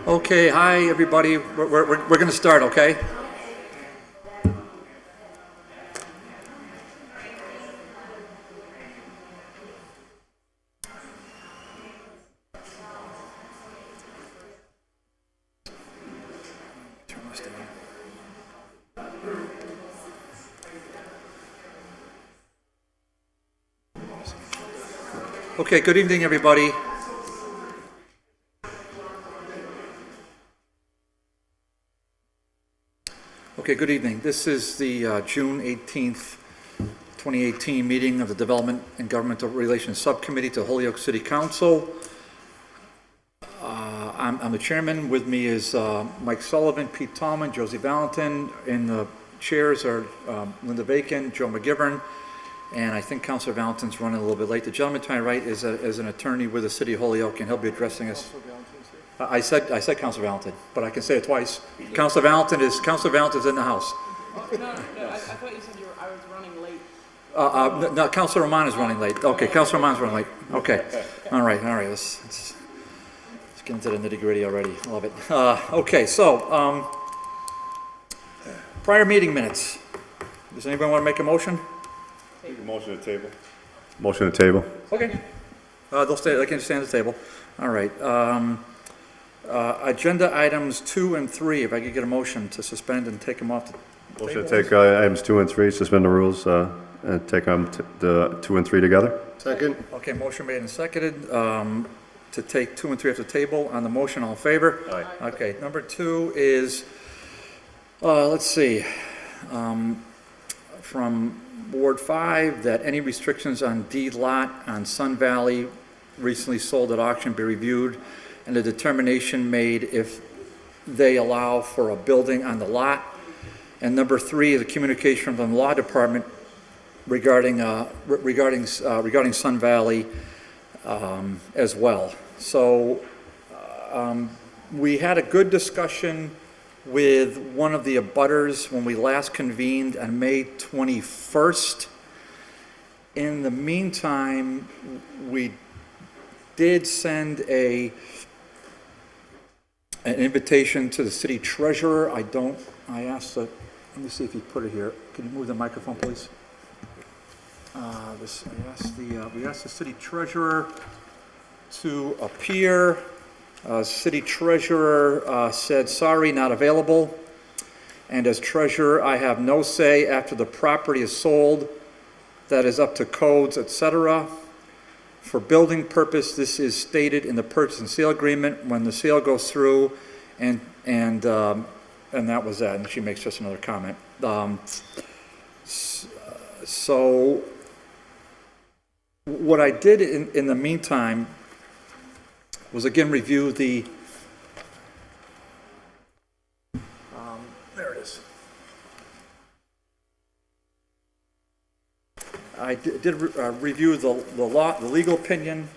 Okay, hi everybody. We're going to start, okay? Turn this down. Okay, good evening, everybody. Okay, good evening. This is the June 18th, 2018 meeting of the Development and Governmental Relations Subcommittee to Holyoke City Council. I'm the chairman. With me is Mike Sullivan, Pete Tallman, Josie Valentin. In the chairs are Linda Vacon, Joe McGivern, and I think Councilor Valentin's running a little bit late. The gentleman to my right is an attorney with the City of Holyoke, and he'll be addressing us. I said Councilor Valentin, but I can say it twice. Councilor Valentin's in the house. No, I thought you said I was running late. No, Councilor Roman is running late. Okay, Councilor Roman's running late. Okay, all right. Let's get into the nitty-gritty already. Love it. Okay, so prior meeting minutes. Does anybody want to make a motion? Make a motion to table. Motion to table. Okay. They can stand at the table. All right. Agenda items 2 and 3, if I could get a motion to suspend and take them off the Motion table. to take items 2 and 3, suspend the rules, and take the 2 and 3 together. Second. Okay, motion made and seconded to take 2 and 3 off the table. On the motion, all in favor? Aye. Okay, number 2 is, let's see, from Ward 5, that any restrictions on deed lot on Sun Valley recently sold at auction be reviewed and a determination made if they allow for a building on the lot. And number 3 is a communication from the Law Department regarding Sun Valley as well. So we had a good discussion with one of the abutters when we last convened on May 21st. In the meantime, we did send an invitation to the city treasurer. I asked let me see if he put it here. Can you move the microphone, please? We asked the city treasurer to appear. City treasurer said, sorry, not available. And as treasurer, I have no say after the property is sold. That is up to codes, etc. For building purpose, this is stated in the purchase and sale agreement when the sale goes through, and that was that. And she makes just another comment. So what I did in the meantime was again review the, there it is. I did review the legal opinion.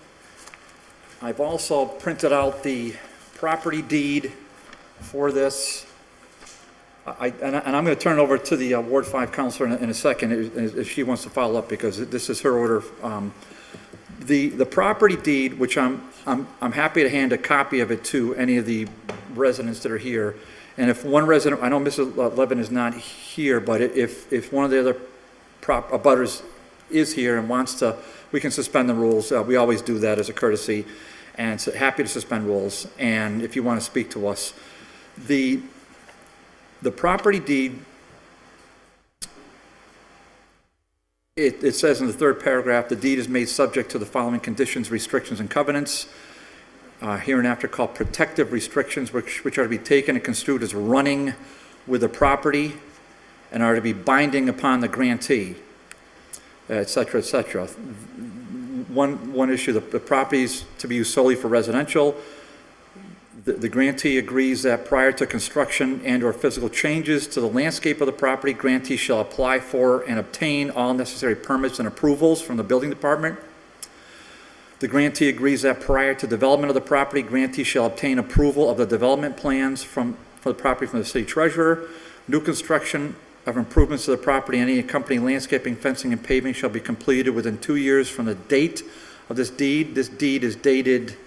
I've also printed out the property deed for this. And I'm going to turn it over to the Ward 5 counselor in a second if she wants to follow up, because this is her order. The property deed, which I'm happy to hand a copy of it to any of the residents that are here. And if one resident, I know Mrs. Levin is not here, but if one of the other abutters is here and wants to, we can suspend the rules. We always do that as a courtesy, and so happy to suspend rules. And if you want to speak to us, the property deed, it says in the third paragraph, the deed is made subject to the following conditions, restrictions, and covenants, hereinafter called protective restrictions, which are to be taken and construed as running with the property and are to be binding upon the grantee, et cetera, et cetera. One issue, the property is to be used solely for residential. The grantee agrees that prior to construction and/or physical changes to the landscape of the property, grantee shall apply for and obtain all necessary permits and approvals from the building department. The grantee agrees that prior to development of the property, grantee shall obtain approval of the development plans for the property from the city treasurer. New construction of improvements to the property, any accompanying landscaping, fencing, and paving shall be completed within 2 years from the date of this deed. This deed is dated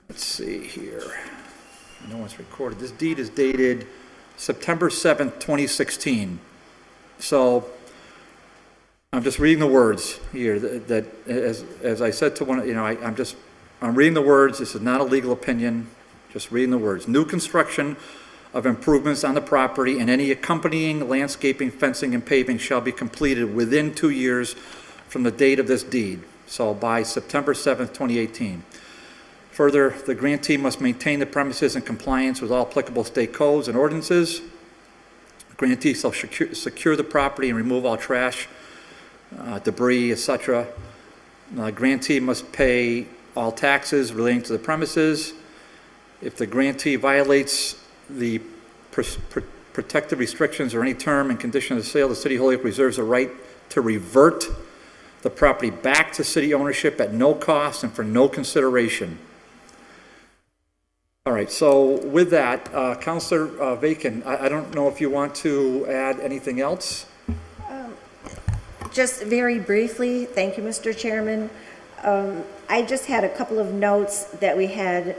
let's see here. I know it's recorded. This deed is dated September 7th, 2016. So I'm just reading the words here that as I said to one, I'm reading the words. This is not a legal opinion, just reading the words. New construction of improvements on the property and any accompanying landscaping, fencing, and paving shall be completed within 2 years from the date of this deed. So by September 7th, 2018. Further, the grantee must maintain the premises in compliance with all applicable state codes and ordinances. The grantee shall secure the property and remove all trash, debris, etc. Grantee must pay all taxes relating to the premises. If the grantee violates the protective restrictions or any term and condition of the sale, the City of Holyoke reserves the right to revert the property back to city ownership at no cost and for no consideration. All right, so with that, Councilor Vacon, I don't know if you want to add anything else? Just very briefly, thank you, Mr. Chairman. I just had a couple of notes that we had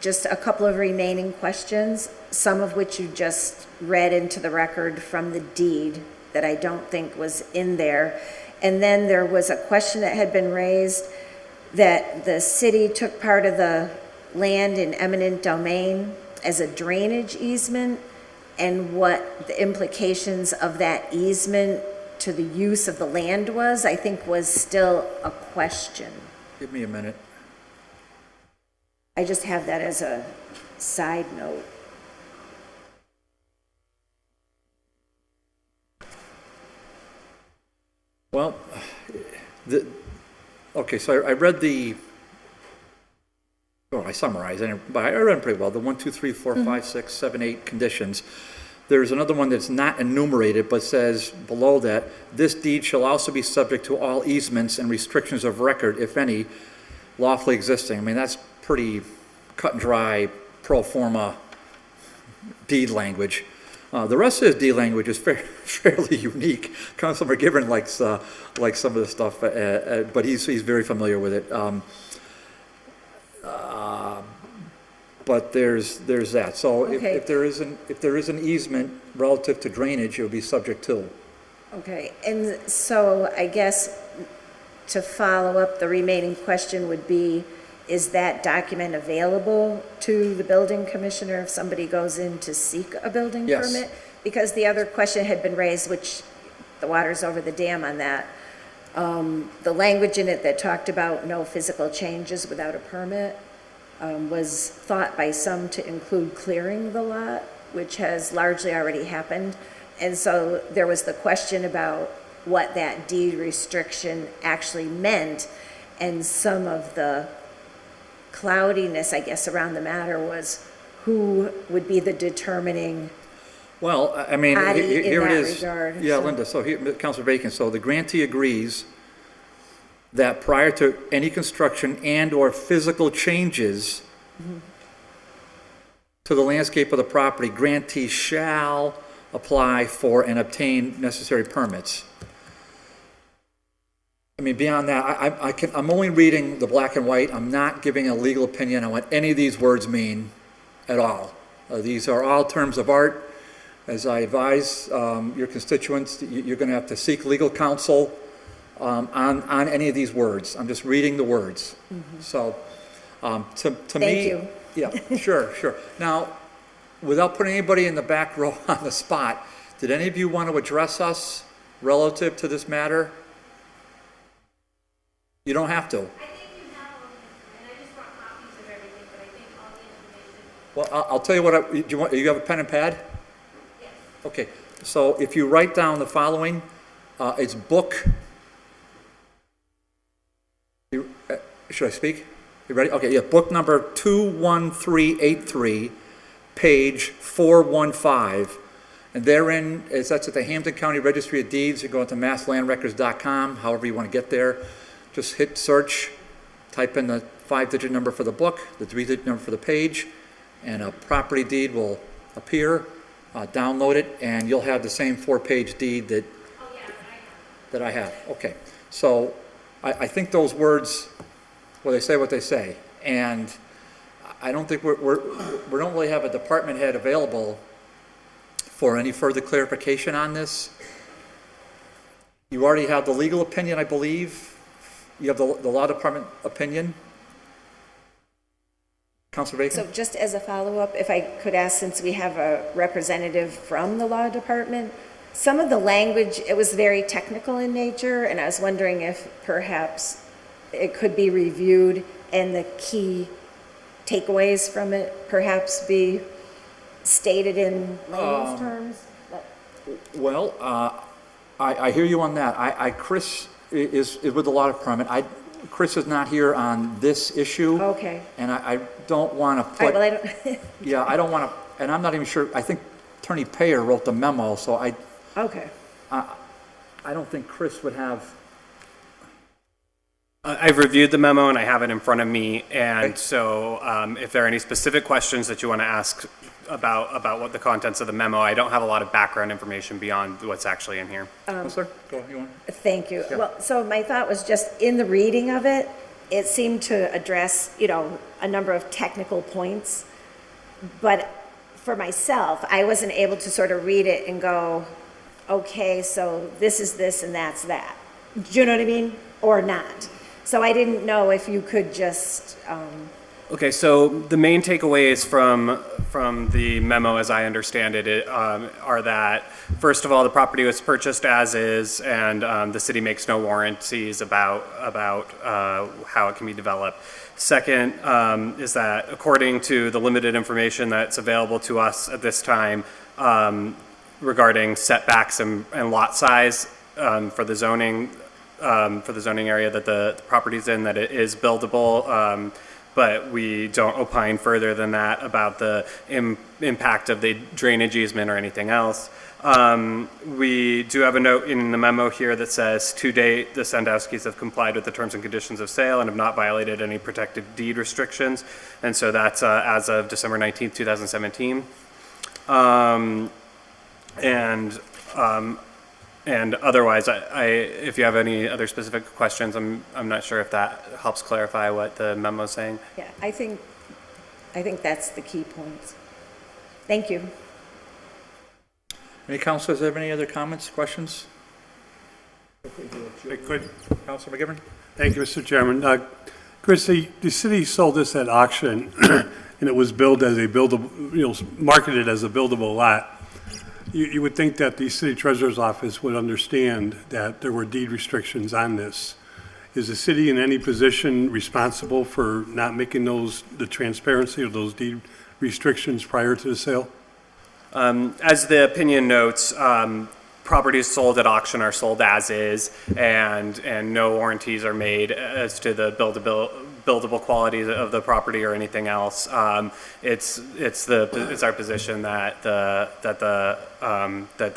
just a couple of remaining questions, some of which you just read into the record from the deed that I don't think was in there. And then there was a question that had been raised that the city took part of the land in eminent domain as a drainage easement, and what the implications of that easement to the use of the land was, I think was still a question. Give me a minute. I just have that as a side note. Well, okay, so I read I summarized it, but I read them pretty well. The 1, 2, 3, 4, 5, 6, 7, 8 conditions. There's another one that's not enumerated, but says below that, this deed shall also be subject to all easements and restrictions of record, if any, lawfully existing. I mean, that's pretty cut and dry, pro forma deed language. The rest of his deed language is fairly unique. Councilor McGivern likes some of the stuff, but he's very familiar with it. But there's that. So Okay. if there is an easement relative to drainage, it would be subject to. Okay, and so I guess to follow up, the remaining question would be, is that document available to the building commissioner if somebody goes in to seek a building Yes. permit? Because the other question had been raised, which the water's over the dam on that. The language in it that talked about no physical changes without a permit was thought by some to include clearing the lot, which has largely already happened. And so there was the question about what that deed restriction actually meant, and some of the cloudiness, I guess, around the matter was who would be the determining Well, I mean, body here in it that is. regard. Yeah, So- Linda, so here, Councilor Bacon, so the grantee agrees that prior to any construction and/or physical changes to the landscape of the property, grantee shall apply for and obtain necessary permits. I mean, beyond that, I'm only reading the black and white. I'm not giving a legal opinion on what any of these words mean at all. These are all terms of art. As I advise your constituents, you're going to have to seek legal counsel on any of these words. I'm just reading the words. So, to me... Thank you. Yeah, sure. Now, without putting anybody in the back row on the spot, did any of you want to address us relative to this matter? You don't have to. I think you have all the information, and I just brought copies of everything, but I think all the information. Well, I'll tell you what, you have a pen and pad? Yes. Okay, so if you write down the following, it's book, should I speak? You ready? Okay, yeah, book number 21383, page 415. And therein, that's at the Hampden County Registry of Deeds. You go into masslandrecords.com, however you want to get there. Just hit search, type in the 5-digit number for the book, the 3-digit number for the page, and a property deed will appear. Download it, and you'll have the same 4-page deed that I have. Okay, so I think those words, well, they say what they say. And I don't think we don't really have a department head available for any further clarification on this. You already have the legal opinion, I believe. You have the law department opinion. Councilor Vacon? So just as a follow-up, if I could ask, since we have a representative from the law department, some of the language, it was very technical in nature, and I was wondering if perhaps it could be reviewed and the key takeaways from it perhaps be stated in layman's terms? Well, I hear you on that. Chris is with the law department. Chris is not here on this issue. Okay. And I don't want to All right, put, well, I don't, yeah, I don't want to, and I'm not even sure, I think Attorney Payer wrote the memo, so okay. I don't think Chris would have. I've reviewed the memo and I have it in front of me, and Okay. so if there are any specific questions that you want to ask about what the contents of the memo, I don't have a lot of background information beyond what's actually in here. Sir, go ahead, you want? Thank you. Yeah. Well, so my thought was just in the reading of it, it seemed to address, a number of technical points. But for myself, I wasn't able to sort of read it and go, okay, so this is this and that's that. Do you know what I mean? Or not. So I didn't know if you could just, Okay, so the main takeaways from the memo, as I understand it, are that, first of all, the property was purchased as is, and the city makes no warranties about how it can be developed. Second, is that according to the limited information that's available to us at this time regarding setbacks and lot size for the zoning area that the property's in, that it is buildable. But we don't opine further than that about the impact of the drainage easement or anything else. We do have a note in the memo here that says, to date, the Sandowskis have complied with the terms and conditions of sale and have not violated any protected deed restrictions. And so that's as of December 19th, 2017. And otherwise, if you have any other specific questions, I'm not sure if that helps clarify what the memo's saying. yeah, I think that's the key points. Thank you. Any councilors have any other comments, questions? I could. Councilor McGivern? Thank you, Mr. Chairman. Chris, the city sold this at auction, and it was billed as a buildable, marketed as a buildable lot. You would think that the city treasurer's office would understand that there were deed restrictions on this. Is the city in any position responsible for not making the transparency of those deed restrictions prior to the sale? As the opinion notes, properties sold at auction are sold as is, and no warranties are made as to the buildable qualities of the property or anything else. It's our position that the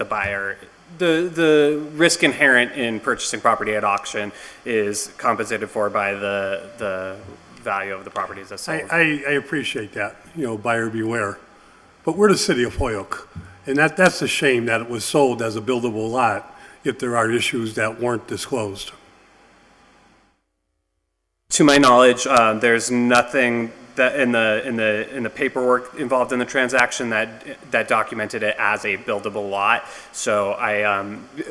buyer, the risk inherent in purchasing property at auction is compensated for by the value of the properties as sold. I appreciate that, buyer beware. But we're the city of Holyoke, and that's a shame that it was sold as a buildable lot if there are issues that weren't disclosed. To my knowledge, there's nothing that in the paperwork involved in the transaction that documented it as a buildable lot. So I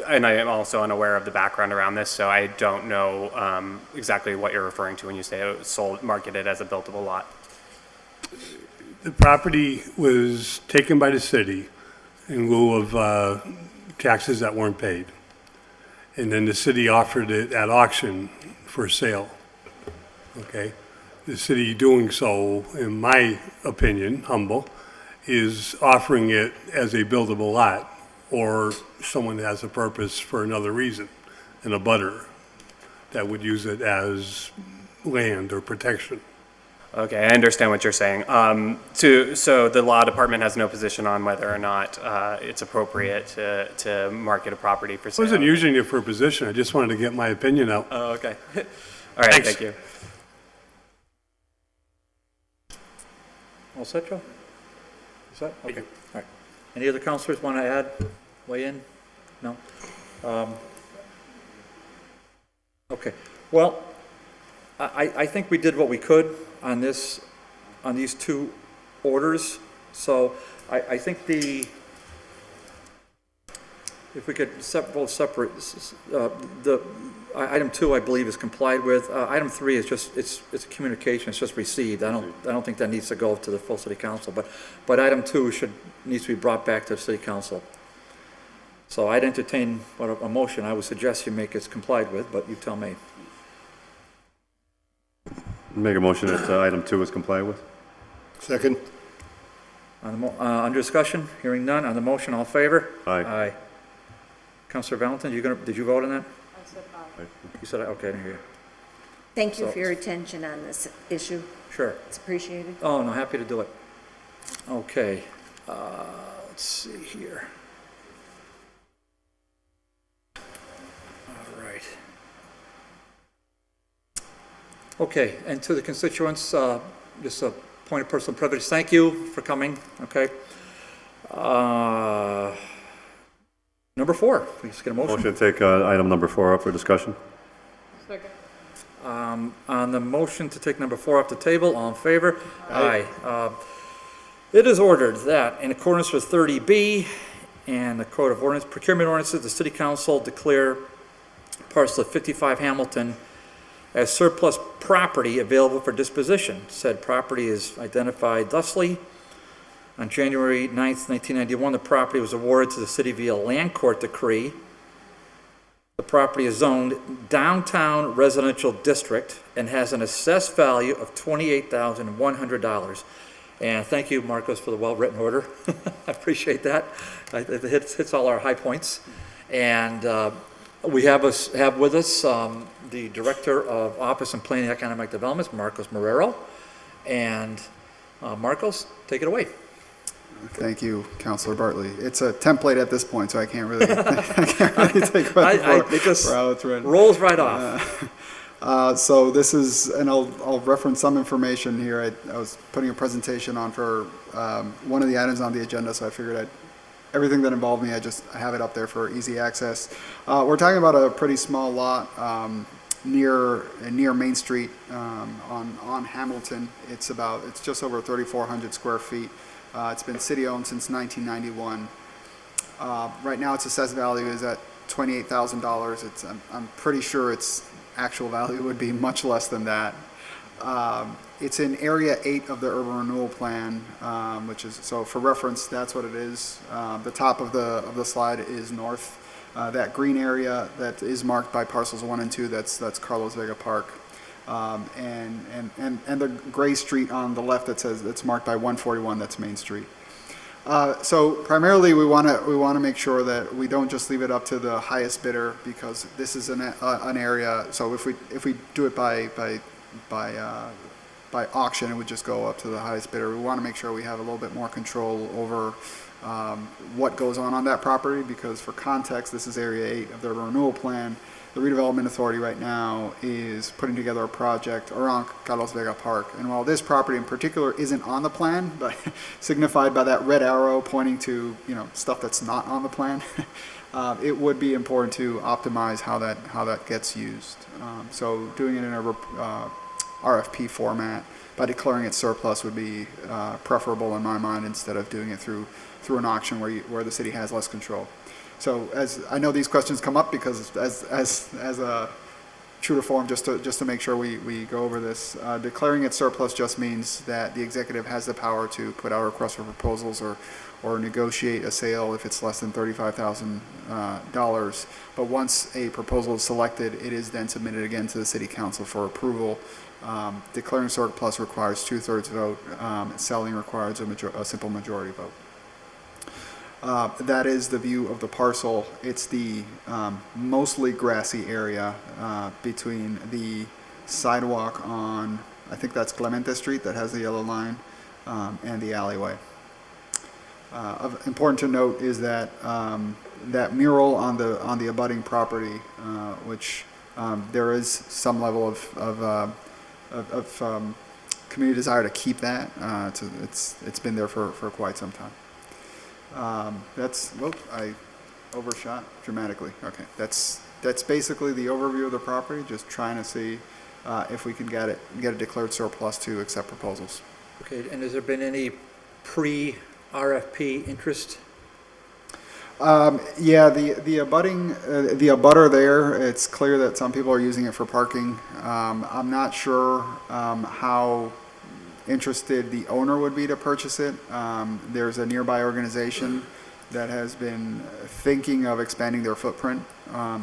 am also unaware of the background around this, so I don't know exactly what you're referring to when you say it was sold, marketed as a buildable lot. The property was taken by the city in lieu of taxes that weren't paid. And then the city offered it at auction for sale. Okay? The city doing so, in my opinion, humble, is offering it as a buildable lot, or someone has a purpose for another reason, and a butter that would use it as land or protection. Okay, I understand what you're saying. So the law department has no position on whether or not it's appropriate to market a property for I sale. wasn't using it for a position, I just wanted to get my opinion out. Oh, okay. All right, Thanks. thank you. All set, Joe? Is that, okay, all right. Any other councilors want to add, weigh in? No? Okay, well, I think we did what we could on this. on these two orders. So I think if we could both separate, the item 2, I believe, is complied with. Item 3 is just, it's a communication, it's just received. I don't think that needs to go to the full city council, but item 2 needs to be brought back to the city council. So I'd entertain a motion. I would suggest you make it complied with, but you tell me. Make a motion that item 2 is complied with. Second? Under discussion, hearing none. On the motion, all in favor? Aye. Aye. Councilor Valentin, did you vote on that? I said aye. You said, okay, I didn't hear you. Thank you So- for your attention on this issue. Sure. It's appreciated. Oh, no, happy to do it. Okay, let's see here. All right. Okay, and to the constituents, just a point of personal privilege, thank you for coming, okay? Number 4, please get a motion. Motion to take item number 4 up for discussion. Second. On the motion to take number 4 off the table, all in favor? Aye. It is ordered that, in accordance with 30B and the Code of Ordinance, procurement ordinances, the City Council declare parcel of 55 Hamilton as surplus property available for disposition. Said property is identified thusly. On January 9th, 1991, the property was awarded to the city via land court decree. The property is zoned downtown residential district and has an assessed value of $28,100. And thank you, Marcos, for the well-written order. I appreciate that. It hits all our high points. And we have with us the Director of Office and Planning and Economic Development, Marcos Marrero. And Marcos, take it away. Thank you, Councilor Bartley. It's a template at this point, so I can't really, take credit It just for how it's written. rolls right off. So this is, and I'll reference some information here. I was putting a presentation on for one of the items on the agenda, so I figured everything that involved me, I have it up there for easy access. We're talking about a pretty small lot near Main Street on Hamilton. It's just over 3,400 square feet. It's been city-owned since 1991. Right now, its assessed value is at $28,000. I'm pretty sure its actual value would be much less than that. It's in Area 8 of the Urban Renewal Plan, which is, so for reference, that's what it is. The top of the slide is north. That green area that is marked by parcels 1 and 2, that's Carlos Vega Park. And the gray street on the left that says it's marked by 141, that's Main Street. So primarily we want to make sure that we don't just leave it up to the highest bidder, because this is an area. So if we do it by auction, it would just go up to the highest bidder. We want to make sure we have a little bit more control over what goes on that property, because for context, this is Area 8 of the renewal plan. The redevelopment authority right now is putting together a project around Carlos Vega Park. And while this property in particular isn't on the plan, but signified by that red arrow pointing to, stuff that's not on the plan, it would be important to optimize how that gets used. So doing it in a RFP format by declaring it surplus would be preferable in my mind, instead of doing it through an auction where the city has less control. So as I know these questions come up, because as a true to form, just to make sure we go over this, declaring it surplus just means that the executive has the power to put out a request for proposals or negotiate a sale if it's less than $35,000. But once a proposal is selected, it is then submitted again to the city council for approval. Declaring surplus requires 2/3 vote. Selling requires a simple majority vote. That is the view of the parcel. It's the mostly grassy area between the sidewalk on, I think that's Clemente Street that has the yellow line, and the alleyway. Important to note is that that mural on the abutting property, which there is some level of community desire to keep that. It's been there for quite some time. I overshot dramatically. Okay, that's basically the overview of the property. Just trying to see if we can get it declared surplus to accept proposals. Okay, and has there been any pre-RFP interest? Yeah, the the abutter there, it's clear that some people are using it for parking. I'm not sure how interested the owner would be to purchase it. There's a nearby organization that has been thinking of expanding their footprint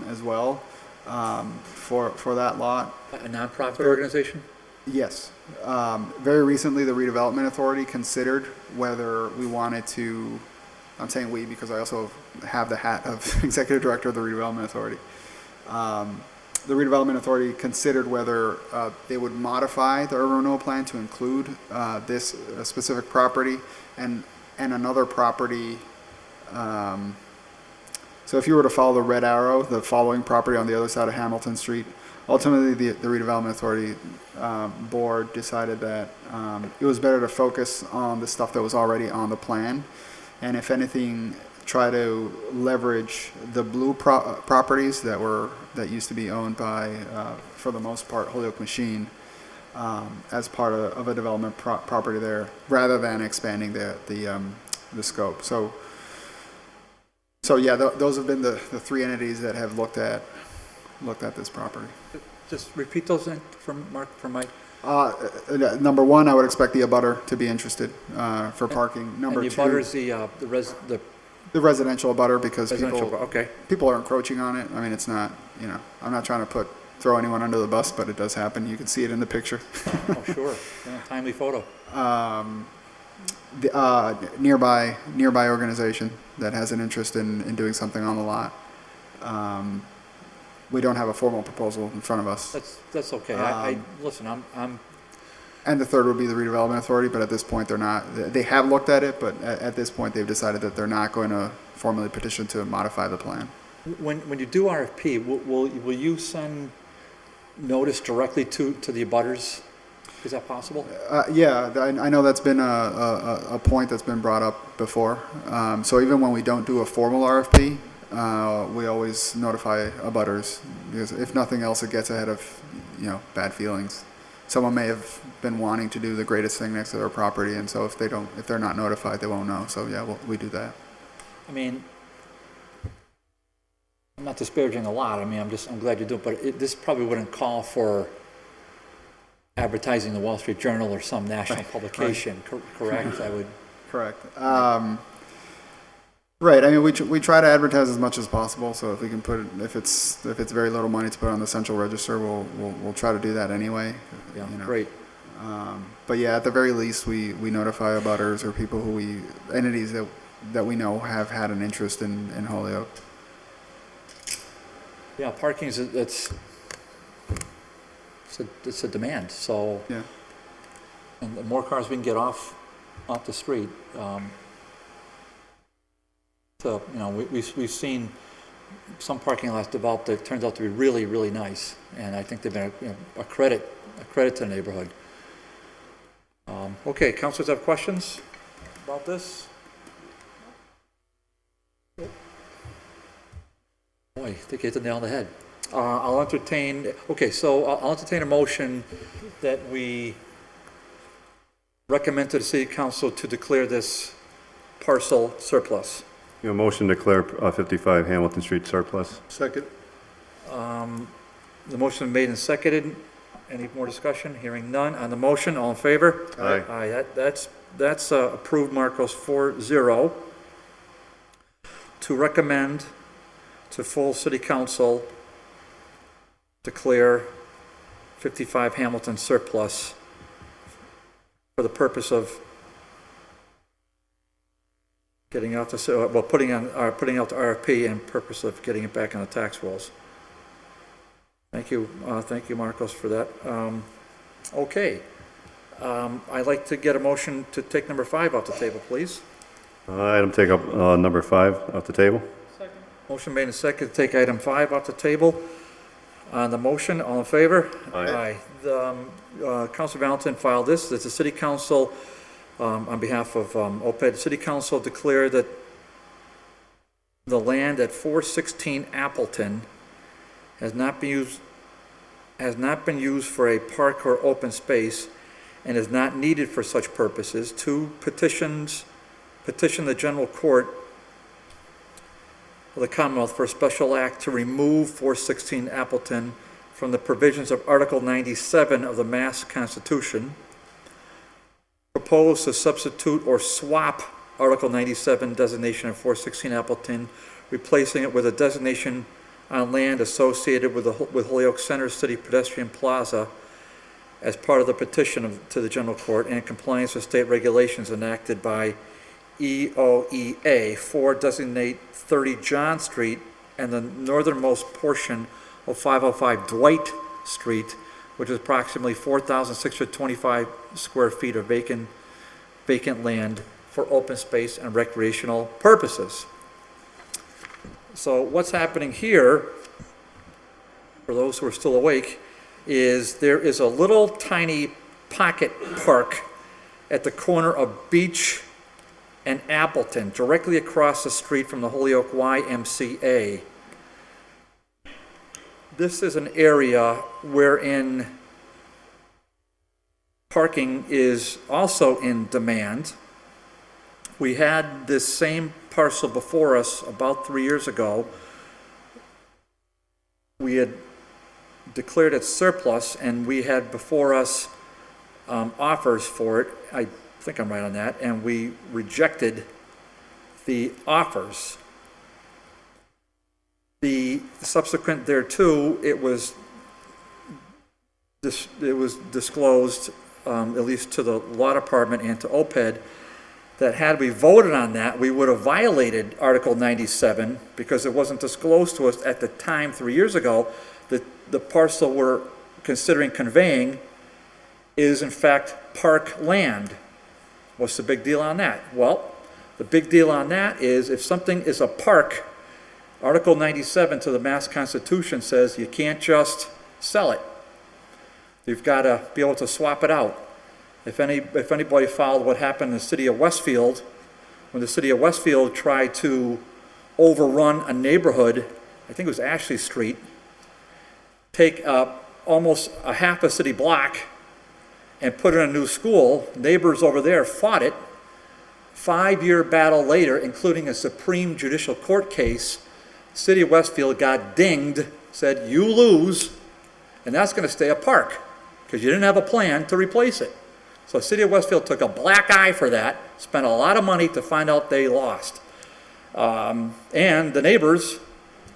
as well for that lot. A nonprofit organization? Yes. Very recently, the redevelopment authority considered whether we wanted to, I'm saying we because I also have the hat of executive director of the redevelopment authority. The redevelopment authority considered whether they would modify the urban renewal plan to include this specific property and another property. So if you were to follow the red arrow, the following property on the other side of Hamilton Street, ultimately the redevelopment authority board decided that it was better to focus on the stuff that was already on the plan, and if anything, try to leverage the blue properties that used to be owned by, for the most part, Holyoke Machine, as part of a development property there, rather than expanding the scope. So yeah, those have been the three entities that have looked at this property. Just repeat those in from Mike. Number one, I would expect the abutter to be interested for parking. Number And the two, abutters, the the residential abutter, because residential, okay. people are encroaching on it. I mean, it's not, I'm not trying to throw anyone under the bus, but it does happen. You can see it in the picture. Oh, sure. Yeah, timely photo. The nearby organization that has an interest in doing something on the lot. We don't have a formal proposal in front of us. That's okay. Listen, I'm And the third would be the redevelopment authority, but at this point they have looked at it, but at this point they've decided that they're not going to formally petition to modify the plan. when you do RFP, will you send notice directly to the abutters? Is that possible? Yeah, I know that's been a point that's been brought up before. So even when we don't do a formal RFP, we always notify abutters, because if nothing else, it gets ahead of, bad feelings. Someone may have been wanting to do the greatest thing next to their property, and so if they're not notified, they won't know. So yeah, we do that. I mean, I'm not disparaging a lot. I mean, I'm glad you do it, but this probably wouldn't call for advertising the Wall Street Journal or some national publication, correct? I would. Correct. Right. I mean, we try to advertise as much as possible. So if we can put it, if it's very little money to put on the central register, we'll try to do that anyway. Yeah, great. But yeah, at the very least, we notify abutters or people entities that we know have had an interest in Holyoke. Yeah, parking it's a demand. So Yeah. and the more cars we can get off the street. So we've seen some parking lots developed that turns out to be really, really nice, and I think they've been a credit to the neighborhood. Okay, councilors have questions about this? Boy, I think you hit the nail on the head. I'll entertain a motion that we recommend to the city council to declare this parcel surplus. Motion to declare 55 Hamilton Street surplus. Second. The motion made and seconded. Any more discussion? Hearing none. On the motion, all in favor? Aye. Aye. That's approved, Marcos, 4-0. To recommend to full city council declare 55 Hamilton surplus for the purpose of getting out putting out the RFP and purpose of getting it back on the tax rolls. Thank you, Marcos, for that. Okay, I'd like to get a motion to take number 5 off the table, please. Item take up number 5 off the table. Second. Motion made and seconded to take item 5 off the table. On the motion, all in favor? Aye. Council Valentin filed this. It's the city council, on behalf of OPED, City Council declare that the land at 416 Appleton has not been used for a park or open space and is not needed for such purposes. 2, petition the general court of the Commonwealth for a special act to remove 416 Appleton from the provisions of Article 97 of the Mass Constitution. Propose to substitute or swap Article 97 designation of 416 Appleton, replacing it with a designation on land associated with Holyoke Center City Pedestrian Plaza as part of the petition to the general court and in compliance with state regulations enacted by EOEA. 4, designate 30 John Street and the northernmost portion of 505 Dwight Street, which is approximately 4,625 square feet of vacant land for open space and recreational purposes. So what's happening here, for those who are still awake, is there is a little tiny pocket park at the corner of Beach and Appleton, directly across the street from the Holyoke YMCA. This is an area wherein parking is also in demand. We had this same parcel before us about 3 years ago. We had declared it surplus, and we had before us offers for it. I think I'm right on that, and we rejected the offers. The subsequent thereto, it was disclosed, at least to the law department and to OPED, that had we voted on that, we would have violated Article 97 because it wasn't disclosed to us at the time 3 years ago that the parcel we're considering conveying is in fact park land. What's the big deal on that? Well, the big deal on that is if something is a park, Article 97 to the Mass Constitution says you can't just sell it. You've got to be able to swap it out. If anybody followed what happened in the city of Westfield, when the city of Westfield tried to overrun a neighborhood, I think it was Ashley Street, take almost a half a city block and put in a new school, neighbors over there fought it. 5-year battle later, including a Supreme Judicial Court case, city of Westfield got dinged, said you lose, and that's going to stay a park because you didn't have a plan to replace it. So the city of Westfield took a black eye for that, spent a lot of money to find out they lost. And the neighbors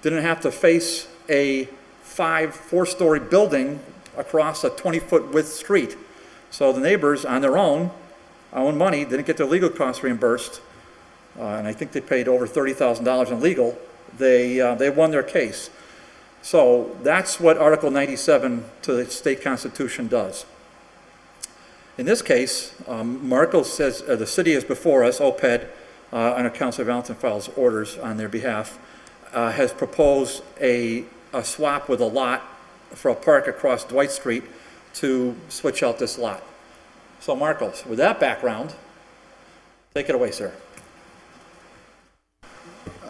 didn't have to face a 4-story building across a 20-foot width street. So the neighbors, on their own money, didn't get their legal costs reimbursed. And I think they paid over $30,000 in legal. They won their case. So that's what Article 97 to the state constitution does. In this case, Marco says the city is before us, OPED, under Councilor Valentin files orders on their behalf, has proposed a swap with a lot for a park across Dwight Street to switch out this lot. So Marcos, with that background, take it away, sir.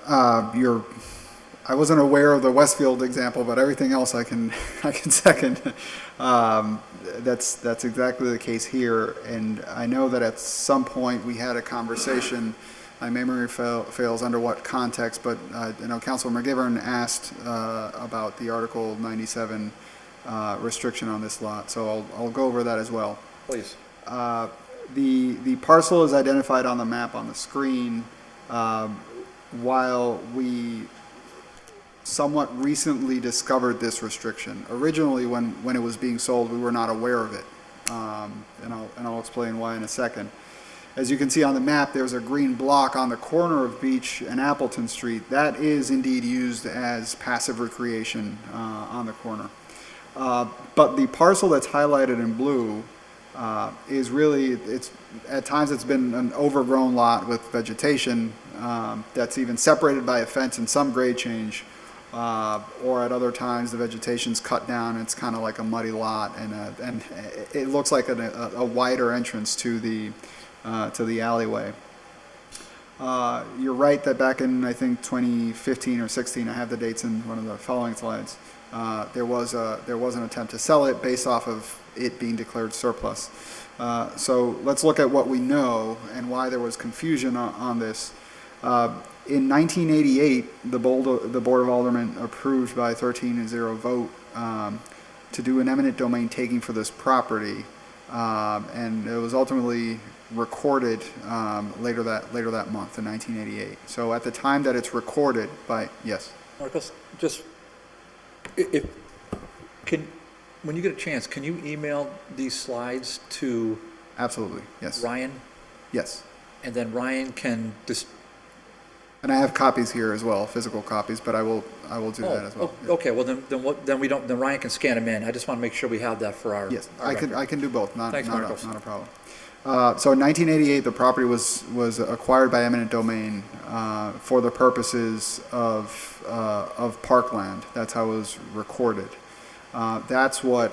I wasn't aware of the Westfield example, but everything else I can second. That's exactly the case here, and I know that at some point we had a conversation. My memory fails under what context, but Councilor McGivern asked about the Article 97 restriction on this lot, so I'll go over that as well. Please. The parcel is identified on the map on the screen. While we somewhat recently discovered this restriction. Originally, when it was being sold, we were not aware of it, and I'll explain why in a second. As you can see on the map, there's a green block on the corner of Beach and Appleton Street. That is indeed used as passive recreation on the corner. But the parcel that's highlighted in blue is really, at times it's been an overgrown lot with vegetation that's even separated by a fence and some grade change. Or at other times the vegetation's cut down and it's kind of like a muddy lot, and it looks like a wider entrance to the alleyway. You're right that back in, I think, 2015 or 16, I have the dates in one of the following slides, there was an attempt to sell it based off of it being declared surplus. So let's look at what we know and why there was confusion on this. In 1988, the Board of Aldermen approved by 13-0 vote to do an eminent domain taking for this property, and it was ultimately recorded later that month in 1988. So at the time that it's recorded by, yes. Marcos, just, when you get a chance, can you email these slides to Absolutely, yes. Ryan? Yes. And then Ryan can And I have copies here as well, physical copies, but I will do that as well. Okay, well, then Ryan can scan them in. I just want to make sure we have that for our. Yes, our record. I can do both, not Thanks, Marcos. a problem. So in 1988, the property was acquired by eminent domain for the purposes of parkland. That's how it was recorded. That's what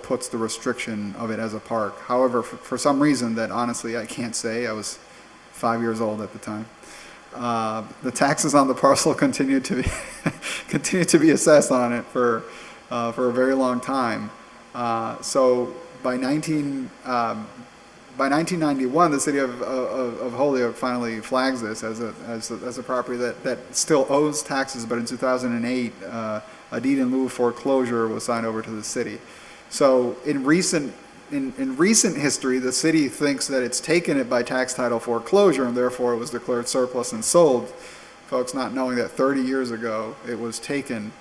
puts the restriction of it as a park. However, for some reason that honestly I can't say, I was 5 years old at the time. The taxes on the parcel continued to be assessed on it for a very long time. So by 1991, the city of Holyoke finally flags this as a property that still owes taxes. But in 2008, a deed in lieu of foreclosure was signed over to the city. So in recent history, the city thinks that it's taken it by tax title foreclosure, and therefore it was declared surplus and sold. Folks not knowing that 30 years ago it was taken,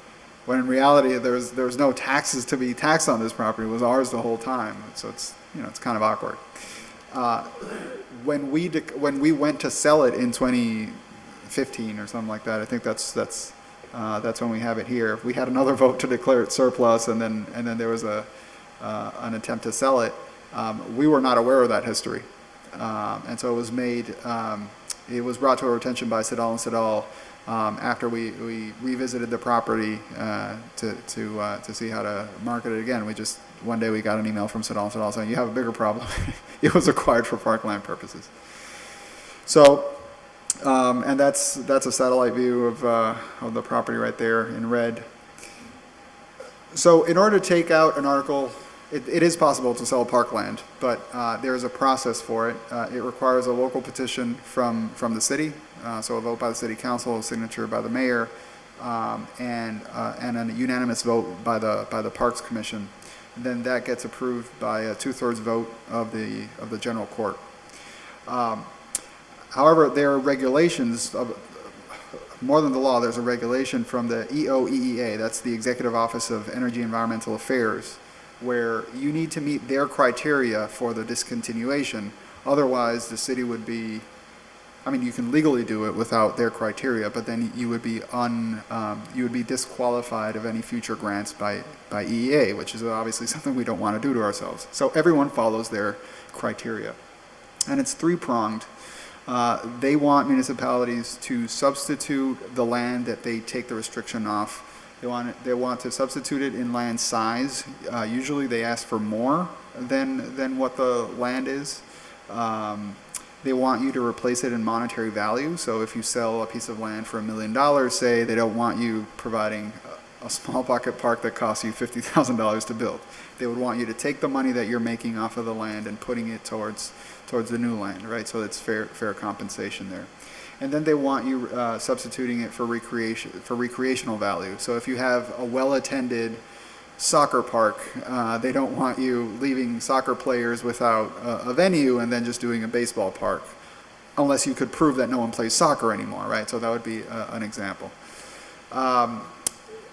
when in reality there was no taxes to be taxed on this property. It was ours the whole time. So it's kind of awkward. When we went to sell it in 2015 or something like that, I think that's when we have it here. We had another vote to declare it surplus, and then there was an attempt to sell it. We were not aware of that history, and so it was made. It was brought to our attention by Sidal and Sidal after we revisited the property to see how to market it again. One day we got an email from Sidal and Sidal saying, "You have a bigger problem. It was acquired for parkland purposes." So, and that's a satellite view of the property right there in red. So in order to take out an article, it is possible to sell parkland, but there is a process for it. It requires a local petition from the city, so a vote by the city council, a signature by the mayor, and a unanimous vote by the Parks Commission. And then that gets approved by a 2/3 vote of the general court. However, there are regulations more than the law. There's a regulation from the EOEEA, that's the Executive Office of Energy and Environmental Affairs, where you need to meet their criteria for the discontinuation. Otherwise, the city would be, you can legally do it without their criteria, but then you would be disqualified of any future grants by EEA, which is obviously something we don't want to do to ourselves. So everyone follows their criteria, and it's three-pronged. They want municipalities to substitute the land that they take the restriction off. They want to substitute it in land size. Usually they ask for more than what the land is. They want you to replace it in monetary value. So if you sell a piece of land for $1 million, say, they don't want you providing a small pocket park that costs you $50,000 to build. They would want you to take the money that you're making off of the land and putting it towards the new land, right? So it's fair compensation there. And then they want you substituting it for recreational value. So if you have a well-attended soccer park, they don't want you leaving soccer players without a venue and then just doing a baseball park, unless you could prove that no one plays soccer anymore, right? So that would be an example.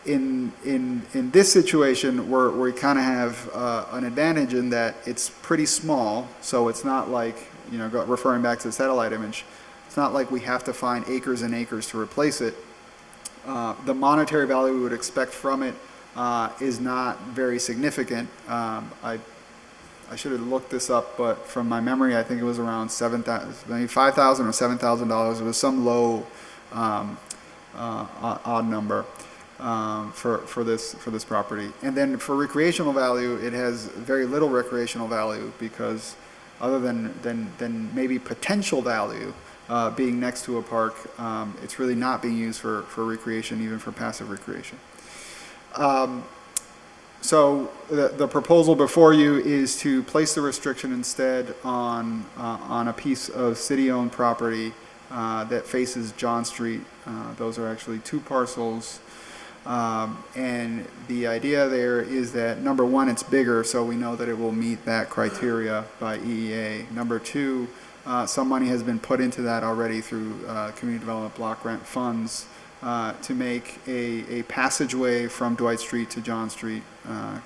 In this situation, we kind of have an advantage in that it's pretty small, so it's not like, referring back to the satellite image, it's not like we have to find acres and acres to replace it. The monetary value we would expect from it is not very significant. I should have looked this up, but from my memory, I think it was around maybe $5,000 or $7,000. It was some low odd number for this property. And then for recreational value, it has very little recreational value because other than maybe potential value, being next to a park, it's really not being used for recreation, even for passive recreation. So the proposal before you is to place the restriction instead on a piece of city-owned property that faces John Street. Those are actually 2 parcels. And the idea there is that, number one, it's bigger, so we know that it will meet that criteria by EEA. Number 2, some money has been put into that already through community development block grant funds to make a passageway from Dwight Street to John Street,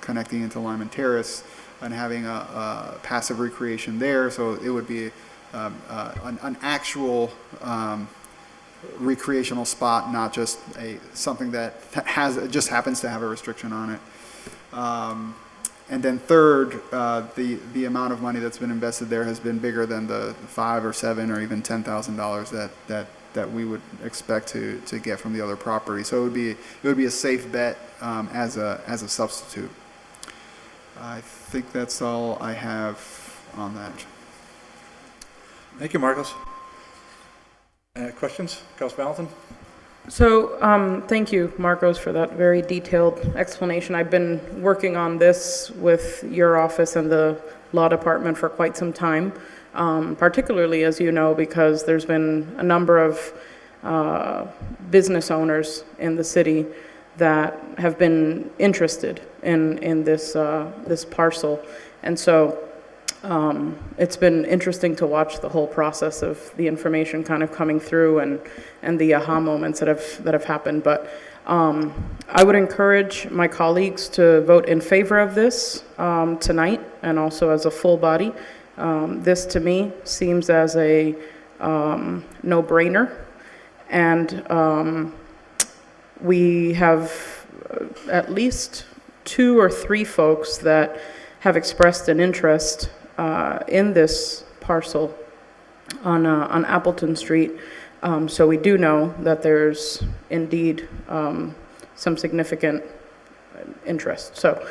connecting into Lyman Terrace, and having a passive recreation there. So it would be an actual recreational spot, not just something that just happens to have a restriction on it. And then third, the amount of money that's been invested there has been bigger than the $5,000 or $7,000 or even $10,000 that we would expect to get from the other property. So it would be a safe bet as a substitute. I think that's all I have on that. Thank you, Marcos. Questions? Councilor Valentin? So, thank you, Marcos, for that very detailed explanation. I've been working on this with your office and the law department for quite some time, particularly, as you know, because there's been a number of business owners in the city that have been interested in this parcel. And so it's been interesting to watch the whole process of the information kind of coming through and the aha moments that have happened. But I would encourage my colleagues to vote in favor of this tonight, and also as a full body. This to me seems as a no-brainer, and we have at least 2 or 3 folks that have expressed an interest in this parcel on Appleton Street. So we do know that there's indeed some significant interest. So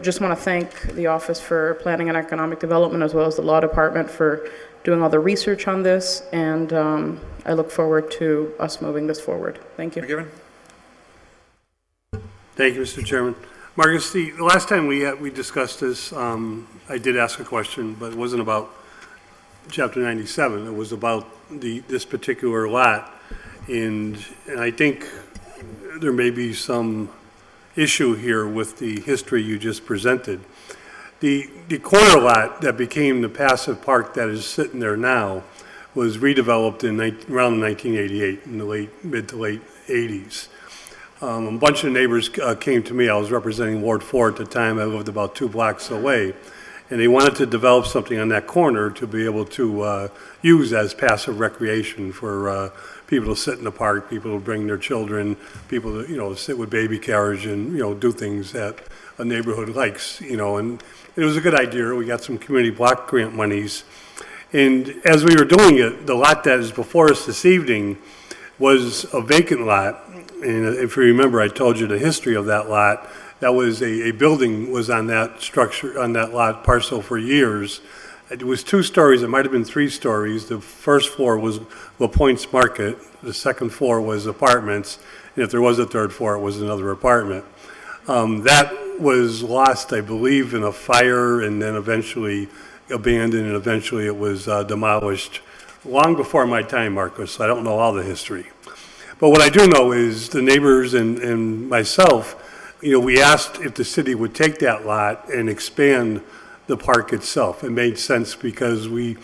just want to thank the Office for Planning and Economic Development, as well as the Law Department, for doing all the research on this, and I look forward to us moving this forward. Thank you. McGivern? Thank you, Mr. Chairman. Marcus, the last time we discussed this, I did ask a question, but it wasn't about Chapter 97. It was about this particular lot, and I think there may be some issue here with the history you just presented. The corner lot that became the passive park that is sitting there now was redeveloped around 1988, in the mid to late 80s. A bunch of neighbors came to me. I was representing Ward 4 at the time. I lived about 2 blocks away. And they wanted to develop something on that corner to be able to use as passive recreation for people to sit in the park, people to bring their children, people to, sit with baby carriage and, do things that a neighborhood likes, And it was a good idea. We got some community block grant monies. And as we were doing it, the lot that is before us this evening was a vacant lot. And if you remember, I told you the history of that lot. That was a building was on that structure, on that lot parcel for years. It was 2 stories, it might have been 3 stories. The first floor was LaPointe's Market, the second floor was apartments, and if there was a 3rd floor, it was another apartment. That was lost, I believe, in a fire, and then eventually abandoned, and eventually it was demolished long before my time, Marcus, so I don't know all the history. But what I do know is the neighbors and myself, we asked if the city would take that lot and expand the park itself. It made sense because we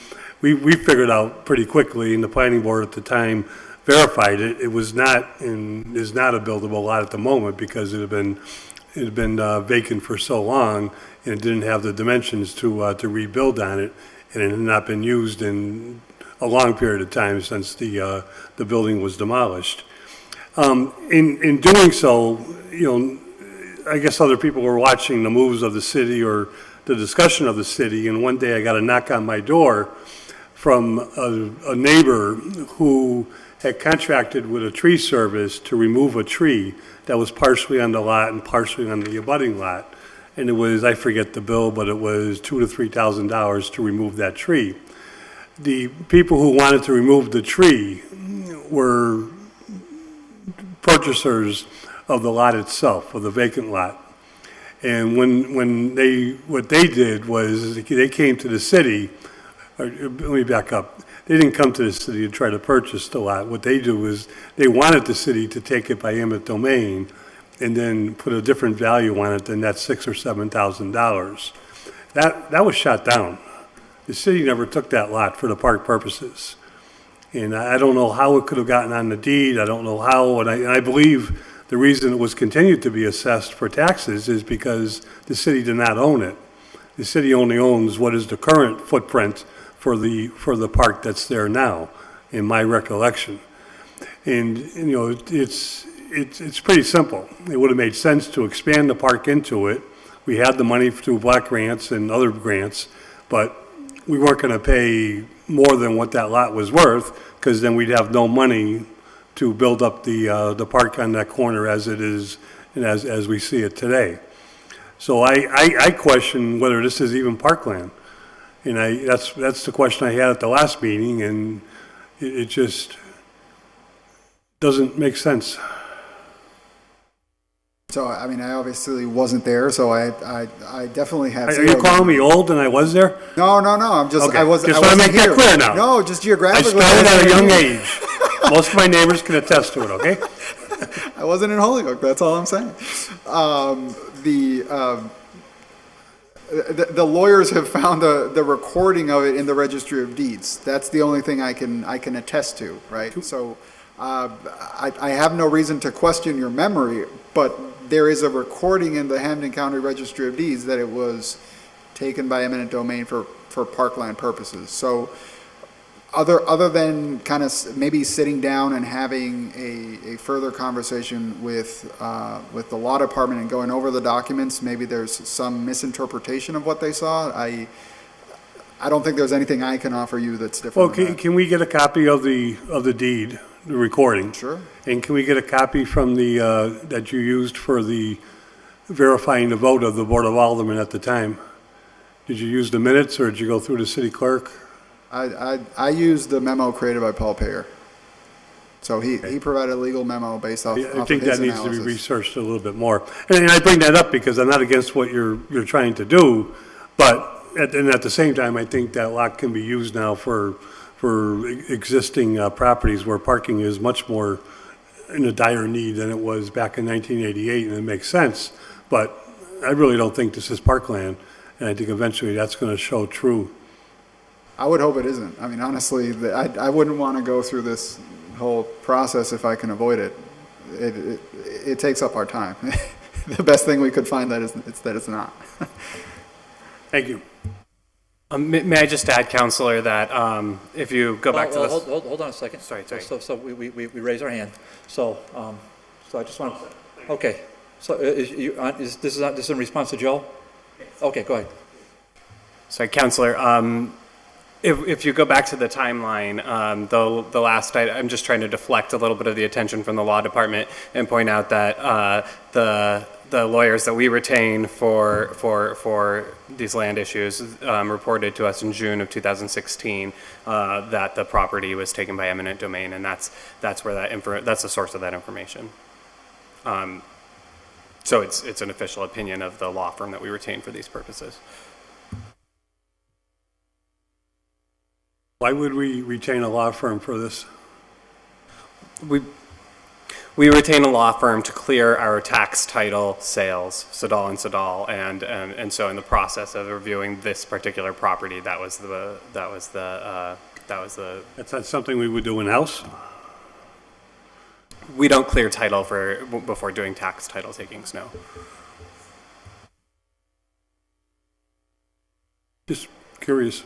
figured out pretty quickly, and the planning board at the time verified it. It was not and is not a buildable lot at the moment because it had been vacant for so long, and it didn't have the dimensions to rebuild on it, and it had not been used in a long period of time since the building was demolished. In doing so, I guess other people were watching the moves of the city or the discussion of the city, and one day I got a knock on my door from a neighbor who had contracted with a tree service to remove a tree that was partially on the lot and partially on the abutting lot. And it was, I forget the bill, but it was $2,000 to $3,000 to remove that tree. The people who wanted to remove the tree were purchasers of the lot itself, of the vacant lot. And what they did was they came to the city, let me back up. They didn't come to the city to try to purchase the lot. What they do is they wanted the city to take it by eminent domain and then put a different value on it than that $6,000 or $7,000. That was shot down. The city never took that lot for the park purposes. And I don't know how it could have gotten on the deed. I don't know how, and I believe the reason it was continued to be assessed for taxes is because the city did not own it. The city only owns what is the current footprint for the park that's there now, in my recollection. And, you know, it's pretty simple. It would have made sense to expand the park into it. We had the money through block grants and other grants, but we weren't going to pay more than what that lot was worth, because then we'd have no money to build up the park on that corner as it is and as we see it today. So I question whether this is even parkland. And that's the question I had at the last meeting, and it just doesn't make sense. So, I mean, I obviously wasn't there, so I definitely have. Are you calling me old and I was there? No, I'm just, Okay. I wasn't Just want to make here. that clear now. No, just I geographically. started at a wasn't young here. age. Most of my neighbors can attest to it, okay? I wasn't in Holyoke, that's all I'm saying. The lawyers have found the recording of it in the Registry of Deeds. That's the only thing I can attest to, right? So I have no reason to question your memory, but there is a recording in the Hampden County Registry of Deeds that it was taken by eminent domain for parkland purposes. So other than kind of maybe sitting down and having a further conversation with the law department and going over the documents, maybe there's some misinterpretation of what they saw. I don't think there's anything I can offer you that's different. Well, than that. can we get a copy of the deed, the recording? Sure. And can we get a copy from the, that you used for the verifying the vote of the Board of Aldermen at the time? Did you use the minutes or did you go through the city clerk? I used the memo created by Paul Payer. So he provided a legal memo based off I of think his that needs to be analysis. researched a little bit more. And I bring that up because I'm not against what you're trying to do, but at the same time, I think that lot can be used now for existing properties where parking is much more in a dire need than it was back in 1988, and it makes sense. But I really don't think this is parkland, and I think eventually that's going to show true. I would hope it isn't. I mean, honestly, I wouldn't want to go through this whole process if I can avoid it. It takes up our time. The best thing we could find that it's not. Thank you. May I just add, Counselor, that if you go back to this. Hold on a second. Sorry. So we raise our hand. So I just want, okay. So is this in response to Joe? Okay, go ahead. Sorry, Counselor. If you go back to the timeline, the last, I'm just trying to deflect a little bit of the attention from the law department and point out that the lawyers that we retain for these land issues reported to us in June of 2016 that the property was taken by eminent domain, and that's where that's the source of that information. So it's an official opinion of the law firm that we retain for these purposes. Why would we retain a law firm for this? We retain a law firm to clear our tax title sales, Sadal and Sadal, and so in the process of reviewing this particular property, that's That's not something we would do in-house? we don't clear title before doing tax title takings, no. Just curious.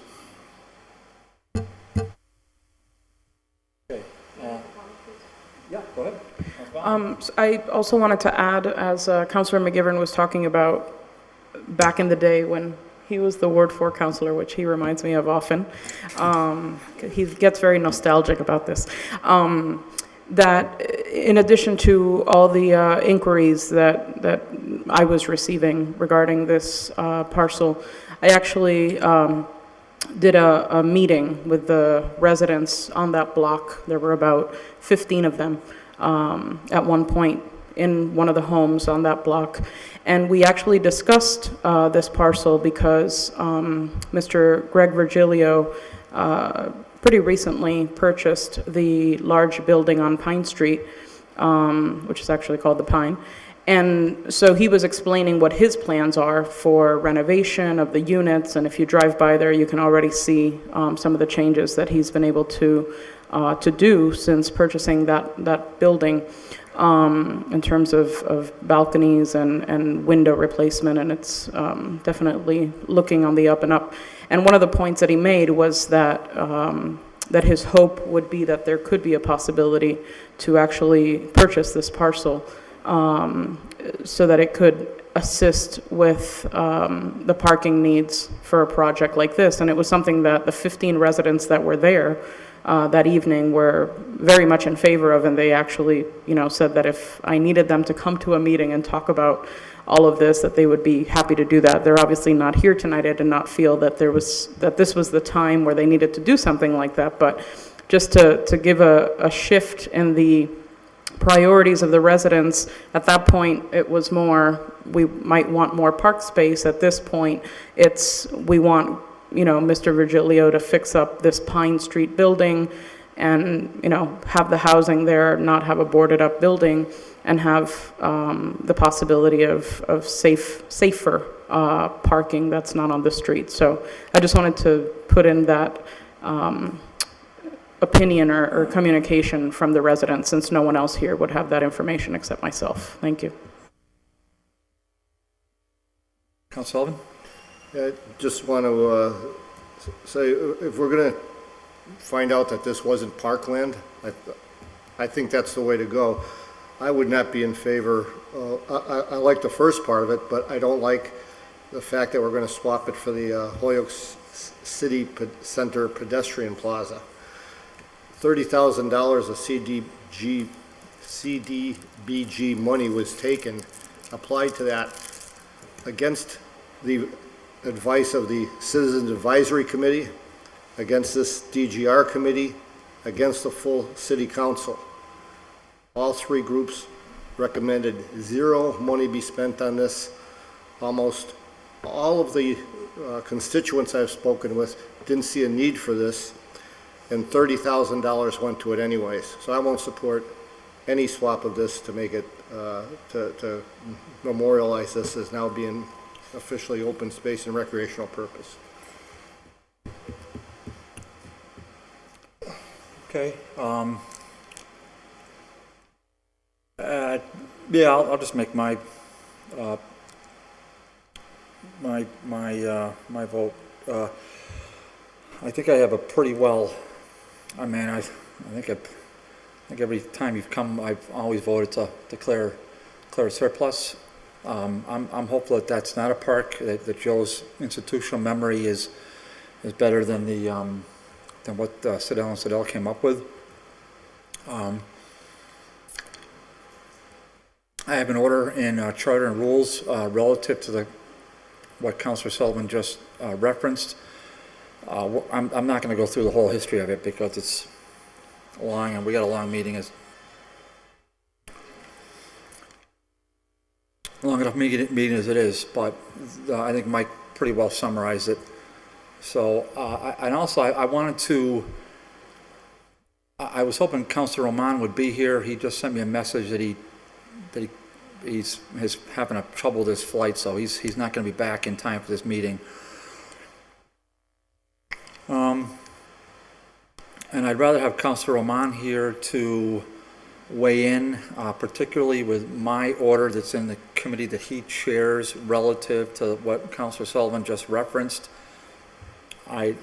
Yeah, go ahead. So I also wanted to add, as Councillor McGivern was talking about back in the day when he was the Ward 4 councillor, which he reminds me of often. He gets very nostalgic about this. That in addition to all the inquiries that I was receiving regarding this parcel, I actually did a meeting with the residents on that block. There were about 15 of them at one point in one of the homes on that block. And we actually discussed this parcel because Mr. Greg Virgilio pretty recently purchased the large building on Pine Street, which is actually called the Pine. And so he was explaining what his plans are for renovation of the units, and if you drive by there, you can already see some of the changes that he's been able to do since purchasing that building, in terms of balconies and window replacement, and it's definitely looking on the up and up. And one of the points that he made was that that his hope would be that there could be a possibility to actually purchase this parcel, so that it could assist with the parking needs for a project like this. And it was something that the 15 residents that were there that evening were very much in favor of, and they actually, said that if I needed them to come to a meeting and talk about all of this, that they would be happy to do that. They're obviously not here tonight. I did not feel that this was the time where they needed to do something like that, but just to give a shift in the priorities of the residents. At that point, it was more, we might want more park space. At this point, it's, we want, Mr. Virgilio to fix up this Pine Street building and, have the housing there, not have a boarded up building, and have the possibility of safer parking that's not on the street. So I just wanted to put in that opinion or communication from the residents, since no one else here would have that information except myself. Thank you. Council Sullivan? I just want to say, if we're going to find out that this wasn't parkland, I think that's the way to go. I would not be in favor. I like the first part of it, but I don't like the fact that we're going to swap it for the Holyoke City Center pedestrian plaza. $30,000 of CDBG money was taken, applied to that against the advice of the Citizens Advisory Committee, against this DGR committee, against the full city council. All three groups recommended zero money be spent on this. Almost all of the constituents I've spoken with didn't see a need for this, and $30,000 went to it anyways. So I won't support any swap of this to make it, to memorialize this as now being officially open space and recreational purpose. Okay. Yeah, I'll just make my my vote. I think I have a pretty well. I mean, I think every time you've come, I've always voted to declare surplus. I'm hopeful that that's not a park. That Joe's institutional memory is better than than what Siddell and Siddell came up with. I have an order in charter and rules relative to what Councilor Sullivan just referenced. I'm not going to go through the whole history of it because it's long and we got a long meeting. Long enough meeting as it is, but I think Mike pretty well summarized it. So, and also I wanted to, I was hoping Councilor Roman would be here. He just sent me a message that he's having trouble with his flight, so he's not going to be back in time for this meeting. And I'd rather have Councilor Roman here to weigh in, particularly with my order that's in the committee that he chairs relative to what Councilor Sullivan just referenced. I'd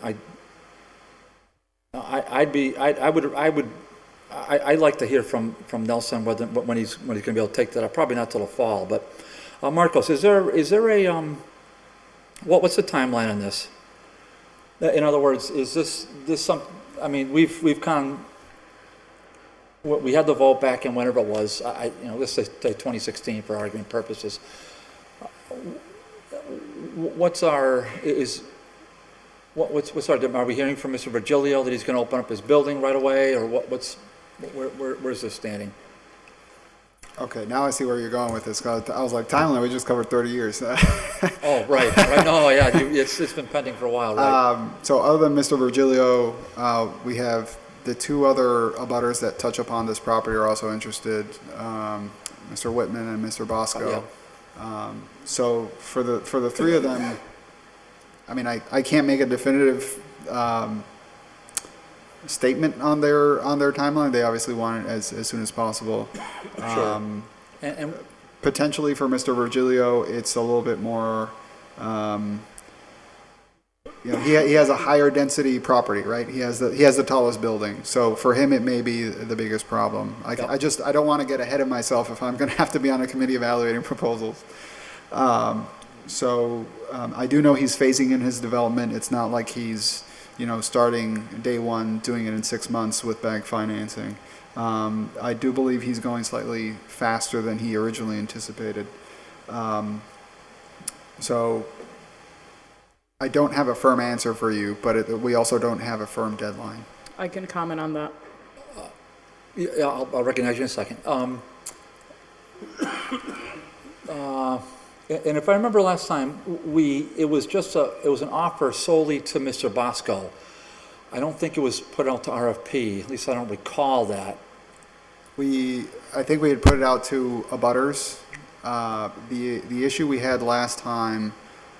like to hear from Nelson when he's going to be able to take that up. Probably not till the fall, but Marcos, is there a what's the timeline on this? In other words, is this some? I mean, we had the vote back in whenever it was. Let's say 2016 for argument purposes. What's our are we hearing from Mr. Virgilio that he's going to open up his building right away, or where's this standing? Okay, now I see where you're going with this, 'cause I was like, timeline, we just covered 30 years. Oh, right, no, yeah, it's been pending for a while, right? So other than Mr. Virgilio, we have the two other abutters that touch upon this property are also interested, Mr. Whitman and Mr. Bosco. So for the three of them, I mean, I can't make a definitive statement on their timeline. They obviously want it as soon as possible. Sure. And Potentially for Mr. Virgilio, it's a little bit more, he has a higher density property, right? He has the tallest building. So for him, it may be the biggest problem. I don't want to get ahead of myself if I'm going to have to be on a committee evaluating proposals. I do know he's phasing in his development. It's not like he's, starting day one, doing it in 6 months with bank financing. I do believe he's going slightly faster than he originally anticipated. So I don't have a firm answer for you, but we also don't have a firm deadline. I can comment on that. yeah, I'll recognize you in a second. And if I remember last time, it was an offer solely to Mr. Bosco. I don't think it was put out to RFP, at least I don't recall that. I think we had put it out to abutters. The issue we had last time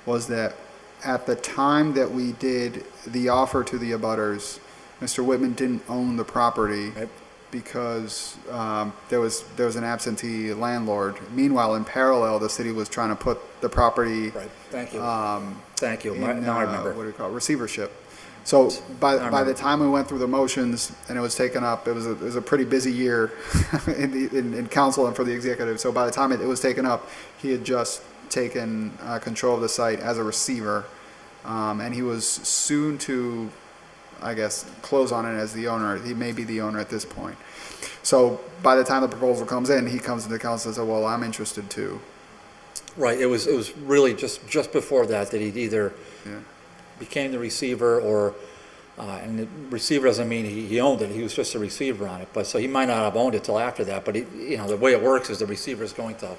was that at the time that we did the offer to the abutters, Mr. Whitman didn't own the property. Right. Because there was an absentee landlord. Meanwhile, in parallel, the city was trying to put the property. Right, thank you. Thank you, In, now I remember. What do you call it? Receivership. So by the time we went through the motions and it was taken up, it was a pretty busy year in council and for the executive. So by the time it was taken up, he had just taken control of the site as a receiver, and he was soon to, I guess, close on it as the owner. He may be the owner at this point. So by the time the proposal comes in, he comes into council and says, well, I'm interested too. Right, it was really just before that he either became the receiver or, and the receiver doesn't mean he owned it, he was just a receiver on it. But so he might not have owned it till after that, but the way it works is the receiver is going to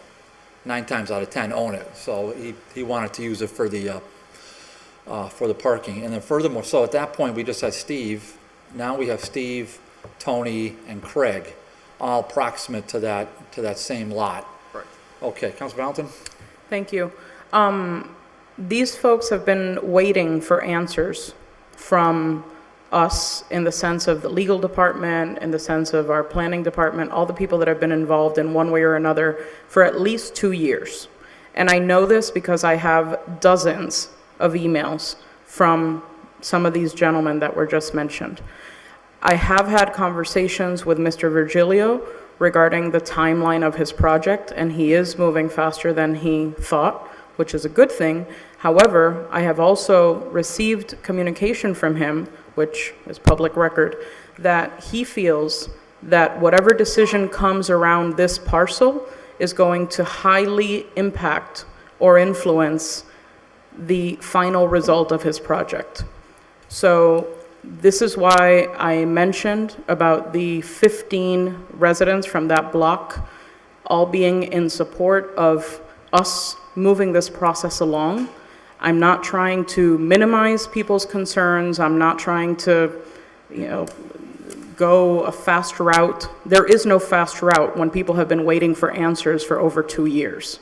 9 times out of 10 own it. So he wanted to use it for the parking. And then furthermore, so at that point, we just had Steve. Now we have Steve, Tony, and Craig, all proximate to that same lot. Right. Okay, Councilor Valentin? Thank you. These folks have been waiting for answers from us in the sense of the legal department, in the sense of our planning department, all the people that have been involved in one way or another for at least 2 years. And I know this because I have dozens of emails from some of these gentlemen that were just mentioned. I have had conversations with Mr. Virgilio regarding the timeline of his project, and he is moving faster than he thought, which is a good thing. However, I have also received communication from him, which is public record, that he feels that whatever decision comes around this parcel is going to highly impact or influence the final result of his project. So this is why I mentioned about the 15 residents from that block all being in support of us moving this process along. I'm not trying to minimize people's concerns. I'm not trying to, go a fast route. There is no fast route when people have been waiting for answers for over 2 years.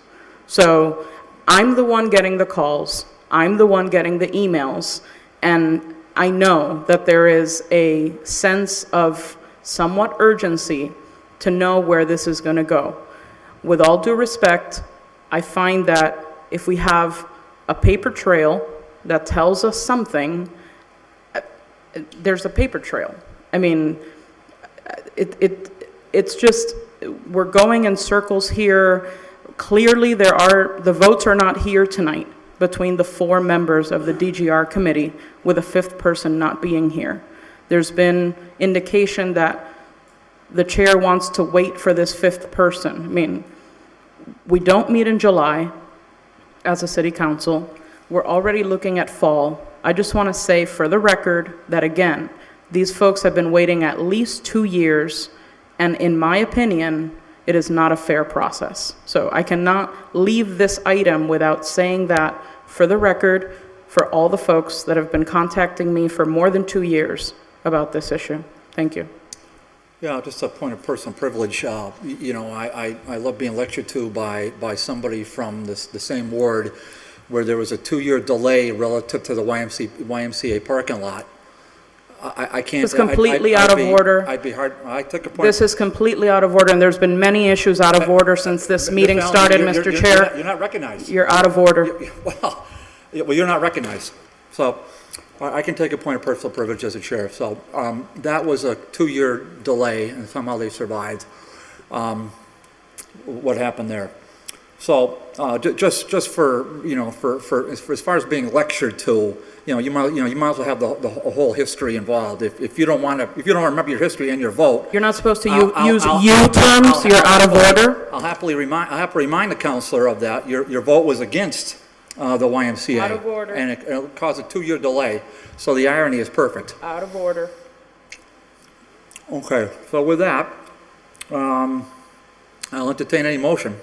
So I'm the one getting the calls. I'm the one getting the emails. And I know that there is a sense of somewhat urgency to know where this is going to go. With all due respect, I find that if we have a paper trail that tells us something, there's a paper trail. I mean, it's just, we're going in circles here. Clearly, the votes are not here tonight between the 4 members of the DGR committee, with a 5th person not being here. There's been indication that the chair wants to wait for this 5th person. I mean, we don't meet in July as a city council. We're already looking at fall. I just want to say for the record that, again, these folks have been waiting at least 2 years, and in my opinion, it is not a fair process. So I cannot leave this item without saying that for the record, for all the folks that have been contacting me for more than 2 years about this issue. Thank you. Yeah, just a point of personal privilege. You know, I love being lectured to by somebody from the same ward where there was a 2-year delay relative to the YMCA parking lot. I can't. It's completely out of order. I'd be hard, I took a point. This is completely out of order, and there's been many issues out of order since this meeting Ms. Allen, started, you're- Mr. you're- Chair. You're not recognized. You're out of order. Well, you're not recognized. So I can take a point of personal privilege as a sheriff. So that was a 2-year delay, and somehow they survived. What happened there? So just for, you know, for as far as being lectured to, you might as well have the whole history involved. If you don't remember your history and your vote. You're not supposed to I'll- use I'll- you terms. I'll- You're out of order. I'll have to remind the counselor of that. Your vote was against the YMCA. Out of order. And it caused a 2-year delay, so the irony is perfect. Out of order. Okay, so with that, I'll entertain any motion.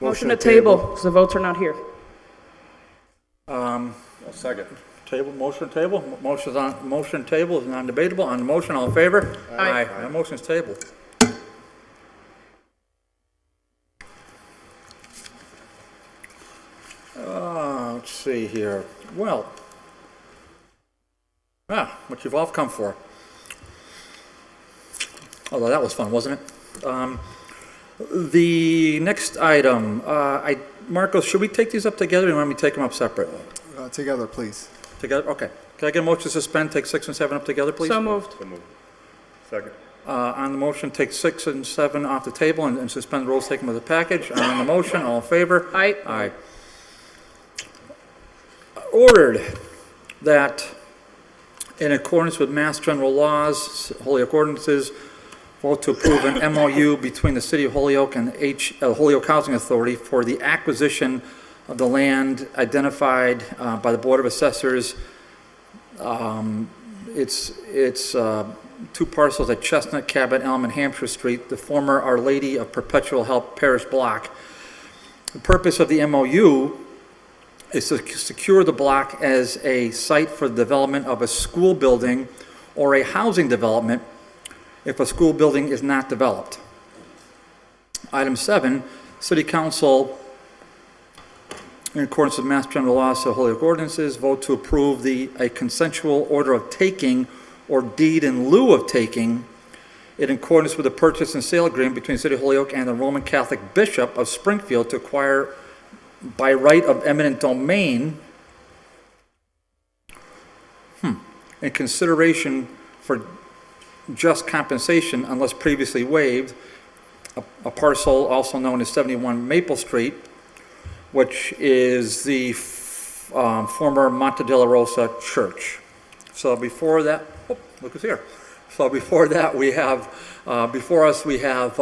Motion to table, because the votes are not here. Second. Motion table, motion table is non-debatable. On the motion, all in favor? Aye. That motion's tabled. Let's see here. Well, what you've all come for. Although that was fun, wasn't it? The next item, Marcos, should we take these up together, or you want me to take them up separate? Together, please. Together, okay. Can I get a motion to suspend, take 6 and 7 up together, please? So moved. Second. On the motion, take 6 and 7 off the table and suspend the rules, take them as a package. On the motion, all in favor? Aye. Aye. Ordered that in accordance with Mass General Laws, Holyoke Ordinances, vote to approve an MOU between the City of Holyoke and Holyoke Housing Authority for the acquisition of the land identified by the Board of Assessors. It's 2 parcels at Chestnut, Cabot, Elm, and Hampshire Street, the former Our Lady of Perpetual Help Parish Block. The purpose of the MOU is to secure the block as a site for the development of a school building or a housing development if a school building is not developed. Item 7, City Council, in accordance with Mass General Laws, so Holyoke Ordinances, vote to approve a consensual order of taking or deed in lieu of taking in accordance with the purchase and sale agreement between the City of Holyoke and the Roman Catholic Bishop of Springfield to acquire by right of eminent domain in consideration for just compensation unless previously waived, a parcel also known as 71 Maple Street, which is the former Monte de la Rosa Church. So before that, look who's here. So before that, we have, before us, we have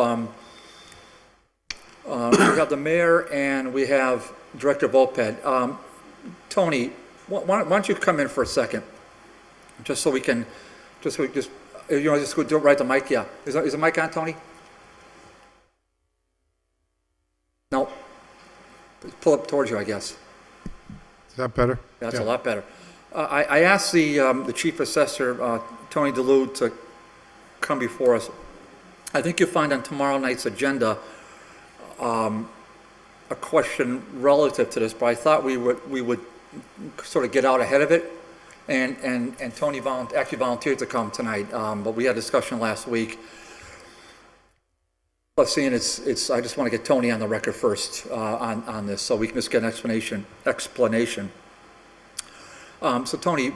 the mayor and we have Director Volped. Tony, why don't you come in for a second? Just so we can, you know, just go do it right to mic, yeah. Is the mic on, Tony? No. Pull up towards you, I guess. Is that better? That's a lot better. I asked the chief assessor, Tony DeLude, to come before us. I think you'll find on tomorrow night's agenda a question relative to this, but I thought we would sort of get out ahead of it. And Tony actually volunteered to come tonight, but we had a discussion last week. Plus, seeing I just want to get Tony on the record first on this, so we can just get an explanation. So Tony,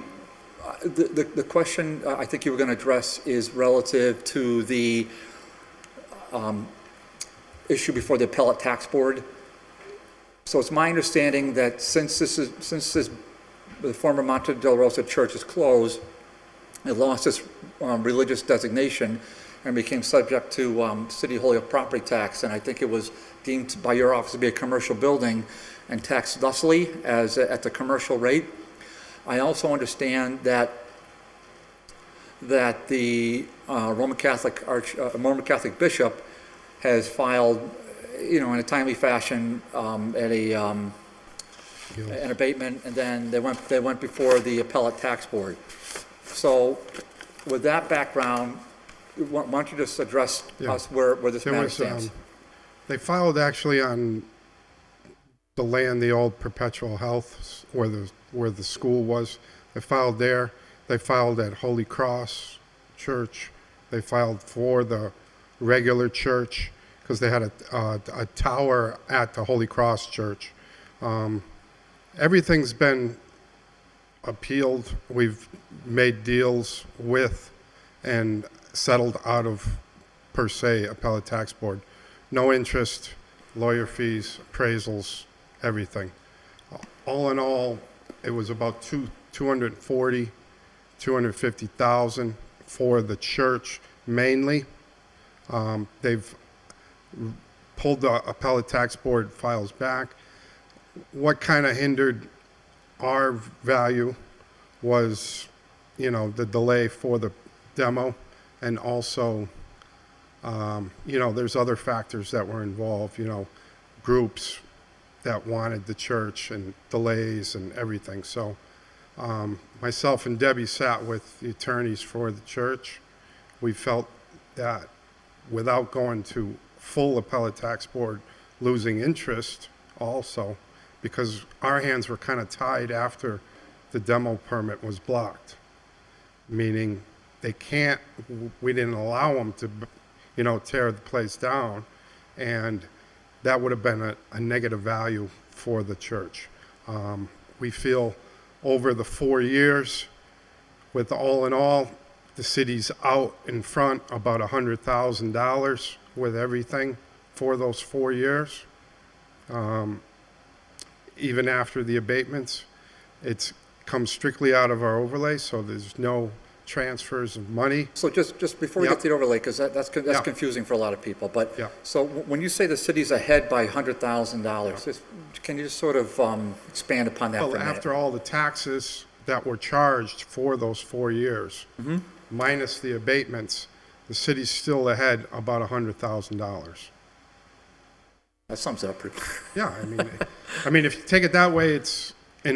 the question I think you were going to address is relative to the issue before the appellate tax board. So it's my understanding that since the former Monte de la Rosa Church is closed, it lost its religious designation and became subject to City of Holyoke property tax, and I think it was deemed by your office to be a commercial building and taxed thusly as at the commercial rate. I also understand that the Roman Catholic Bishop has filed, in a timely fashion, an abatement, and then they went before the appellate tax board. So with that background, why don't you just address us where this There matter was, stands? they filed actually on the land, the old Perpetual Health, where the school was. They filed there. They filed at Holy Cross Church. They filed for the regular church because they had a tower at the Holy Cross Church. Everything's been appealed. We've made deals with and settled out of, per se, appellate tax board. No interest, lawyer fees, appraisals, everything. All in all, it was about 250,000 for the church mainly. They've pulled the appellate tax board files back. What kind of hindered our value was, the delay for the demo, and also, there's other factors that were involved, groups that wanted the church and delays and everything. So myself and Debbie sat with the attorneys for the church. We felt that without going to full appellate tax board, losing interest also, because our hands were kind of tied after the demo permit was blocked, meaning we didn't allow them to, tear the place down, and that would have been a negative value for the church. We feel over the 4 years, with all in all, the city's out in front about $100,000 with everything for those 4 years. Even after the abatements, it's come strictly out of our overlay, so there's no transfers of money. So just before we get to the overlay, because that's confusing for a lot of people, but, so when you say the city's ahead by $100,000, can you just sort of expand upon that for a Well, minute? after all the taxes that were charged for those 4 years, minus the abatements, the city's still ahead about $100,000. That sums it up pretty. Yeah, I mean, if you take it that way, it's, in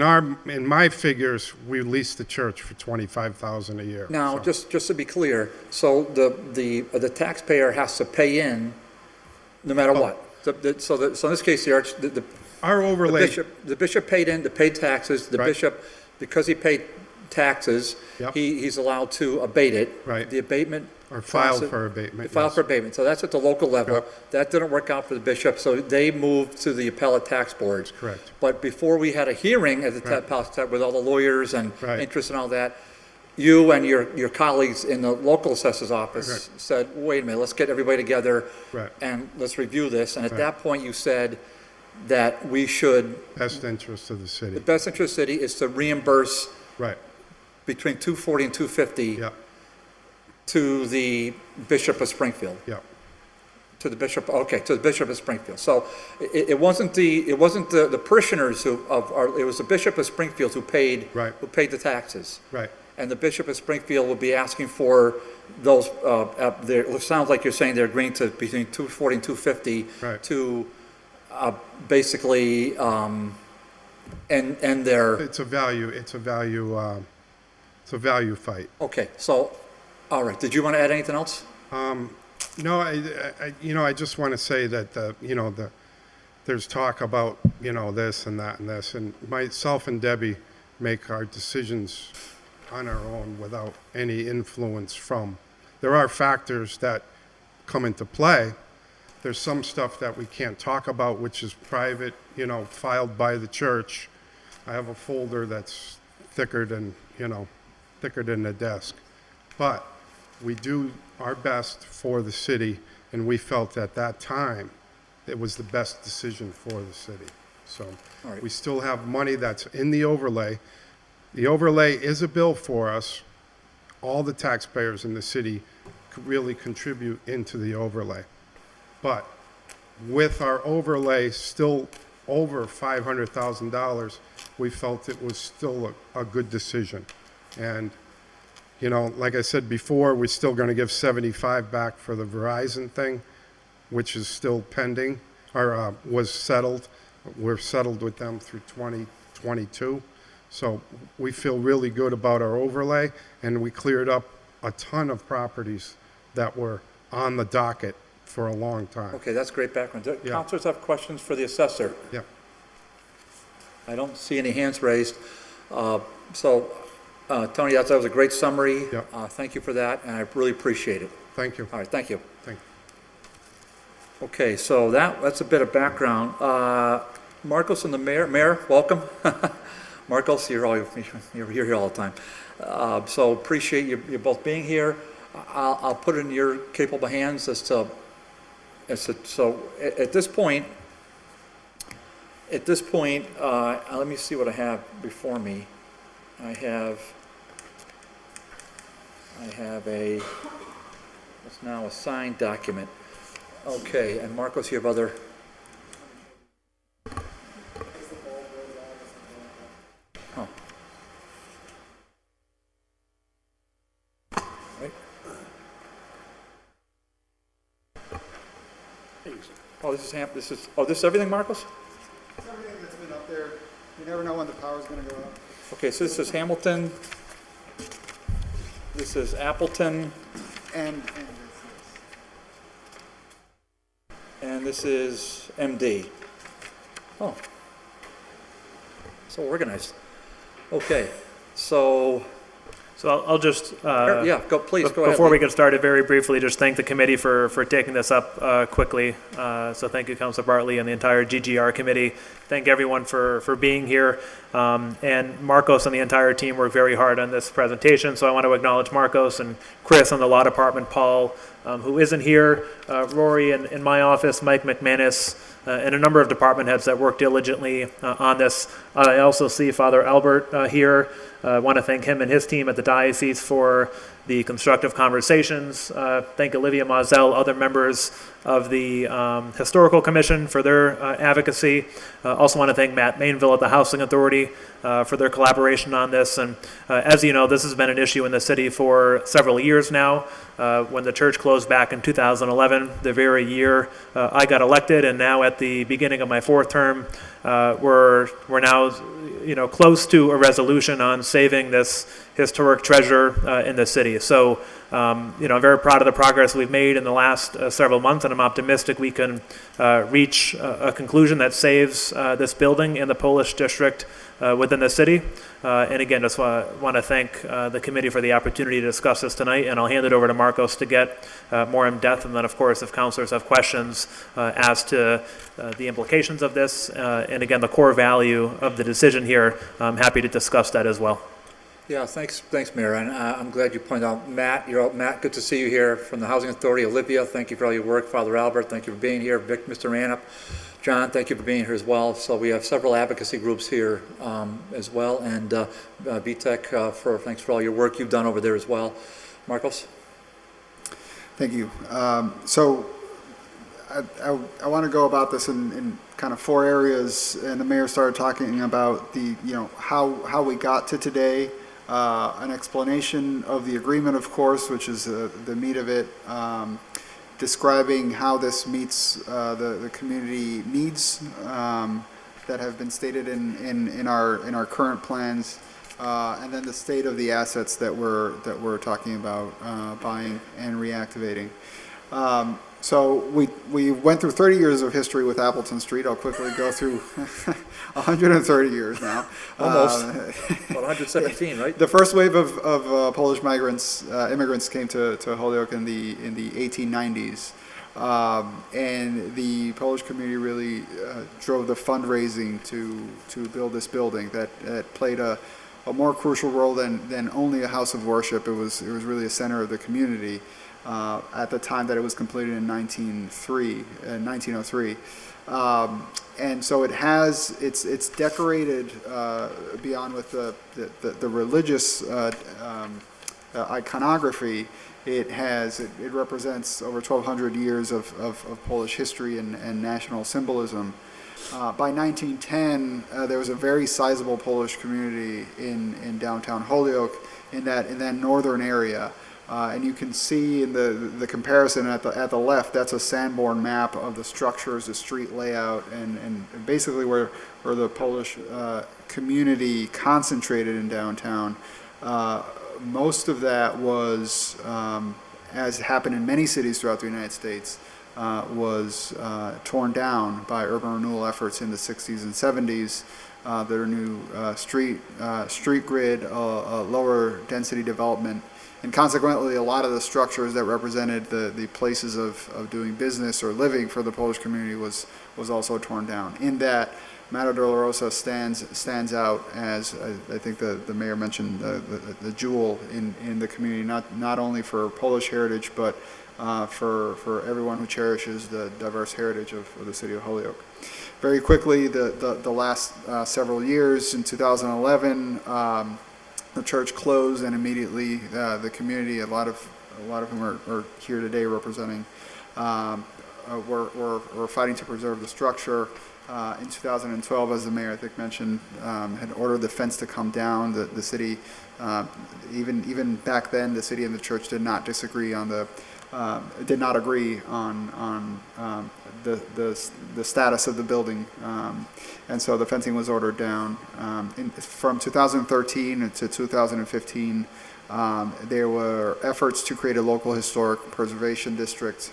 my figures, we lease the church for $25,000 a year. Now, so. just to be clear, so the taxpayer has to pay in no matter what. So in this case, Our overlay, the bishop paid taxes, the Right. bishop, because he paid taxes, Yep. he's allowed to abate it. Right. The abatement. or filed process- for abatement. Filed yes. for abatement, so that's at the local level. Yep. That didn't work out for the bishop, so they moved to the appellate tax board. Correct. But before we had a hearing at the Right. appellate tax with all the lawyers and Right. interest and all that, you and your colleagues in the local assessor's office Right. said, wait a minute, let's get everybody together Right. and let's review this. And at Right. that point, you said that we should, Best interest of the the city. best interest of the city is to reimburse Right, between $240 and $250 yeah, to the Bishop of Springfield. yeah. To the bishop of Springfield. So it wasn't the parishioners it was the Bishop of Springfield who paid Right. the taxes. Right, And the Bishop of Springfield will be asking for those, it sounds like you're saying they're agreeing to between $240 and $250 Right. to basically end their, it's a value fight. okay, so, all right, did you want to add anything else? No, I just want to say that, there's talk about, this and that and this, and myself and Debbie make our decisions on our own without any influence from. There are factors that come into play. There's some stuff that we can't talk about, which is private, filed by the church. I have a folder that's thicker than the desk. But we do our best for the city, and we felt at that time it was the best decision for the city. So All right. we still have money that's in the overlay. The overlay is a bill for us. All the taxpayers in the city could really contribute into the overlay. But with our overlay still over $500,000, we felt it was still a good decision. And like I said before, we're still going to give 75 back for the Verizon thing. which is still pending, or was settled. We're settled with them through 2022. So we feel really good about our overlay, and we cleared up a ton of properties that were on the docket for a long time. Okay, that's great background. Do Yeah. Councilors have questions for the assessor? Yeah, I don't see any hands raised. Tony, that was a great summary. Yeah. Thank you for that, and I really appreciate it. thank you. All right, thank you. Thank you. Okay, so that's a bit of background. Marcos and the mayor, welcome. Marcos, you're here all the time. So appreciate you both being here. I'll put it in your capable hands so at this point, let me see what I have before me. I have it's now a signed document. Okay, and Marcos, you have other? Oh. Right. Oh, this is everything, Marcos? It's everything that's been up there. You never know when the power's gonna go out. Okay, so this is Hamilton. This is Appleton. And this is MD. Oh. So organized. Okay, so, I'll just, yeah, please, go ahead. before we get started, very briefly, just thank the committee for taking this up quickly. So thank you, Councilor Bartley and the entire GGR committee. Thank everyone for being here. And Marcos and the entire team worked very hard on this presentation, so I want to acknowledge Marcos and Chris on the law department, Paul, who isn't here, Rory in my office, Mike McManus, and a number of department heads that worked diligently on this. I also see Father Albert here. I want to thank him and his team at the diocese for the constructive conversations. Thank Olivia Mazel, other members of the Historical Commission for their advocacy. Also want to thank Matt Mainville at the Housing Authority for their collaboration on this. And as you know, this has been an issue in the city for several years now. When the church closed back in 2011, the very year I got elected, and now at the beginning of my fourth term, we're now close to a resolution on saving this historic treasure in the city. So, I'm very proud of the progress we've made in the last several months, and I'm optimistic we can reach a conclusion that saves this building in the Polish district within the city. And again, just want to thank the committee for the opportunity to discuss this tonight, and I'll hand it over to Marcos to get more in depth. And then, of course, if councilors have questions as to the implications of this, and again, the core value of the decision here, I'm happy to discuss that as well. Yeah, thanks, Mayor, and I'm glad you pointed out Matt. Matt, good to see you here from the Housing Authority. Olivia, thank you for all your work. Father Albert, thank you for being here. Vic, Mr. Ranup, John, thank you for being here as well. So we have several advocacy groups here as well, and VTech, thanks for all your work you've done over there as well. Marcos? Thank you. So I want to go about this in kind of four areas, and the mayor started talking about the, how we got to today, an explanation of the agreement, of course, which is the meat of it, describing how this meets the community needs that have been stated in our current plans, and then the state of the assets that we're talking about buying and reactivating. So we went through 30 years of history with Appleton Street. I'll quickly go through 130 years now. Almost. About 117, right? The first wave of Polish immigrants came to Holyoke in the 1890s. And the Polish community really drove the fundraising to build this building that played a more crucial role than only a house of worship. It was really a center of the community. At the time that it was completed in 1903. And so it's decorated beyond with the religious iconography. It represents over 1,200 years of Polish history and national symbolism. By 1910, there was a very sizable Polish community in downtown Holyoke in that northern area. And you can see in the comparison at the left, that's a Sanborn map of the structures, the street layout, and basically where the Polish community concentrated in downtown. Most of that was, as happened in many cities throughout the United States, was torn down by urban renewal efforts in the 60s and 70s. There are new street grid, lower density development, and consequently a lot of the structures that represented the places of doing business or living for the Polish community was also torn down. In that, Mater Dolorosa stands out as, I think the mayor mentioned, the jewel in the community, not only for Polish heritage, but for everyone who cherishes the diverse heritage of the city of Holyoke. Very quickly, the last several years, in 2011, the church closed, and immediately the community, a lot of whom are here today representing, were fighting to preserve the structure. In 2012, as the mayor I think mentioned, had ordered the fence to come down. The city, even back then, the city and the church did not disagree on did not agree on the status of the building, and so the fencing was ordered down. From 2013 to 2015, there were efforts to create a local historic preservation district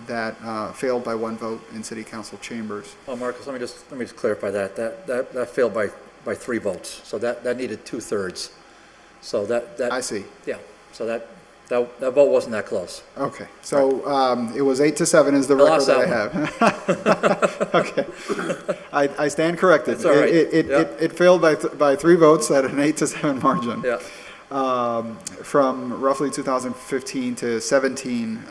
that failed by one vote in city council chambers. Oh, Marcus, let me just clarify that. That failed by 3 votes. So that needed 2/3. So that I see. Yeah. So that vote wasn't that close. Okay, so it was 8-7 is the record that I have. Okay, I stand corrected. That's all right. It failed by 3 votes at an 8-7 margin. Yeah. From roughly 2015 to 17,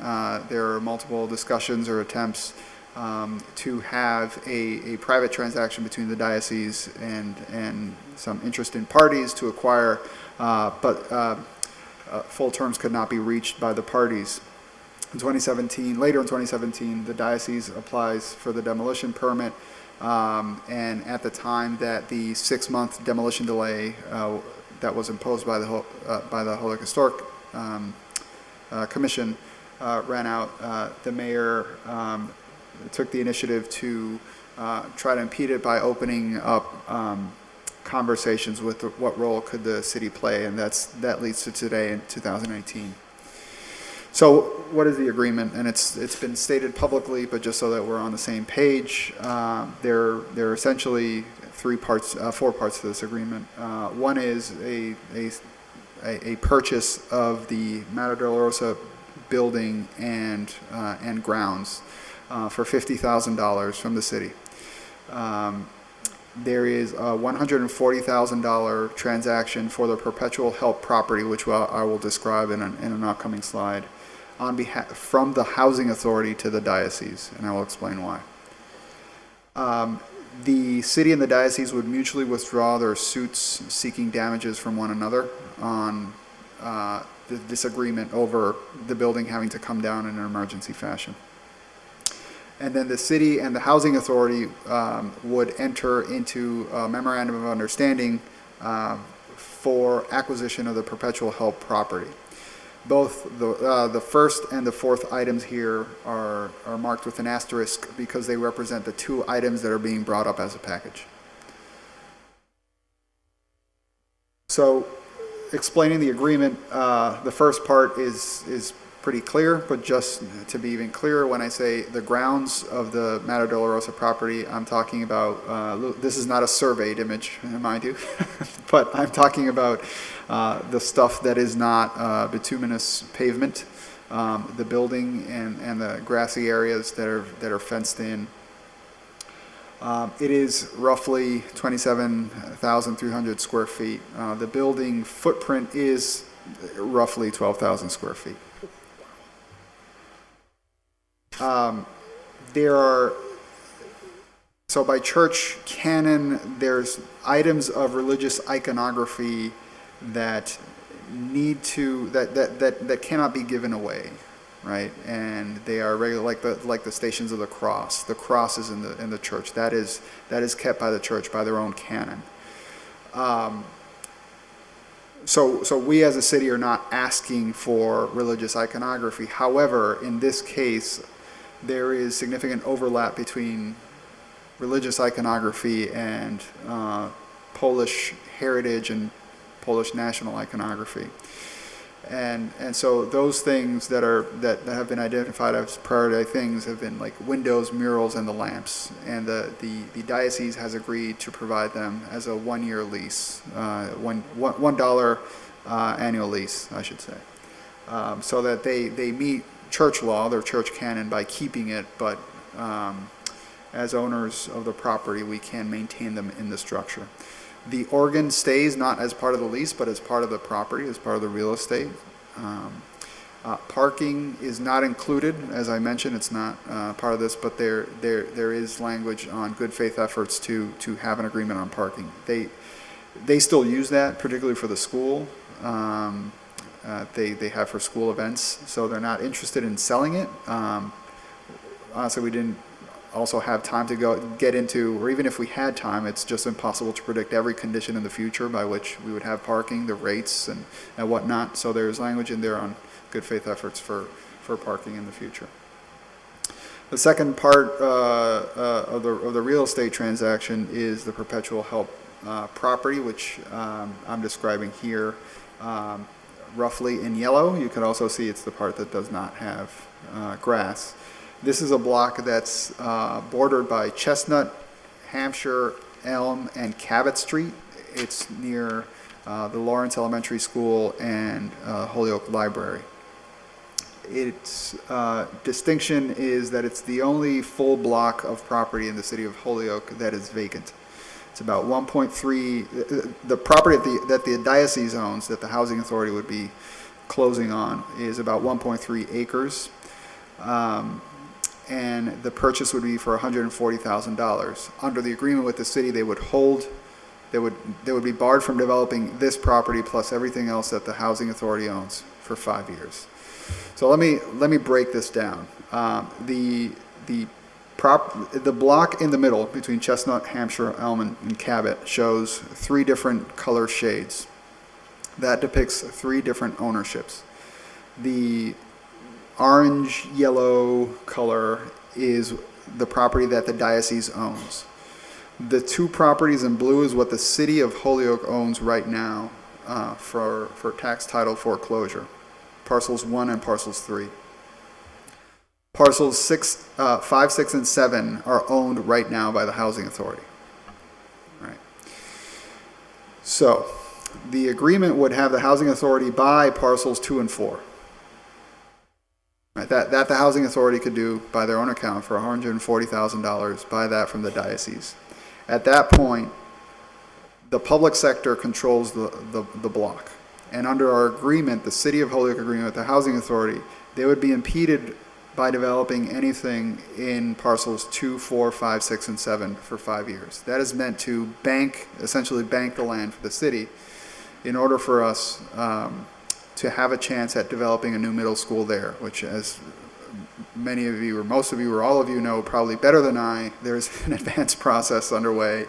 there are multiple discussions or attempts to have a private transaction between the diocese and some interested parties to acquire, but full terms could not be reached by the parties. Later in 2017, the diocese applies for the demolition permit, and at the time that the 6-month demolition delay that was imposed by the Holyoke Historic Commission ran out, the mayor took the initiative to try to impede it by opening up conversations with what role could the city play, and that leads to today in 2018. So what is the agreement? And it's been stated publicly, but just so that we're on the same page, there are essentially 4 parts to this agreement. One is a purchase of the Mater Dolorosa building and grounds for $50,000 from the city. There is a $140,000 transaction for the perpetual help property, which I will describe in an upcoming slide, on behalf from the housing authority to the diocese, and I will explain why. The city and the diocese would mutually withdraw their suits seeking damages from one another on the disagreement over the building having to come down in an emergency fashion. And then the city and the housing authority would enter into a memorandum of understanding for acquisition of the perpetual help property. Both the first and the fourth items here are marked with an asterisk because they represent the 2 items that are being brought up as a package. So, explaining the agreement, the first part is pretty clear, but just to be even clearer, when I say the grounds of the Mater Dolorosa property, I'm talking about, this is not a surveyed image, mind you, but I'm talking about the stuff that is not bituminous pavement, the building and the grassy areas that are fenced in. It is roughly 27,300 square feet. The building footprint is roughly 12,000 square feet. So by church canon, there's items of religious iconography that that cannot be given away, right? And they are regular, like the Stations of the Cross. The cross is in the church. That is kept by the church by their own canon. So we as a city are not asking for religious iconography. However, in this case, there is significant overlap between religious iconography and Polish heritage and Polish national iconography. And so those things that have been identified as priority things have been like windows, murals, and the lamps. And the diocese has agreed to provide them as a 1-year lease, $1 annual lease, I should say, so that they meet church law, their church canon, by keeping it. But as owners of the property, we can maintain them in the structure. The organ stays not as part of the lease, but as part of the property, as part of the real estate. Parking is not included, as I mentioned, it's not part of this, but there is language on good faith efforts to have an agreement on parking. They still use that, particularly for the school. They have for school events, so they're not interested in selling it. Honestly, we didn't also have time to get into, or even if we had time, it's just impossible to predict every condition in the future by which we would have parking, the rates and whatnot. So there's language in there on good faith efforts for parking in the future. The second part of the real estate transaction is the perpetual help property, which I'm describing here roughly in yellow. You can also see it's the part that does not have grass. This is a block that's bordered by Chestnut, Hampshire, Elm, and Cabot Street. It's near the Lawrence Elementary School and Holyoke Library. Its distinction is that it's the only full block of property in the city of Holyoke that is vacant. It's about 1.3, the property that the diocese owns, that the housing authority would be closing on, is about 1.3 acres. And the purchase would be for $140,000. Under the agreement with the city, they would be barred from developing this property plus everything else that the housing authority owns for 5 years. So let me break this down. The block in the middle between Chestnut, Hampshire, Elm, and Cabot shows 3 different color shades. That depicts 3 different ownerships. The orange yellow color is the property that the diocese owns. The 2 properties in blue is what the city of Holyoke owns right now for tax title foreclosure. Parcels 1 and parcels 3. Parcels 5, 6, and 7 are owned right now by the housing authority. Right. So the agreement would have the housing authority buy parcels 2 and 4. Right, that the housing authority could do by their own account for $140,000, buy that from the diocese. At that point, the public sector controls the block. And under our agreement, the city of Holyoke agreement with the housing authority, they would be impeded by developing anything in parcels 2, 4, 5, 6, and 7 for 5 years. That is meant to essentially bank the land for the city in order for us to have a chance at developing a new middle school there, which, as many of you or most of you or all of you know probably better than I, there's an advanced process underway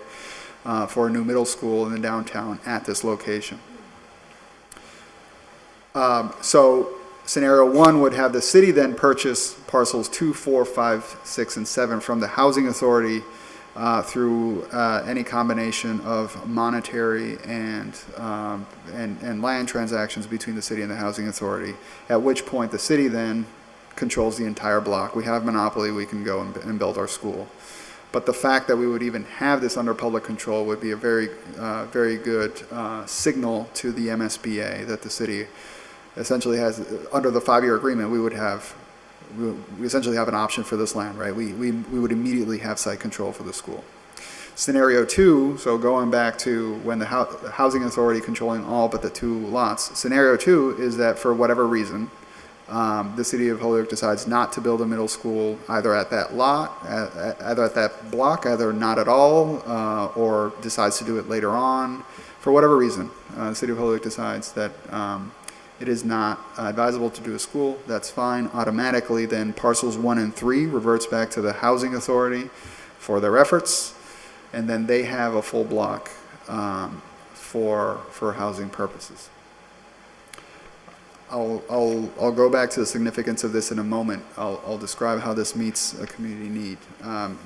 for a new middle school in the downtown at this location. So scenario 1 would have the city then purchase parcels 2, 4, 5, 6, and 7 from the housing authority through any combination of monetary and land transactions between the city and the housing authority, at which point the city then controls the entire block. We have monopoly, we can go and build our school. But the fact that we would even have this under public control would be a very good signal to the MSBA that the city essentially has, under the 5-year agreement, we essentially have an option for this land, right? We would immediately have site control for the school. Scenario 2, so going back to when the housing authority controlling all but the 2 lots, scenario 2 is that for whatever reason, the city of Holyoke decides not to build a middle school either at that lot, either at that block, either not at all, or decides to do it later on. For whatever reason, the city of Holyoke decides that it is not advisable to do a school. That's fine. Automatically, then parcels 1 and 3 reverts back to the housing authority for their efforts, and then they have a full block for housing purposes. I'll go back to the significance of this in a moment. I'll describe how this meets a community need.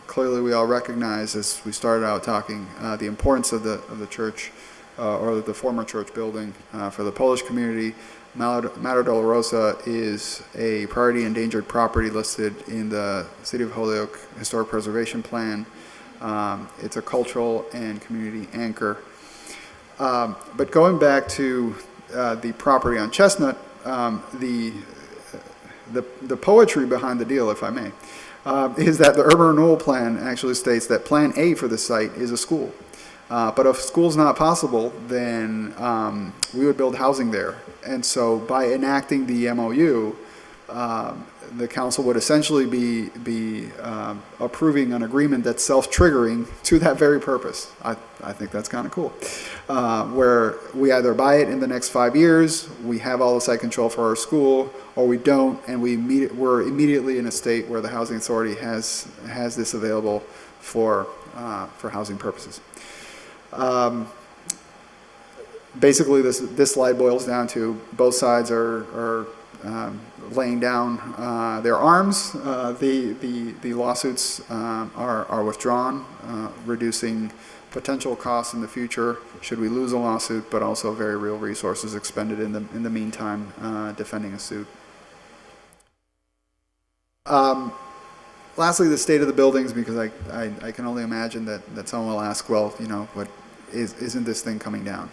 Clearly, we all recognize, as we started out talking, the importance of the church or the former church building for the Polish community. Mater Dolorosa is a priority endangered property listed in the City of Holyoke Historic Preservation Plan. It's a cultural and community anchor. But going back to the property on Chestnut, the poetry behind the deal, if I may, is that the urban renewal plan actually states that Plan A for the site is a school. But if school's not possible, then we would build housing there. And so by enacting the MOU, the council would essentially be approving an agreement that's self-triggering to that very purpose. I think that's kind of cool. Where we either buy it in the next 5 years, we have all the site control for our school, or we don't, and we're immediately in a state where the housing authority has this available for housing purposes. Basically, this slide boils down to both sides are laying down their arms. The lawsuits are withdrawn, reducing potential costs in the future should we lose a lawsuit, but also very real resources expended in the meantime defending a suit. Lastly, the state of the buildings, because I can only imagine that someone will ask, well, you know, what isn't this thing coming down?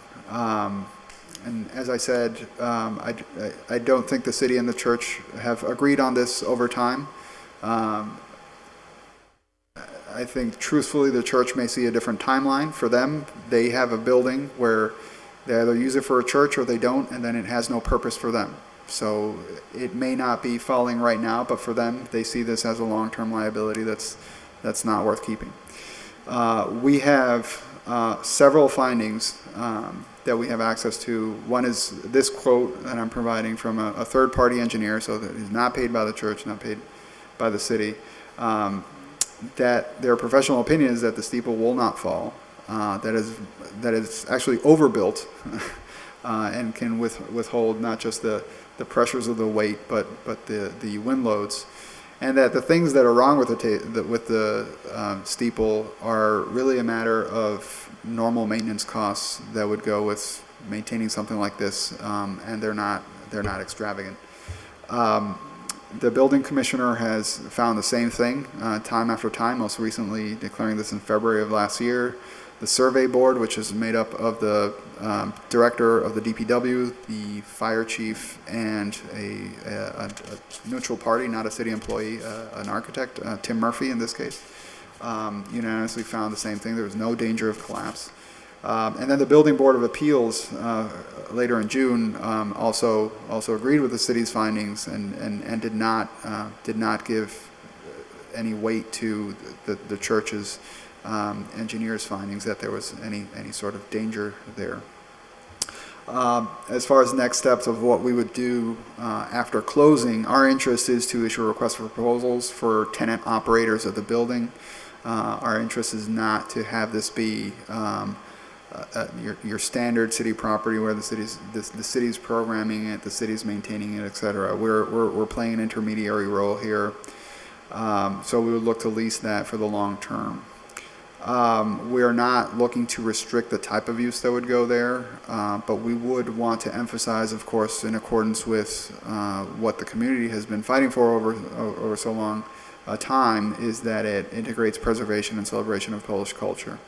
And as I said, I don't think the city and the church have agreed on this over time. I think, truthfully, the church may see a different timeline. For them, they have a building where they either use it for a church or they don't, and then it has no purpose for them. So it may not be falling right now, but for them, they see this as a long-term liability that's not worth keeping. We have several findings that we have access to. One is this quote that I'm providing from a third-party engineer, so that is not paid by the church, not paid by the city, that their professional opinion is that the steeple will not fall, that is actually overbuilt and can withhold not just the pressures of the weight, but the wind loads, and that the things that are wrong with the steeple are really a matter of normal maintenance costs that would go with maintaining something like this, and they're not extravagant. The building commissioner has found the same thing time after time, most recently declaring this in February of last year. The survey board, which is made up of the director of the DPW, the fire chief, and a neutral party, not a city employee, an architect, Tim Murphy in this case, unanimously found the same thing. There was no danger of collapse. And then the Building Board of Appeals later in June also agreed with the city's findings and did not give any weight to the church's engineers' findings that there was any sort of danger there. As far as next steps of what we would do after closing, our interest is to issue a request for proposals for tenant operators of the building. Our interest is not to have this be your standard city property where the city's programming it, the city's maintaining it, etc. We're playing an intermediary role here, so we would look to lease that for the long term. We are not looking to restrict the type of use that would go there, but we would want to emphasize, of course, in accordance with what the community has been fighting for over so long a time, is that it integrates preservation and celebration of Polish culture.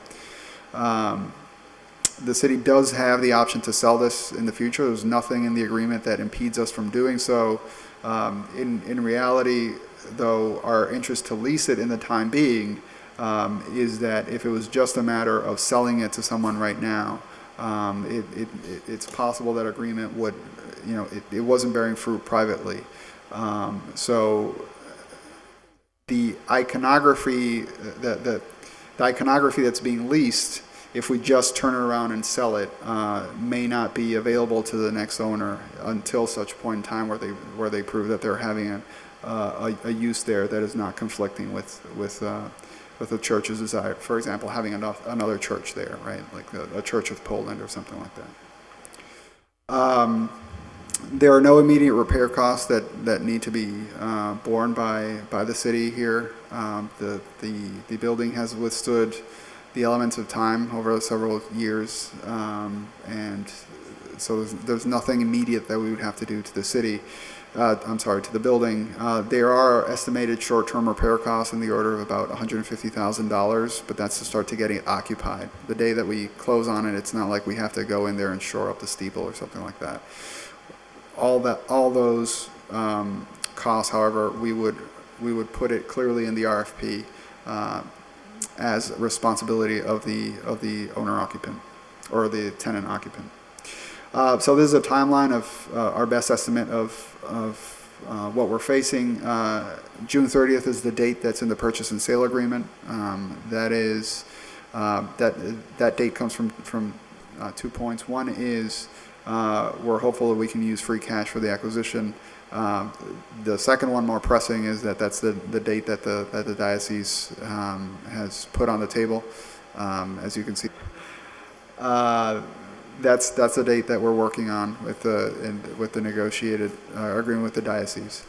The city does have the option to sell this in the future. There's nothing in the agreement that impedes us from doing so. In reality, though, our interest to lease it in the time being is that if it was just a matter of selling it to someone right now, it's possible that agreement would, it wasn't bearing fruit privately. So the iconography, the iconography that's being leased, if we just turn it around and sell it, may not be available to the next owner until such point in time where they prove that they're having a use there that is not conflicting with the church's desire. For example, having another church there, right? Like a Church of Poland or something like that. There are no immediate repair costs that need to be borne by the city here. The building has withstood the elements of time over several years, and so there's nothing immediate that we would have to do to the city. To the building. There are estimated short-term repair costs in the order of about $150,000, but that's to start to getting it occupied. The day that we close on it, it's not like we have to go in there and shore up the steeple or something like that. All those costs, however, we would put it clearly in the RFP as responsibility of the owner occupant or the tenant occupant. So this is a timeline of our best estimate of what we're facing. June 30th is the date that's in the purchase and sale agreement. That date comes from 2 points. One is we're hopeful that we can use free cash for the acquisition. The second one, more pressing, is that's the date that the diocese has put on the table. As you can see, that's the date that we're working on with the negotiated agreement with the diocese.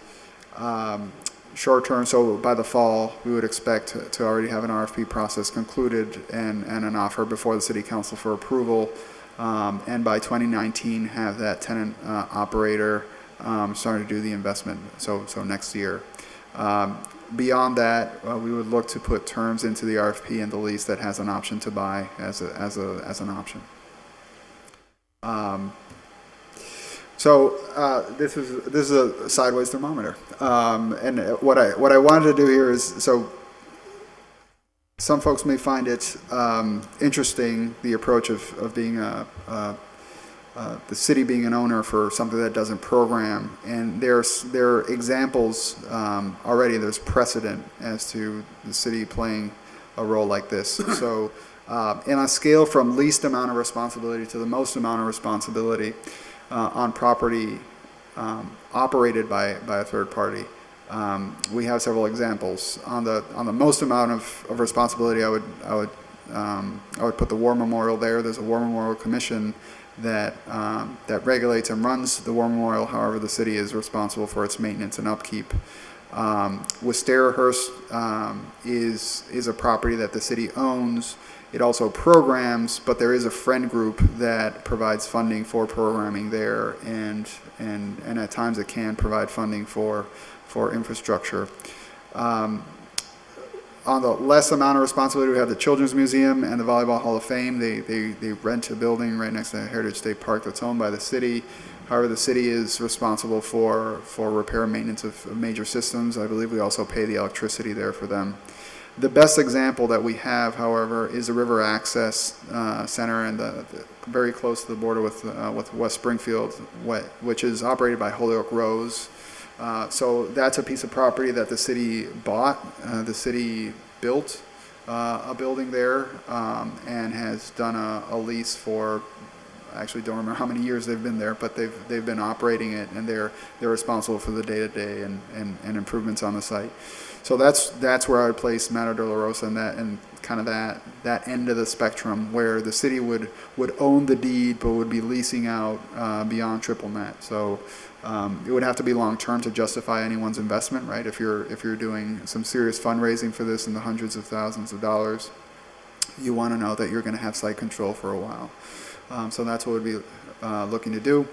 Short term, so by the fall, we would expect to already have an RFP process concluded and an offer before the city council for approval. And by 2019, have that tenant operator starting to do the investment. So next year. Beyond that, we would look to put terms into the RFP and the lease that has an option to buy as an option. This is a sideways thermometer, and what I wanted to do here is, so some folks may find it interesting, the approach of being the city being an owner for something that doesn't program, and there are examples already. There's precedent as to the city playing a role like this. So. In a scale from least amount of responsibility to the most amount of responsibility on property operated by a third party, we have several examples. On the most amount of responsibility, I would put the War Memorial there. There's a War Memorial Commission that regulates and runs the War Memorial. However, the city is responsible for its maintenance and upkeep. Wisterhurst is a property that the city owns. It also programs, but there is a friend group that provides funding for programming there, and at times it can provide funding for infrastructure. On the less amount of responsibility, we have the Children's Museum and the Volleyball Hall of Fame. They rent a building right next to Heritage State Park that's owned by the city. However, the city is responsible for repair and maintenance of major systems. I believe we also pay the electricity there for them. The best example that we have, however, is the River Access Center, and very close to the border with West Springfield, which is operated by Holyoke Rose. So that's a piece of property that the city bought. The city built a building there and has done a lease for, I actually don't remember how many years they've been there, but they've been operating it, and they're responsible for the day-to-day and improvements on the site. So that's where I would place Mater de la Rosa and kind of that end of the spectrum, where the city would own the deed but would be leasing out beyond triple net. So it would have to be long term to justify anyone's investment, right? If you're doing some serious fundraising for this in the hundreds of thousands of dollars, you want to know that you're going to have site control for a while. So that's what we'd be looking to do.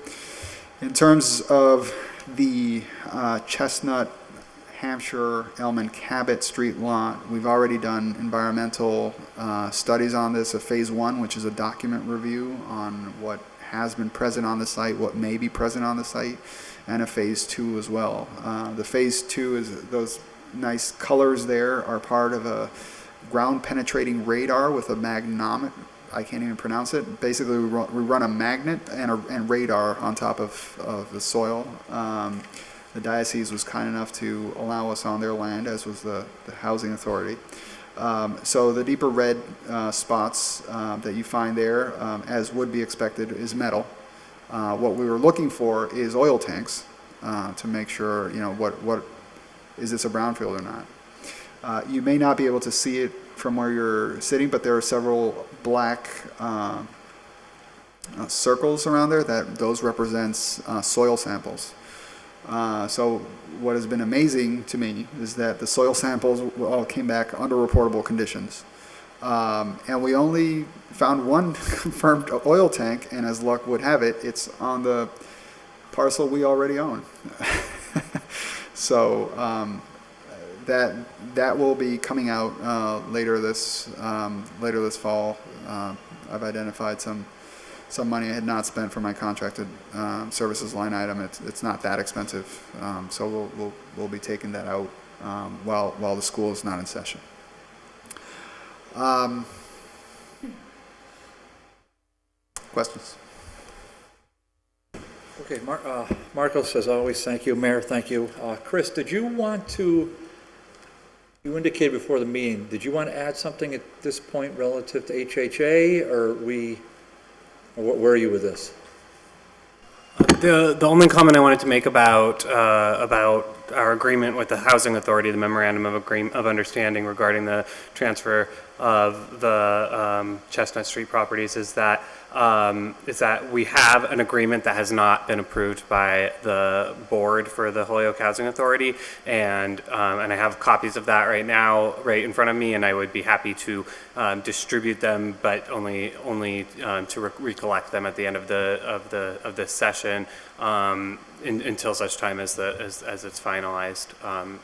In terms of the Chestnut, Hampshire, Elm, Cabot Street lot, we've already done environmental studies on this, a phase 1, which is a document review on what has been present on the site, what may be present on the site, and a phase 2 as well. The phase 2 is those nice colors there are part of a ground penetrating radar with a magnomet. I can't even pronounce it. Basically, we run a magnet and radar on top of the soil. The diocese was kind enough to allow us on their land, as was the housing authority. So the deeper red spots that you find there, as would be expected, is metal. What we were looking for is oil tanks to make sure, what is this a brownfield or not. You may not be able to see it from where you're sitting, but there are several black circles around there, those represents soil samples. So what has been amazing to me is that the soil samples all came back under reportable conditions. And we only found one confirmed oil tank, and as luck would have it, it's on the parcel we already own. So that will be coming out later this fall. I've identified some money I had not spent for my contracted services line item. It's not that expensive, so we'll be taking that out while the school is not in session. Questions? Okay, Marcos, as always, thank you. Mayor, thank you. Chris, did you want to, you indicated before the meeting, did you want to add something at this point relative to HHA, or where are you with this? The only comment I wanted to make about our agreement with the Housing Authority, the memorandum of understanding regarding the transfer of the Chestnut Street properties, is that we have an agreement that has not been approved by the board for the Holyoke Housing Authority, and I have copies of that right now, right in front of me, and I would be happy to distribute them, but only to recollect them at the end of the session. Until such time as it's finalized.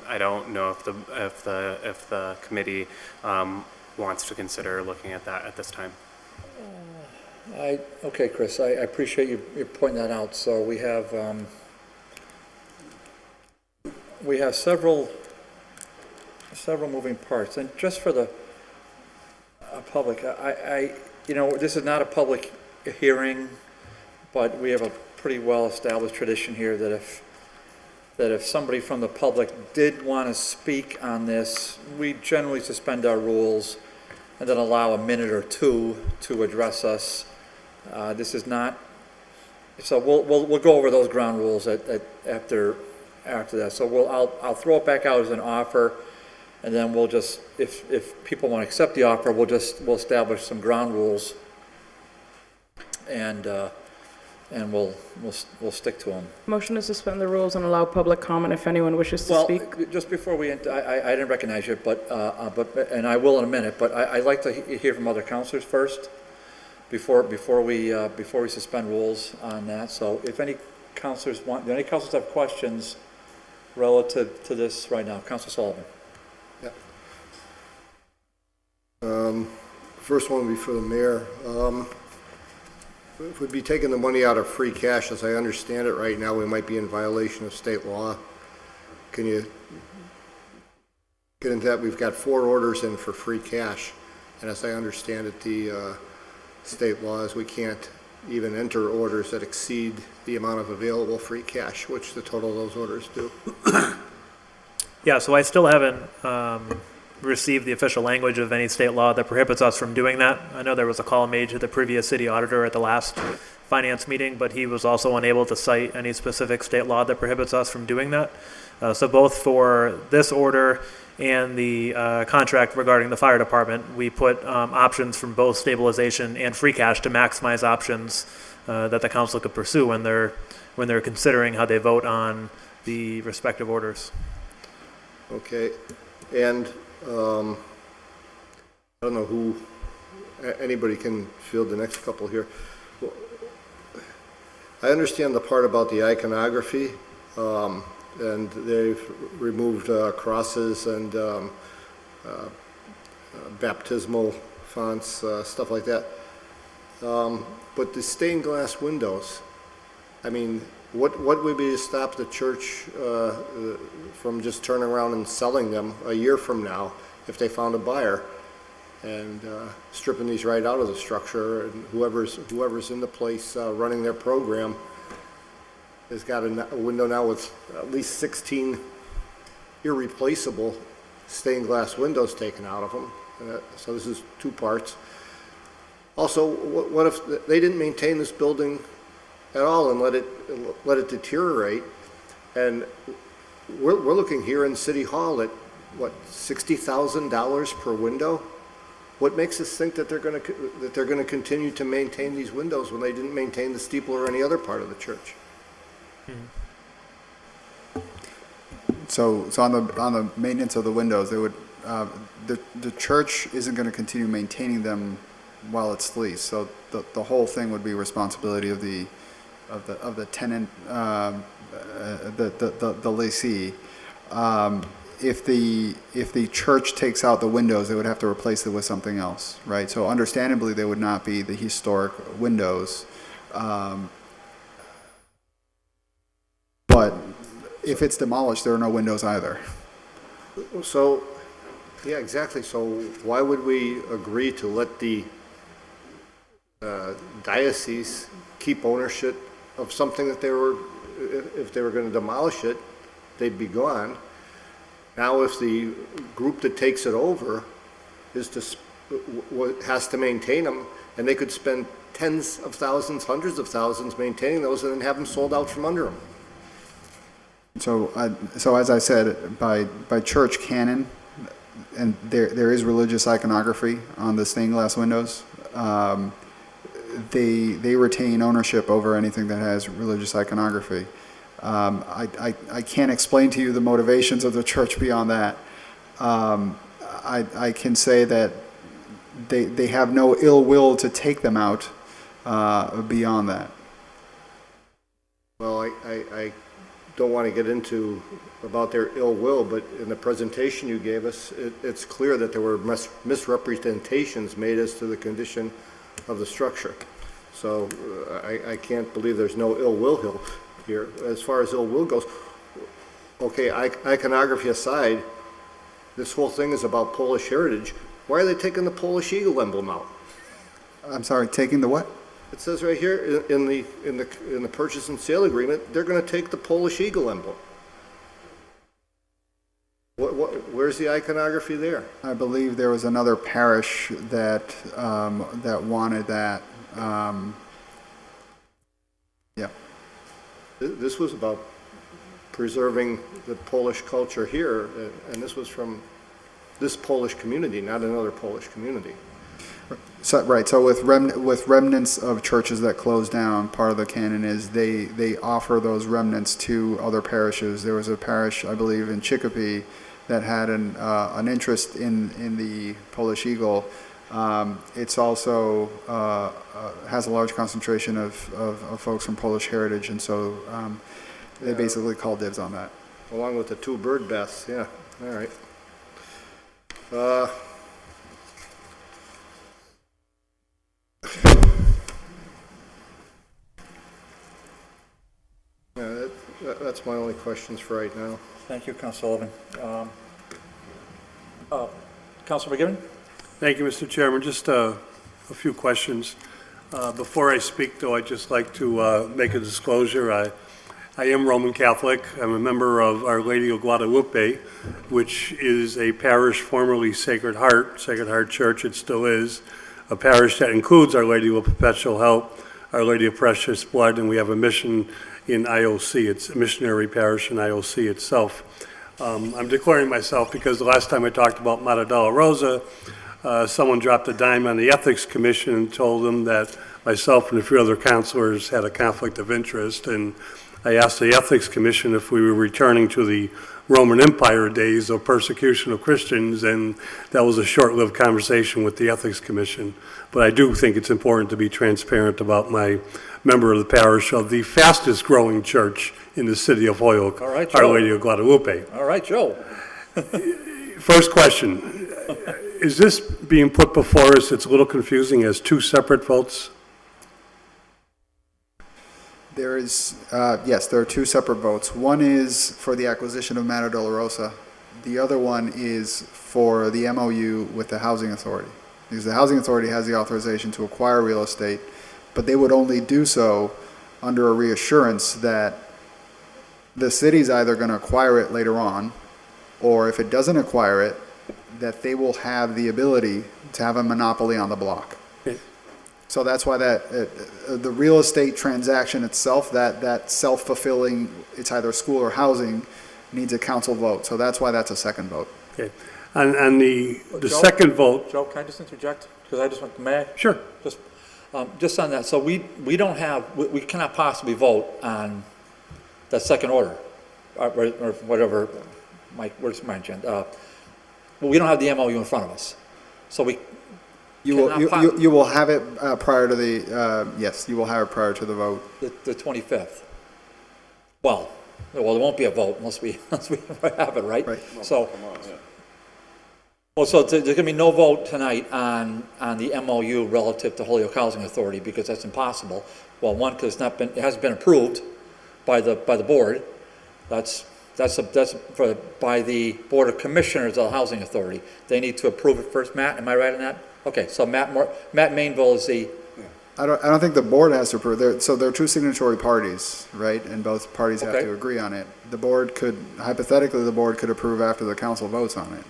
I don't know if the committee wants to consider looking at that at this time. Okay, Chris, I appreciate you pointing that out. So we have several moving parts, and just for the public, this is not a public hearing, but we have a pretty well-established tradition here that if somebody from the public did want to speak on this, we generally suspend our rules and then allow a minute or two to address us. This is not, so we'll go over those ground rules after that. So I'll throw it back out as an offer, and then we'll just, if people want to accept the offer, we'll establish some ground rules, and we'll stick to them. Motion to suspend the rules and allow public comment if anyone wishes to speak. Well, just before we, I didn't recognize you, but and I will in a minute, but I'd like to hear from other counselors first before we suspend rules on that. So if any counselors do any counselors have questions relative to this right now? Councilor Sullivan. Yeah. First one would be for the mayor. If we'd be taking the money out of free cash, as I understand it right now, we might be in violation of state law. Can you get into that? We've got 4 orders in for free cash, and as I understand it, the state law is we can't even enter orders that exceed the amount of available free cash, which the total of those orders do. Yeah, so I still haven't received the official language of any state law that prohibits us from doing that. I know there was a call made to the previous city auditor at the last finance meeting, but he was also unable to cite any specific state law that prohibits us from doing that. So both for this order and the contract regarding the fire department, we put options from both stabilization and free cash to maximize options that the council could pursue when they're considering how they vote on the respective orders. Okay, and I don't know who, anybody can field the next couple here. Well, I understand the part about the iconography, and they've removed crosses and baptismal fonts, stuff like that. But the stained glass windows, I mean, what would be to stop the church from just turning around and selling them a year from now if they found a buyer, and stripping these right out of the structure, and whoever's in the place running their program has got a window now with at least 16 irreplaceable stained glass windows taken out of them. So this is 2 parts. Also, what if they didn't maintain this building at all and let it deteriorate? And we're looking here in City Hall at what, $60,000 per window? What makes us think that they're gonna continue to maintain these windows when they didn't maintain the steeple or any other part of the church? So on the maintenance of the windows, they would, the church isn't going to continue maintaining them while it's leased. So the whole thing would be responsibility of the tenant, the lessee. If the church takes out the windows, they would have to replace it with something else, right? So understandably, they would not be the historic windows. But if it's demolished, there are no windows either. So, yeah, exactly. So why would we agree to let the diocese keep ownership of something that if they were going to demolish it, they'd be gone? Now, if the group that takes it over has to maintain them, and they could spend tens of thousands, hundreds of thousands maintaining those and then have them sold out from under them. So as I said, by church canon, and there is religious iconography on the stained glass windows, they retain ownership over anything that has religious iconography. I can't explain to you the motivations of the church beyond that. I can say that they have no ill will to take them out beyond that. Well, I don't want to get into about their ill will, but in the presentation you gave us, it's clear that there were misrepresentations made as to the condition of the structure. So I can't believe there's no ill will here. As far as ill will goes, okay, iconography aside, this whole thing is about Polish heritage. Why are they taking the Polish eagle emblem out? I'm sorry, taking the what? It says right here in the purchase and sale agreement, they're going to take the Polish eagle emblem. Where's the iconography there? I believe there was another parish that wanted that. Yeah. This was about preserving the Polish culture here, and this was from this Polish community, not another Polish community. So, right. So with remnants of churches that close down, part of the canon is they offer those remnants to other parishes. There was a parish, I believe, in Chicopee that had an interest in the Polish eagle. It's also has a large concentration of folks from Polish heritage, and so they basically call dibs on that. Along with the two bird baths, yeah. All right. Yeah, that's my only questions for right now. Thank you, Council Sullivan. Councilor McGivern? Thank you, Mr. Chairman. Just a few questions. Before I speak, though, I'd just like to make a disclosure. I am Roman Catholic. I'm a member of Our Lady of Guadalupe, which is a parish formerly Sacred Heart Church. It still is a parish that includes Our Lady of Perpetual Help, Our Lady of Precious Blood, and we have a mission in IOC. It's a missionary parish in IOC itself. I'm declaring myself because the last time I talked about Mata Della Rosa, someone dropped a dime on the Ethics Commission and told them that myself and a few other counselors had a conflict of interest, and I asked the Ethics Commission if we were returning to the Roman Empire days of persecution of Christians, and that was a short-lived conversation with the Ethics Commission. But I do think it's important to be transparent about my member of the parish of the fastest-growing church in the city of Holyoke, All right, Our Joe. Lady of Guadalupe. All right, Joe. First question, is this being put before us, it's a little confusing, as two separate votes? There is, yes, there are two separate votes. One is for the acquisition of Mata Della Rosa. The other one is for the MOU with the Housing Authority. Because the Housing Authority has the authorization to acquire real estate, but they would only do so under a reassurance that the city's either going to acquire it later on, or if it doesn't acquire it, that they will have the ability to have a monopoly on the block. So that's why that the real estate transaction itself, that self-fulfilling, it's either school or housing, needs a council vote. So that's why that's a second vote. Okay. On the Joe? second vote, Joe, can I just interject? Because I just want, may I? sure. Just on that, so we don't have, we cannot possibly vote on that second order, or whatever, where's my agenda? Well, we don't have the MOU in front of us, so we You will, cannot you will have it prior to the, yes, you will have it prior to the vote. the 25th. Well, there won't be a vote unless we have it, right? Right. So, well, so there's going to be no vote tonight on the MOU relative to Holyoke Housing Authority because that's impossible. Well, one, because it hasn't been approved by the board. That's by the Board of Commissioners of the Housing Authority. They need to approve it first. Matt, am I right on that? Okay, so Matt Mainville is the. I don't think the board has to approve. So there are two signatory parties, right? And both parties have to agree on it. The board could, hypothetically, the board could approve after the council votes on it.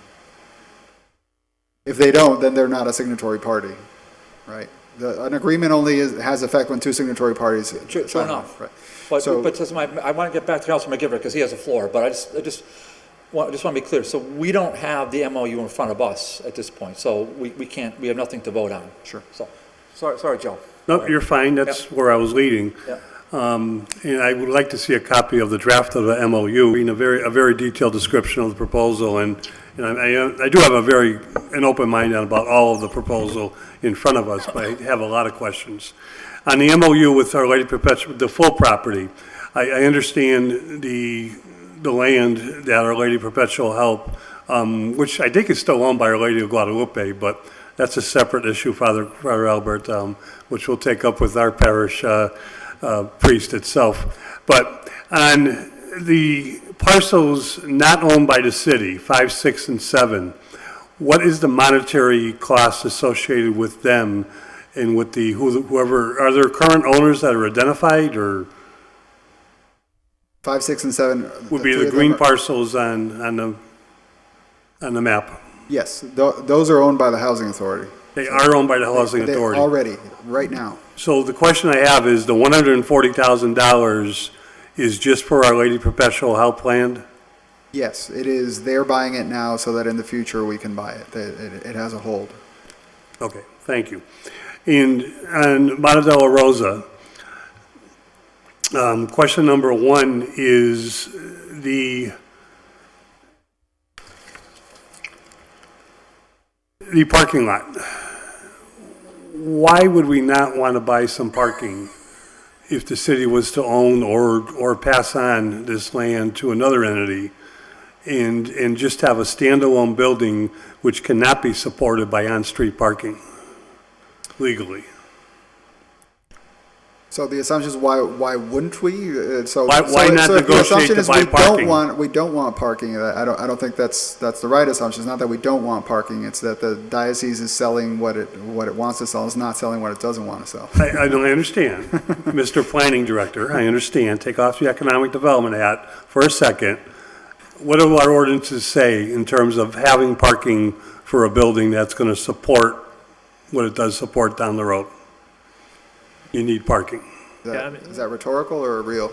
If they don't, then they're not a signatory party, right? An agreement only has effect when two signatory parties. Sure enough. Right. But So- I want to get back to Councilor McGivern because he has the floor, but I just want to be clear. So we don't have the MOU in front of us at this point, so we can't, we have nothing to vote on. Sure. So, sorry, Joe. Nope, you're fine, that's where I was leading. Yeah. And I would like to see a copy of the draft of the MOU, a very detailed description of the proposal, and I do have an open mind about all of the proposal in front of us, but I have a lot of questions. On the MOU with Our Lady Perpetual, the full property, I understand the land that Our Lady Perpetual Help, which I think is still owned by Our Lady of Guadalupe, but that's a separate issue, Father Albert, which we'll take up with our parish priest itself. But on the parcels not owned by the city, 5, 6, and 7, what is the monetary cost associated with them and with whoever, are there current owners that are identified, or 5, 6, and 7 would be the green parcels on the map? Yes, those are owned by the housing authority. They are owned by the housing They authority. already, right now. So the question I have is, the $140,000 is just for Our Lady Perpetual Help land? Yes, it is. They're buying it now so that in the future we can buy it. It has a hold. Okay, thank you. And on Monte della Rosa, question number 1 is the parking lot. Why would we not want to buy some parking if the city was to own or pass on this land to another entity and just have a standalone building which cannot be supported by on-street parking legally? So the assumption is why wouldn't we? Why not negotiate to buy parking? We don't want parking. I don't think that's the right assumption. It's not that we don't want parking. It's that the diocese is selling what it wants to sell. It's not selling what it doesn't want to sell. I don't understand. Mr. Planning Director, I understand. Take off the economic development hat for a second. What do our ordinances say in terms of having parking for a building that's going to support what it does support down the road? You need parking. Is that rhetorical or real?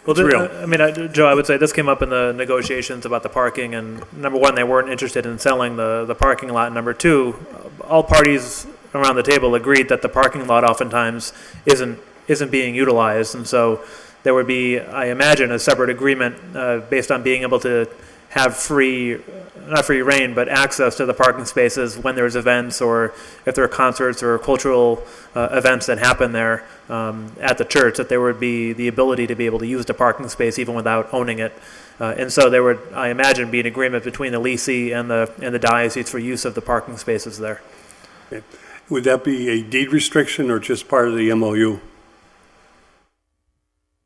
Well, It's real. Joe, I would say this came up in the negotiations about the parking, and number one, they weren't interested in selling the parking lot. Number two, all parties around the table agreed that the parking lot oftentimes isn't being utilized, and so there would be, I imagine, a separate agreement based on being able to have not free reign, but access to the parking spaces when there's events or if there are concerts or cultural events that happen there at the church, that there would be the ability to be able to use the parking space even without owning it. And so there would, I imagine, be an agreement between the leasee and the diocese for use of the parking spaces there. Okay. Would that be a deed restriction or just part of the MOU?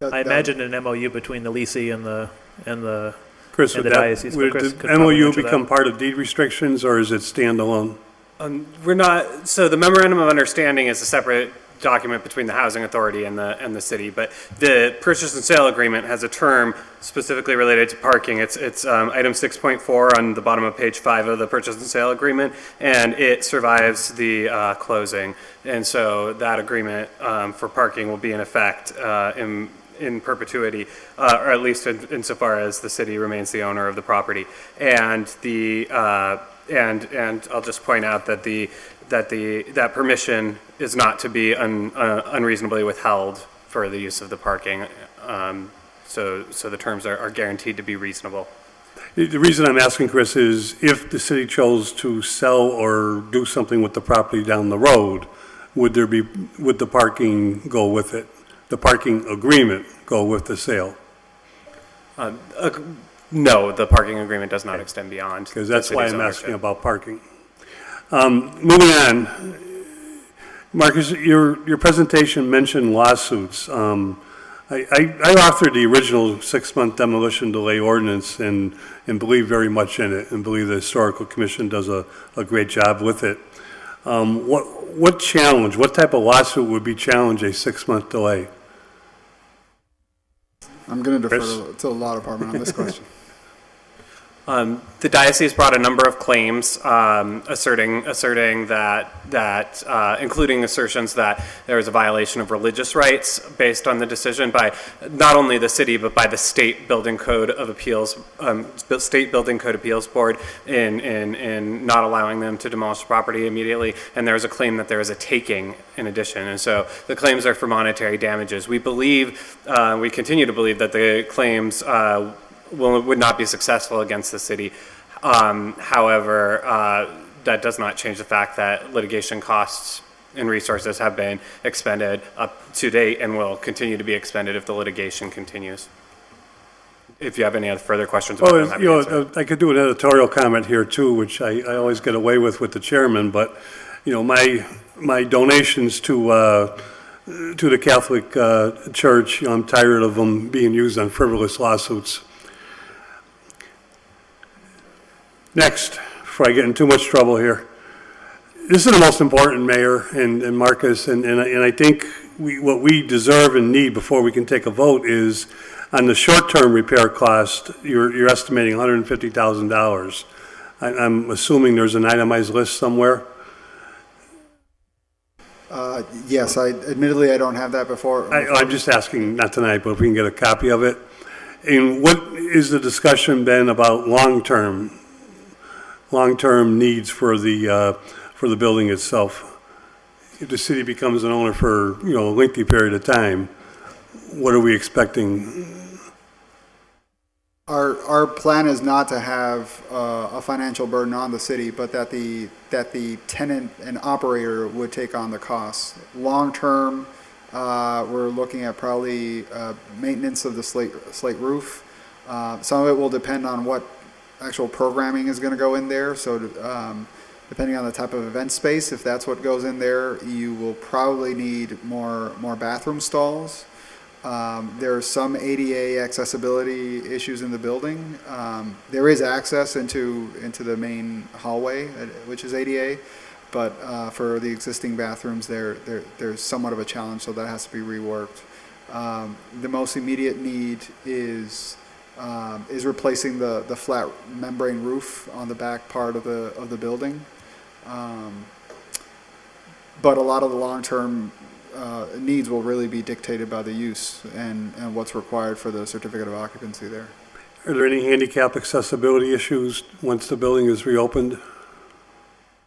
I imagine an MOU between the leasee and the Chris, and would the diocese, but would Chris the could probably MOU answer that. become part of deed restrictions, or is it standalone? We're not, so the memorandum of understanding is a separate document between the housing authority and the city, but the purchase and sale agreement has a term specifically related to parking. It's item 6.4 on the bottom of page 5 of the purchase and sale agreement, and it survives the closing. And so that agreement for parking will be in effect in perpetuity, or at least insofar as the city remains the owner of the property. And and I'll just point out that that permission is not to be unreasonably withheld for the use of the parking. So the terms are guaranteed to be reasonable. The reason I'm asking, Chris, is if the city chose to sell or do something with the property down the road, would the parking go with it? The parking agreement go with the sale? No, the parking agreement does not extend beyond. Because that's the why city's I'm ownership. asking about parking. Moving on, Marcus, your presentation mentioned lawsuits. I authored the original 6-month demolition delay ordinance and believe very much in it and believe the Historical Commission does a great job with it. What type of lawsuit would be challenge a 6-month delay? I'm going to defer to the law department on this question. The diocese brought a number of claims asserting that including assertions that there was a violation of religious rights based on the decision by not only the city but by the State Building Code of Appeals, State Building Code Appeals Board in not allowing them to demolish the property immediately. And there was a claim that there was a taking in addition. And so the claims are for monetary damages. We continue to believe that the claims would not be successful against the city. However, that does not change the fact that litigation costs and resources have been expended up to date and will continue to be expended if the litigation continues. If you have any other further questions about them, I'm happy to answer. I could do an editorial comment here too, which I always get away with the chairman, but my donations to the Catholic Church, I'm tired of them being used on frivolous lawsuits. Next, before I get in too much trouble here, this is the most important, Mayor and Marcus, and I think what we deserve and need before we can take a vote is on the short-term repair cost, you're estimating $150,000. I'm assuming there's an itemized list somewhere? Yes, admittedly, I don't have that before. I'm just asking, not tonight, but if we can get a copy of it. And what is the discussion been about long-term needs for the building itself? If the city becomes an owner for, a lengthy period of time, what are we expecting? Our plan is not to have a financial burden on the city, but that the tenant and operator would take on the costs. Long term, we're looking at probably maintenance of the slate roof. Some of it will depend on what actual programming is going to go in there. So depending on the type of event space, if that's what goes in there, you will probably need more bathroom stalls. There are some ADA accessibility issues in the building. There is access into the main hallway, which is ADA, but for the existing bathrooms, there's somewhat of a challenge, so that has to be reworked. The most immediate need is replacing the flat membrane roof on the back part of the building. But a lot of the long-term needs will really be dictated by the use and what's required for the certificate of occupancy there. Are there any handicap accessibility issues once the building is reopened?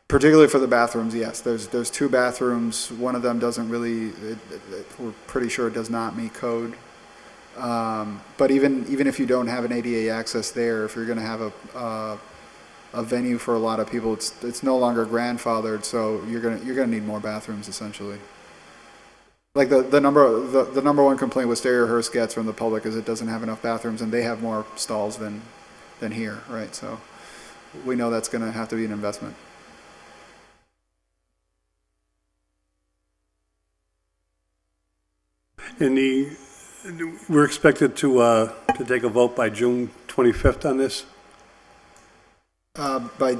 Particularly for the bathrooms, yes. There's 2 bathrooms. One of them doesn't really, we're pretty sure it does not meet code. But even if you don't have an ADA access there, if you're going to have a venue for a lot of people, it's no longer grandfathered, so you're gonna need more bathrooms essentially. Like the number one complaint with Stereo-Hearst gets from the public is it doesn't have enough bathrooms, and they have more stalls than here, right? So we know that's going to have to be an investment. We're expected to take a vote by June 25th on this? By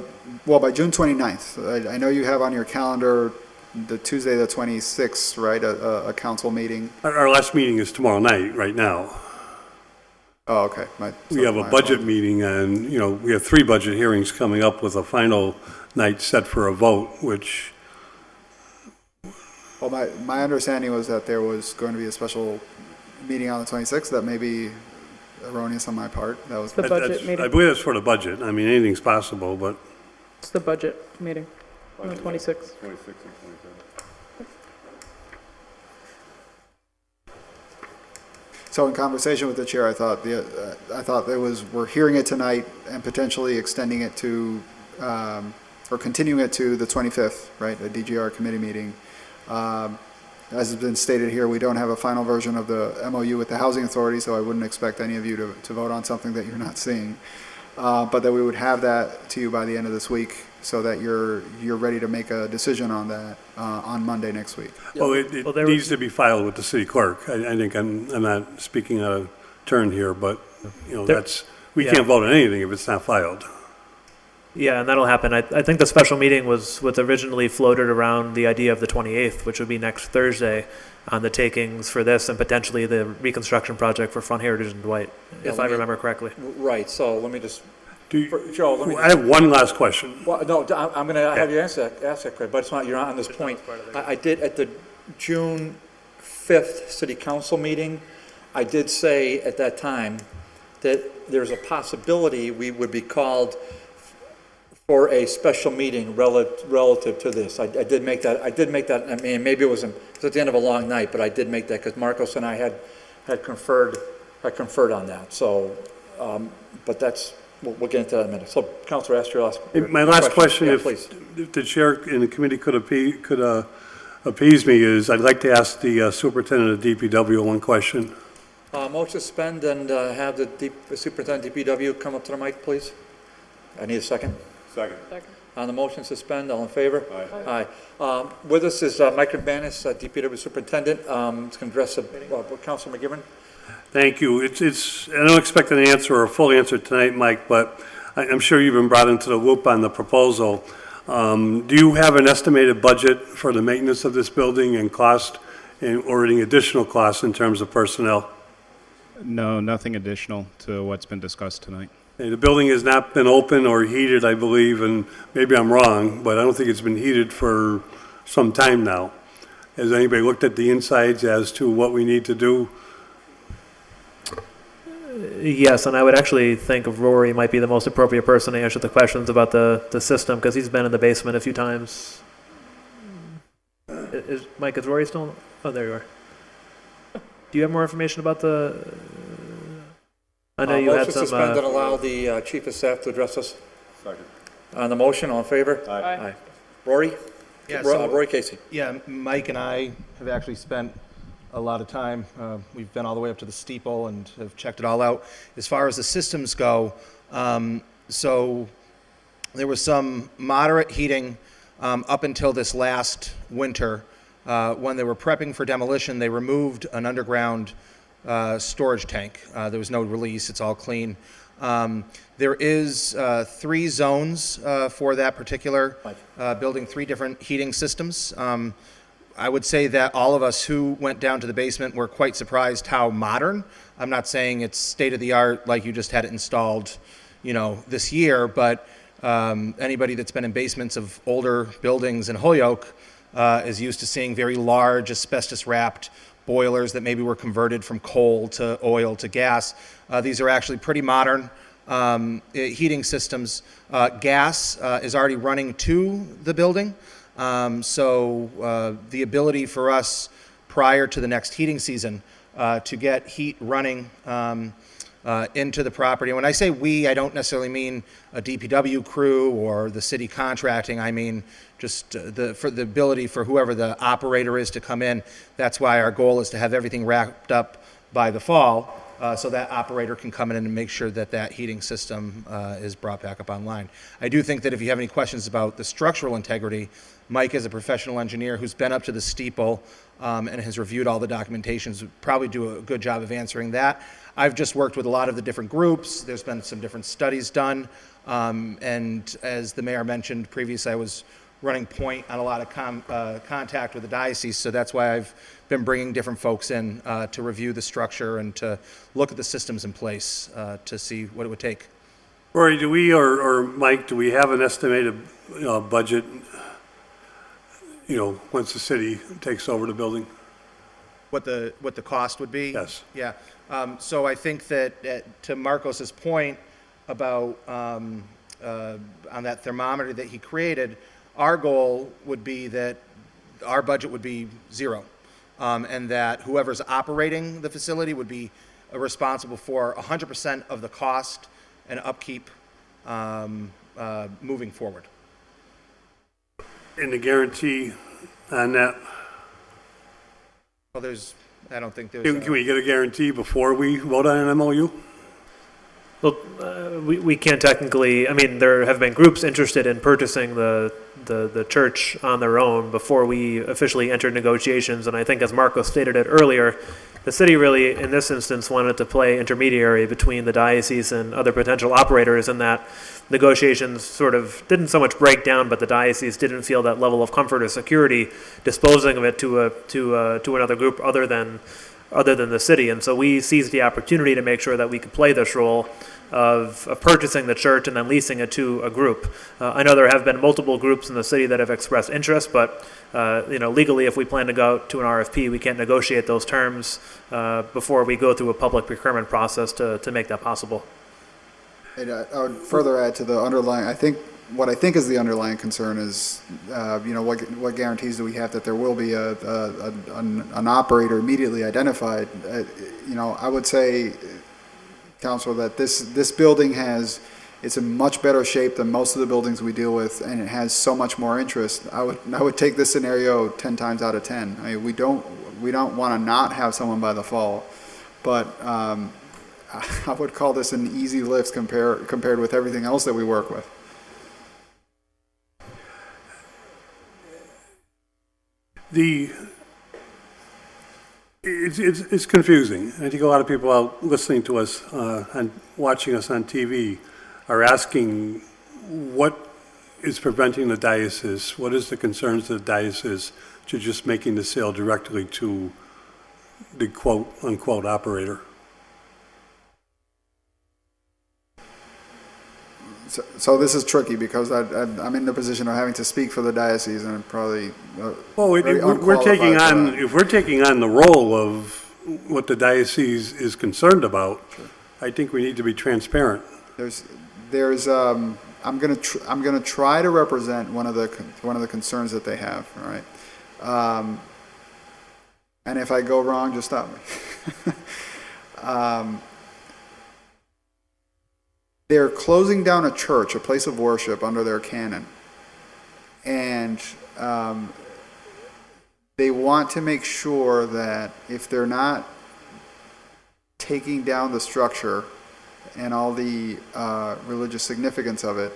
June 29th. I know you have on your calendar the Tuesday the 26th, right? A council meeting. Our last meeting is tomorrow night, right now. Oh, okay. We have a budget meeting, and we have 3 budget hearings coming up with a final night set for a vote, which. Well, my understanding was that there was going to be a special meeting on the 26th. That may be erroneous on my part. That was The budget That's- meeting. I believe that's for the budget. I mean, anything's possible, but It's the budget meeting on the 26th. 26 and 27. So in conversation with the chair, I thought we're hearing it tonight and potentially extending it to, or continuing it to the 25th, right, a DGR committee meeting. As has been stated here, we don't have a final version of the MOU with the Housing Authority, so I wouldn't expect any of you to vote on something that you're not seeing. But that we would have that to you by the end of this week, so that you're ready to make a decision on that on Monday next week. well, it Well, there needs to be filed with the city clerk. I think I'm not speaking out of turn here, but, you know, we yeah. can't vote on anything if it's not filed. Yeah, and that'll happen. I think the special meeting was originally floated around the idea of the 28th, which would be next Thursday, on the takings for this and potentially the reconstruction project for Front Heritage and Dwight, if I remember correctly. Right, so let me just, Do Joe, let me. I have one last question. Well, no, I'm going to have you ask that, Craig, but it's not, you're not on this point. I did, at the June 5th city council meeting, I did say at that time that there's a possibility we would be called for a special meeting relative to this. I did make that, I mean, maybe it was at the end of a long night, but I did make that because Marcos and I had conferred on that. So, but that's, we'll get into that in a minute. So, Councilor, ask your last question. My last question, Yeah, if please. the chair and the committee could appease me, is I'd like to ask the superintendent of DPW one question. Motion to suspend and have the superintendent DPW come up to the mic, please. I need a second. Second. On the motion to suspend, all in favor? Aye. With us is Mike Urbanis, DPW Superintendent. It's going to address Councilor McGivern. Thank you. I don't expect an answer or a full answer tonight, Mike, but I'm sure you've been brought into the loop on the proposal. Do you have an estimated budget for the maintenance of this building and cost, or any additional costs in terms of personnel? No, nothing additional to what's been discussed tonight. Okay, the building has not been open or heated, I believe, and maybe I'm wrong, but I don't think it's been heated for some time now. Has anybody looked at the insides as to what we need to do? Yes, and I would actually think Rory might be the most appropriate person to answer the questions about the system, because he's been in the basement a few times. Mike, is Rory still? Oh, there you are. Do you have more information about the? I know you had some. Motion to suspend and allow the Chief of Staff to address us. Second. On the motion, all in favor? Aye. Rory? Yeah, Rory Casey. Yeah, Mike and I have actually spent a lot of time. We've been all the way up to the steeple and have checked it all out. As far as the systems go, so there was some moderate heating up until this last winter. When they were prepping for demolition, they removed an underground storage tank. There was no release. It's all clean. There is 3 zones for that particular building, 3 different heating systems. I would say that all of us who went down to the basement were quite surprised how modern. I'm not saying it's state of the art like you just had it installed, this year, but anybody that's been in basements of older buildings in Holyoke is used to seeing very large asbestos-wrapped boilers that maybe were converted from coal to oil to gas. These are actually pretty modern heating systems. Gas is already running to the building. So the ability for us prior to the next heating season to get heat running into the property. And when I say we, I don't necessarily mean a DPW crew or the city contracting. I mean just for the ability for whoever the operator is to come in. That's why our goal is to have everything wrapped up by the fall, so that operator can come in and make sure that that heating system is brought back up online. I do think that if you have any questions about the structural integrity, Mike is a professional engineer who's been up to the steeple and has reviewed all the documentations, would probably do a good job of answering that. I've just worked with a lot of the different groups. There's been some different studies done. And as the mayor mentioned previously, I was running point on a lot of contact with the diocese, so that's why I've been bringing different folks in to review the structure and to look at the systems in place to see what it would take. Rory, do we, or Mike, do we have an estimated budget, once the city takes over the building? what the cost would be? Yes. Yeah. So I think that, to Marcos's point about, on that thermometer that he created, our goal would be that our budget would be zero. And that whoever's operating the facility would be responsible for 100% of the cost and upkeep moving forward. And the guarantee on that, Well, I don't think there's. can we get a guarantee before we vote on an MOU? Well, we can't technically, I mean, there have been groups interested in purchasing the church on their own before we officially entered negotiations, and I think as Marco stated it earlier, the city really, in this instance, wanted to play intermediary between the diocese and other potential operators, and that negotiations sort of didn't so much break down, but the diocese didn't feel that level of comfort or security disposing of it to another group other than the city. And so we seized the opportunity to make sure that we could play this role of purchasing the church and then leasing it to a group. I know there have been multiple groups in the city that have expressed interest, but legally, if we plan to go to an RFP, we can't negotiate those terms before we go through a public procurement process to make that possible. And I would further add to the underlying, what I think is the underlying concern is, what guarantees do we have that there will be an operator immediately identified? I would say, Councilor, that this building it's in much better shape than most of the buildings we deal with, and it has so much more interest. I would take this scenario 10 times out of 10. I mean, we don't want to not have someone by the fall, but I would call this an easy lift compared with everything else that we work with. It's confusing. I think a lot of people out listening to us and watching us on TV are asking what is preventing the diocese, what is the concerns of the diocese to just making the sale directly to the quote-unquote operator. So this is tricky because I'm in the position of having to speak for the diocese, and probably we're taking on, if we're taking on the role of what the diocese is concerned about, sure. I think we need to be transparent. I'm gonna try to represent one of the concerns that they have. All right, and if I go wrong, just stop me. They're closing down a church, a place of worship under their canon. And they want to make sure that if they're not taking down the structure and all the religious significance of it,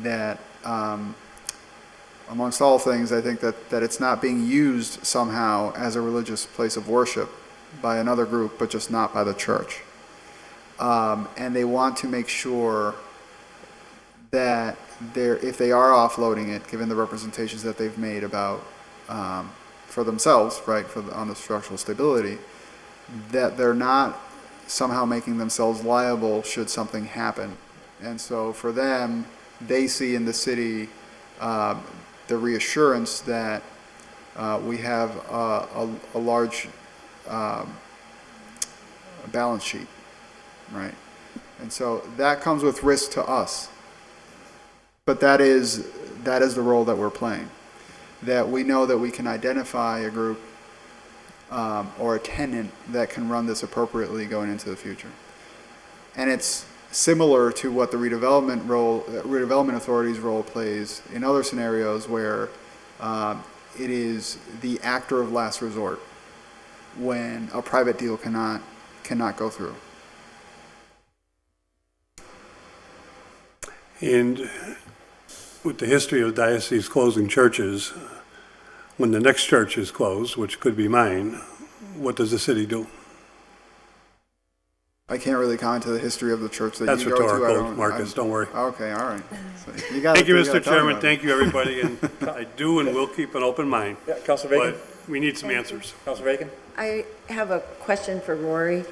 that amongst all things, I think that it's not being used somehow as a religious place of worship by another group, but just not by the church. And they want to make sure that if they are offloading it, given the representations that they've made about for themselves, right, on the structural stability, that they're not somehow making themselves liable should something happen. And so for them, they see in the city the reassurance that we have a large balance sheet. Right, and so that comes with risk to us, but that is the role that we're playing. That we know that we can identify a group or a tenant that can run this appropriately going into the future, and it's similar to what the redevelopment authority's role plays in other scenarios where it is the actor of last resort when a private deal cannot go through. And with the history of diocese closing churches, when the next church is closed, which could be mine, what does the city do? I can't really comment to the history of the church that That's you go to. That's rhetorical, Marcus, don't worry. Okay, all right. So Thank you, Mr. Chairman. Thank you, everybody. And I do and will keep an open mind. Yeah, Councilor Vacon? But we need some answers. Councilor Vacon? I have a question for Rory.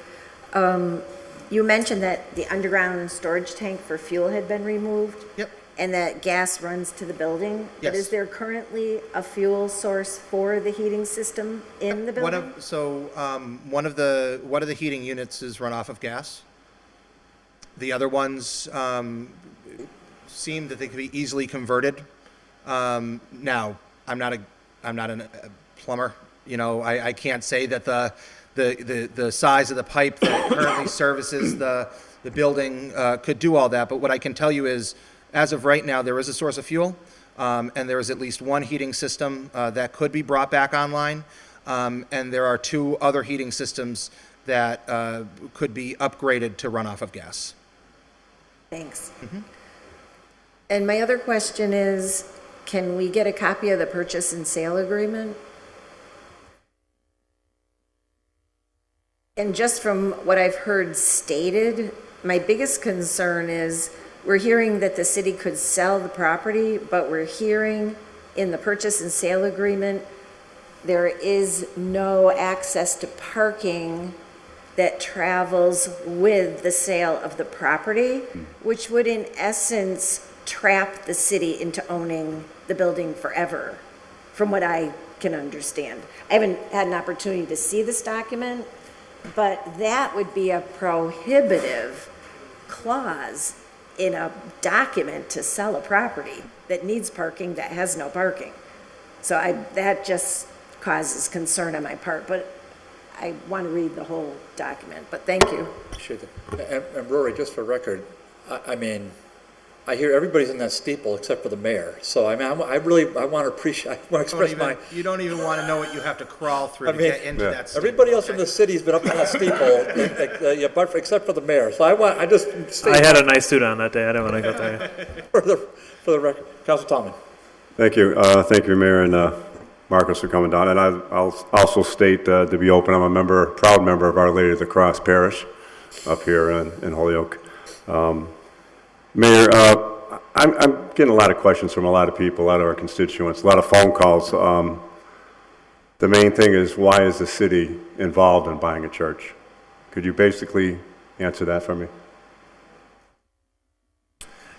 You mentioned that the underground storage tank for fuel had been removed. Yep. and that gas runs to the building. Yes. But is there currently a fuel source for the heating system in the building? One of the heating units is run off of gas. The other ones seem that they could be easily converted. Now, I'm not a plumber. You know, I can't say that the size of the pipe that currently services the building could do all that. But what I can tell you is, as of right now, there is a source of fuel, and there is at least one heating system that could be brought back online, and there are 2 other heating systems that could be upgraded to run off of gas. Thanks. And my other question is, can we get a copy of the purchase and sale agreement? And just from what I've heard stated, my biggest concern is we're hearing that the city could sell the property, but we're hearing in the purchase and sale agreement, there is no access to parking that travels with the sale of the property, which would in essence trap the city into owning the building forever, from what I can understand. I haven't had an opportunity to see this document, but that would be a prohibitive clause in a document to sell a property that needs parking that has no parking. So that just causes concern on my part, but I want to read the whole document, but thank you. Sure. And Rory, just for record, I mean, I hear everybody's in that steeple except for the mayor. So I mean, I want to appreciate, I want to express my. You don't even want to know what you have to crawl through to get into that steeple. Everybody else in the city's been up in that steeple, but except for the mayor. So I had a nice suit on that day. I don't want to go there. for the record, Councilor Tallman. Thank you, Mayor and Marcos for coming down. And I'll also state, to be open, I'm a proud member of Our Lady of the Cross Parish up here in Holyoke. Mayor, I'm getting a lot of questions from a lot of people, a lot of our constituents, a lot of phone calls. The main thing is, why is the city involved in buying a church? Could you basically answer that for me?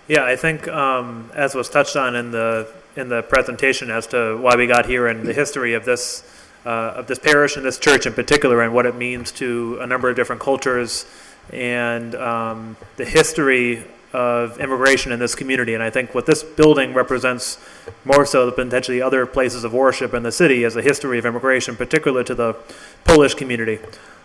Yeah, I think as was touched on in the presentation as to why we got here and the history of this parish and this church in particular, and what it means to a number of different cultures, and the history of immigration in this community. And I think what this building represents more so than potentially other places of worship in the city is a history of immigration, particular to the Polish community.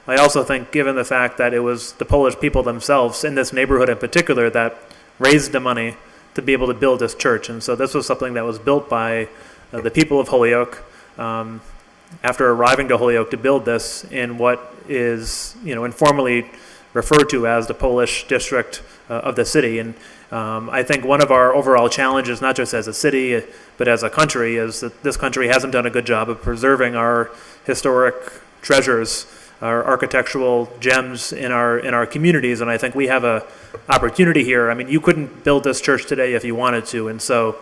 I also think, given the fact that it was the Polish people themselves in this neighborhood in particular that raised the money to be able to build this church. And so this was something that was built by the people of Holyoke after arriving to Holyoke to build this in what is, informally referred to as the Polish district of the city. And I think one of our overall challenges, not just as a city, but as a country, is that this country hasn't done a good job of preserving our historic treasures, our architectural gems in our communities. And I think we have a opportunity here. I mean, you couldn't build this church today if you wanted to. And so,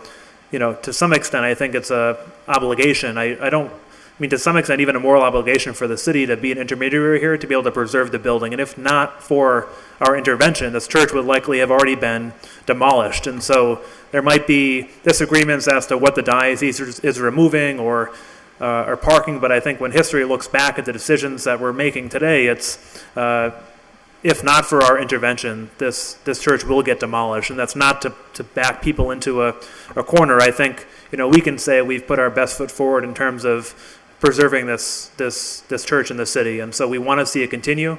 to some extent, I think it's a obligation. I mean, to some extent, even a moral obligation for the city to be an intermediary here to be able to preserve the building. And if not for our intervention, this church would likely have already been demolished. And so there might be disagreements as to what the diocese is removing or parking, but I think when history looks back at the decisions that we're making today, it's if not for our intervention, this church will get demolished. And that's not to back people into a corner. I think we can say we've put our best foot forward in terms of preserving this church in the city, and so we want to see it continue.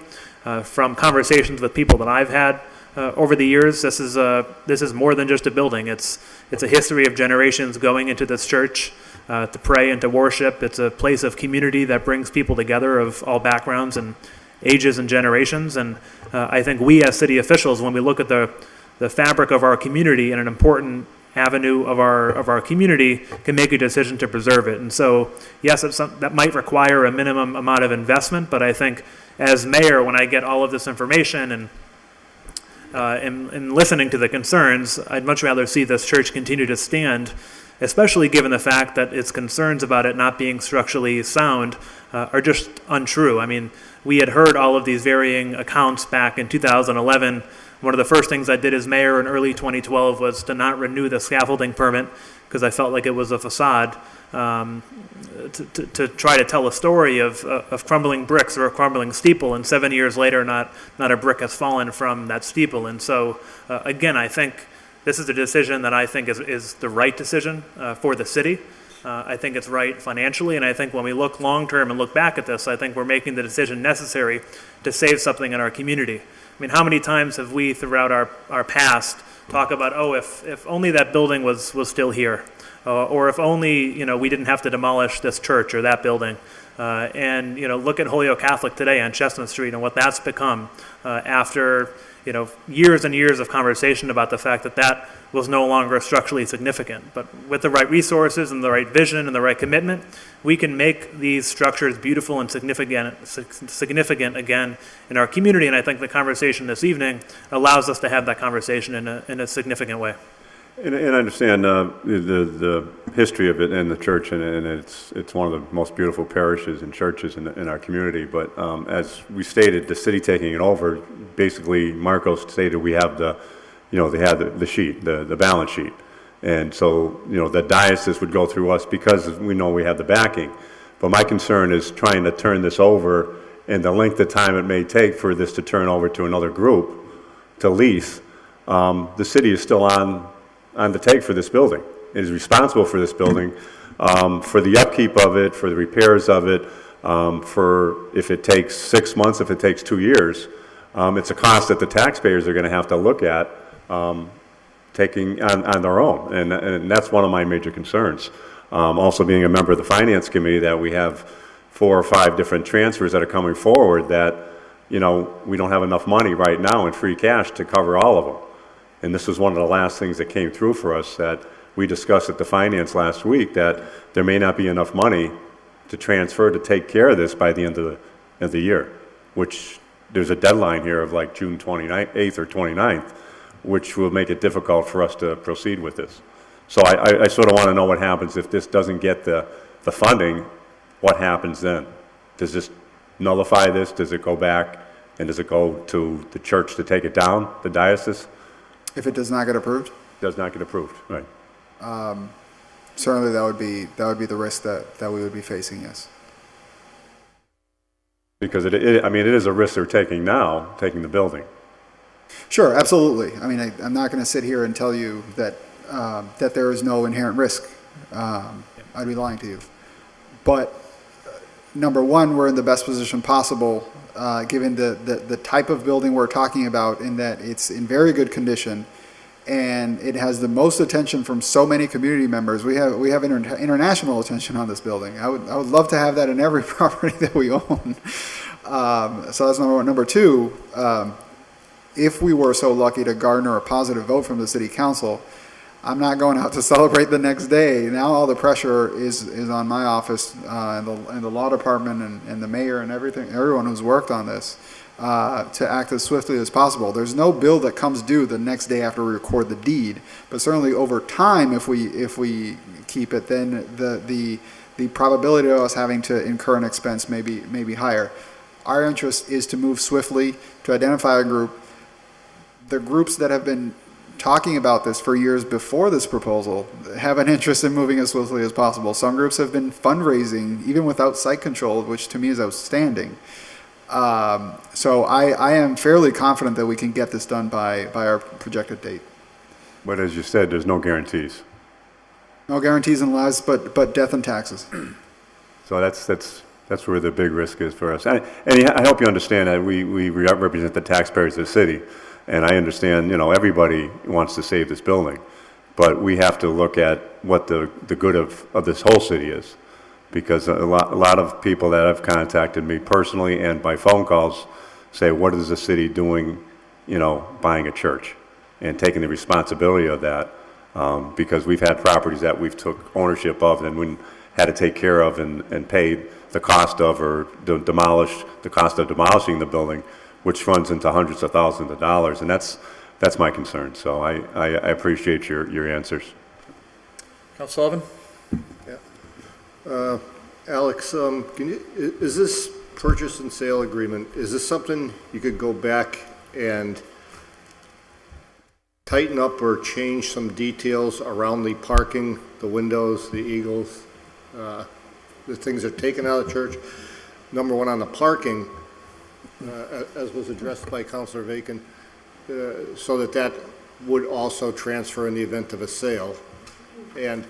From conversations with people that I've had over the years, this is more than just a building. It's a history of generations going into this church to pray and to worship. It's a place of community that brings people together of all backgrounds and ages and generations. And I think we as city officials, when we look at the fabric of our community and an important avenue of our community, can make a decision to preserve it. And so, yes, that might require a minimum amount of investment, but I think as mayor, when I get all of this information and listening to the concerns, I'd much rather see this church continue to stand, especially given the fact that its concerns about it not being structurally sound are just untrue. I mean, we had heard all of these varying accounts back in 2011 One of the first things I did as mayor in early 2012 was to not renew the scaffolding permit because I felt like it was a facade, to try to tell a story of crumbling bricks or a crumbling steeple, and 7 years later, not a brick has fallen from that steeple. And so, again, I think this is a decision that I think is the right decision for the city. I think it's right financially, and I think when we look long-term and look back at this, I think we're making the decision necessary to save something in our community. I mean, how many times have we throughout our past talk about, oh, if only that building was still here, or if only, we didn't have to demolish this church or that building. And, look at Holyoke Catholic today on Chestnut Street and what that's become after, years and years of conversation about the fact that was no longer structurally significant. But with the right resources and the right vision and the right commitment, we can make these structures beautiful and significant again in our community. And I think the conversation this evening allows us to have that conversation in a significant way. And I understand the history of it in the church, and it's one of the most beautiful parishes and churches in our community. But as we stated, the city taking it over, basically Marcos stated we have they had the sheet, the balance sheet. And so, the diocese would go through us because we know we have the backing. But my concern is trying to turn this over and the length of time it may take for this to turn over to another group to lease. The city is still on the take for this building. It is responsible for this building, for the upkeep of it, for the repairs of it, for if it takes 6 months, if it takes 2 years. It's a cost that the taxpayers are going to have to look at taking on their own, and that's one of my major concerns. Also being a member of the Finance Committee, that we have 4 or 5 different transfers that are coming forward that, we don't have enough money right now in free cash to cover all of them. And this was one of the last things that came through for us that we discussed at the Finance last week, that there may not be enough money to transfer to take care of this by the end of the year, which there's a deadline here of like June 8th or 29th, which will make it difficult for us to proceed with this. So I sort of want to know what happens if this doesn't get the funding. What happens then? Does this nullify this? Does it go back? And does it go to the church to take it down, the diocese? If it does not get approved? Does not get approved, right. Certainly that would be the risk that we would be facing, yes. Because it is a risk they're taking now, taking the building. Sure, absolutely. I mean, I'm not going to sit here and tell you that that there is no inherent risk. I'd be lying to you. But number one, we're in the best position possible, given the type of building we're talking about, in that it's in very good condition, and it has the most attention from so many community members. We have international attention on this building. I would love to have that in every property that we own. So that's number one. Number two, if we were so lucky to garner a positive vote from the city council, I'm not going out to celebrate the next day. Now all the pressure is on my office and the law department and the mayor and everyone who's worked on this to act as swiftly as possible. There's no bill that comes due the next day after we record the deed, but certainly over time, if we keep it, then the probability of us having to incur an expense may be higher. Our interest is to move swiftly, to identify a group. The groups that have been talking about this for years before this proposal have an interest in moving as swiftly as possible. Some groups have been fundraising even without site control, which to me is outstanding. So I am fairly confident that we can get this done by our projected date. But as you said, there's no guarantees. No guarantees unless, but death and taxes. So that's where the big risk is for us. And I hope you understand that we represent the taxpayers of the city. And I understand, everybody wants to save this building, but we have to look at what the good of this whole city is, because a lot of people that have contacted me personally and by phone calls say, what is the city doing, buying a church and taking the responsibility of that, because we've had properties that we've took ownership of and we had to take care of and paid the cost of or the cost of demolishing the building, which runs into hundreds of thousands of dollars, and that's my concern. So I appreciate your answers. Council Sullivan? Yeah. Alex, is this purchase and sale agreement, is this something you could go back and tighten up or change some details around the parking, the windows, the eagles, the things that are taken out of the church. Number one, on the parking, as was addressed by Councilor Vacon, so that would also transfer in the event of a sale. And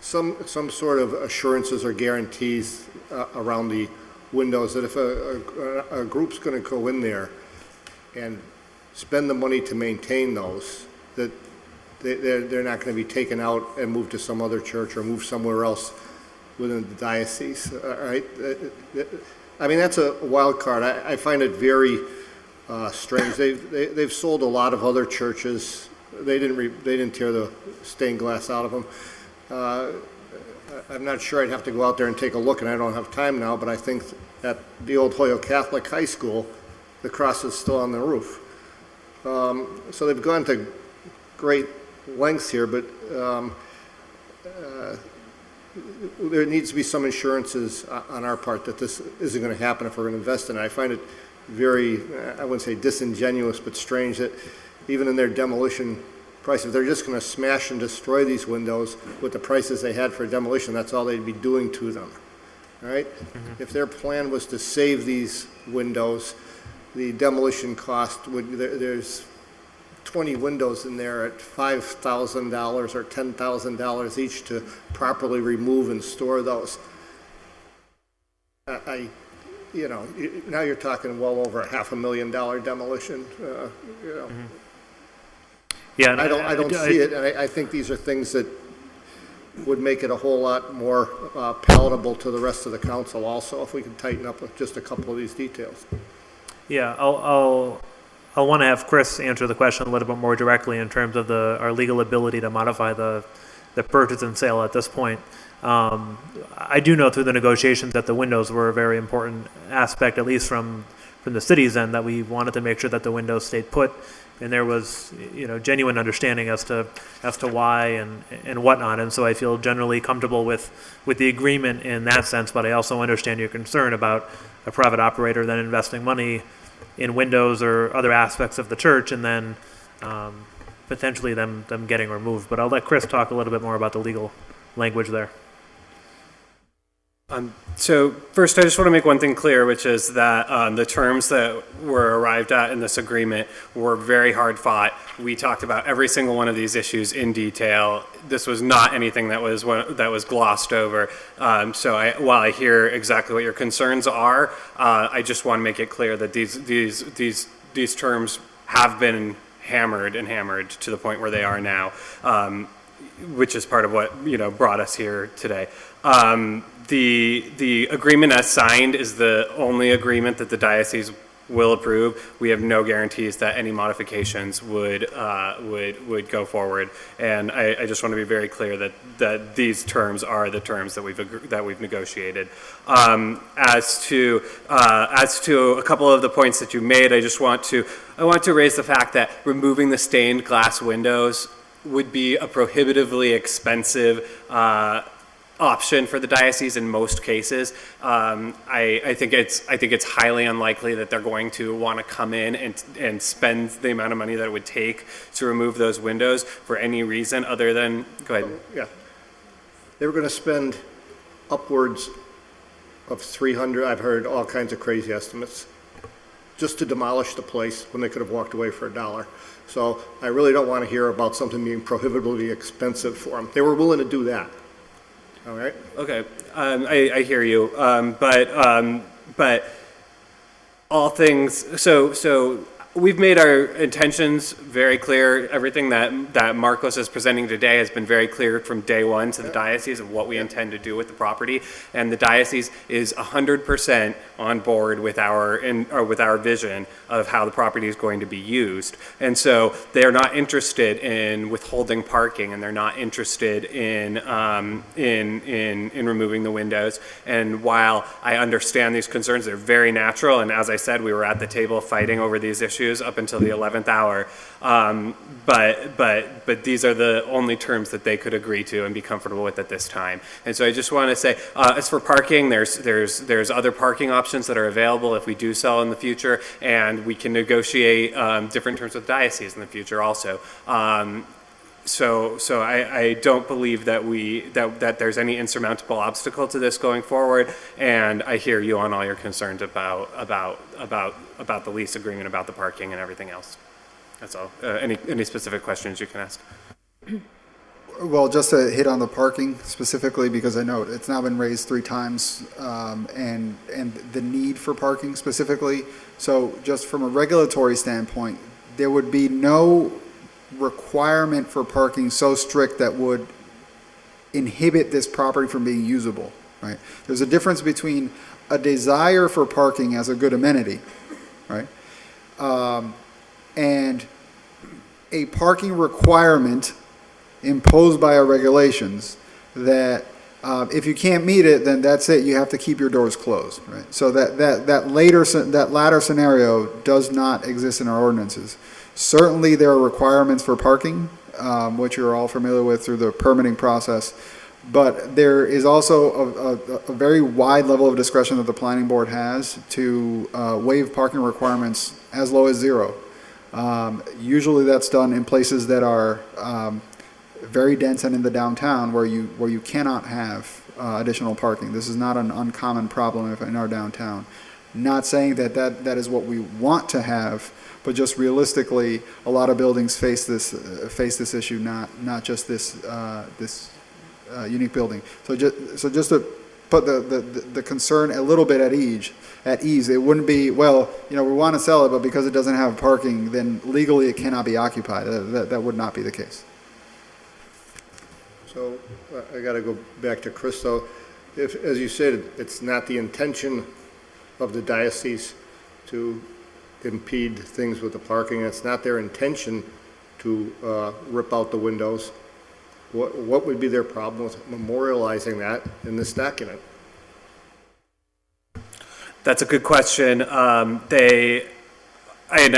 some sort of assurances or guarantees around the windows that if a group's going to go in there and spend the money to maintain those, that they're not going to be taken out and moved to some other church or moved somewhere else within the diocese. Right? I mean, that's a wild card. I find it very strange. They've sold a lot of other churches. They didn't tear the stained glass out of them. I'm not sure. I'd have to go out there and take a look, and I don't have time now, but I think at the old Holyoke Catholic High School, the cross is still on the roof. So they've gone to great lengths here, but there needs to be some assurances on our part that this isn't going to happen if we're going to invest in it. I find it very, I wouldn't say disingenuous, but strange that even in their demolition prices, they're just going to smash and destroy these windows with the prices they had for demolition. That's all they'd be doing to them. All right? Mm-hmm. If their plan was to save these windows, the demolition cost would, there's 20 windows in there at $5,000 or $10,000 each to properly remove and store those. You know, now you're talking well over $500,000 demolition. You know. Mm-hmm. Yeah, and I don't see it, and I think these are things that would make it a whole lot more palatable to the rest of the council also, if we could tighten up with just a couple of these details. Yeah, I'll want to have Chris answer the question a little bit more directly in terms of our legal ability to modify the purchase and sale at this point. I do know through the negotiations that the windows were a very important aspect, at least from the city's end, that we wanted to make sure that the windows stayed put, and there was, you know, genuine understanding as to why and whatnot. And so I feel generally comfortable with the agreement in that sense, but I also understand your concern about a private operator then investing money in windows or other aspects of the church and then potentially them getting removed. But I'll let Chris talk a little bit more about the legal language there. So first, I just want to make one thing clear, which is that the terms that were arrived at in this agreement were very hard fought. We talked about every single one of these issues in detail. This was not anything that was glossed over. So while I hear exactly what your concerns are, I just want to make it clear that these terms have been hammered to the point where they are now, which is part of what brought us here today. The agreement as signed is the only agreement that the diocese will approve. We have no guarantees that any modifications would go forward, and I just want to be very clear that these terms are the terms that we've negotiated. As to a couple of the points that you made, I want to raise the fact that removing the stained glass windows would be a prohibitively expensive option for the diocese in most cases. I think it's highly unlikely that they're going to want to come in and spend the amount of money that it would take to remove those windows for any reason other than, go ahead. Yeah. They were going to spend upwards of $300, I've heard all kinds of crazy estimates, just to demolish the place when they could have walked away for $1. So I really don't want to hear about something being prohibitively expensive for them. They were willing to do that. All right. Okay. I hear you. But all things. So we've made our intentions very clear. Everything that Marcos is presenting today has been very clear from day one to the diocese of what we intend to do with the property, and the diocese is 100% on board with our vision of how the property is going to be used. And so they're not interested in withholding parking, and they're not interested in removing the windows. And while I understand these concerns, they're very natural. And as I said, we were at the table fighting over these issues choose up until the 11th hour. But these are the only terms that they could agree to and be comfortable with at this time. And so I just want to say, as for parking, there's other parking options that are available if we do sell in the future, and we can negotiate different terms with diocese in the future also. So I don't believe that there's any insurmountable obstacle to this going forward, and I hear you on all your concerns about the lease agreement, about the parking and everything else. That's all. Any specific questions you can ask? Well, just to hit on the parking specifically, because I know it's now been raised 3 times, and the need for parking specifically. So just from a regulatory standpoint, there would be no requirement for parking so strict that would inhibit this property from being usable, right? There's a difference between a desire for parking as a good amenity, right? And a parking requirement imposed by our regulations that if you can't meet it, then that's it. You have to keep your doors closed, right? So that latter scenario does not exist in our ordinances. Certainly, there are requirements for parking, which you're all familiar with through the permitting process. But there is also a very wide level of discretion that the planning board has to waive parking requirements as low as 0. Usually that's done in places that are very dense and in the downtown where you cannot have additional parking. This is not an uncommon problem in our downtown. Not saying that is what we want to have, but just realistically, a lot of buildings face this issue, not just this unique building. So just to put the concern a little bit at ease, it wouldn't be, well, we want to sell it, but because it doesn't have parking, then legally it cannot be occupied. That would not be the case. So I got to go back to Chris, though. If, as you said, it's not the intention of the diocese to impede things with the parking, it's not their intention to rip out the windows, what would be their problem with memorializing that in this document? That's a good question. I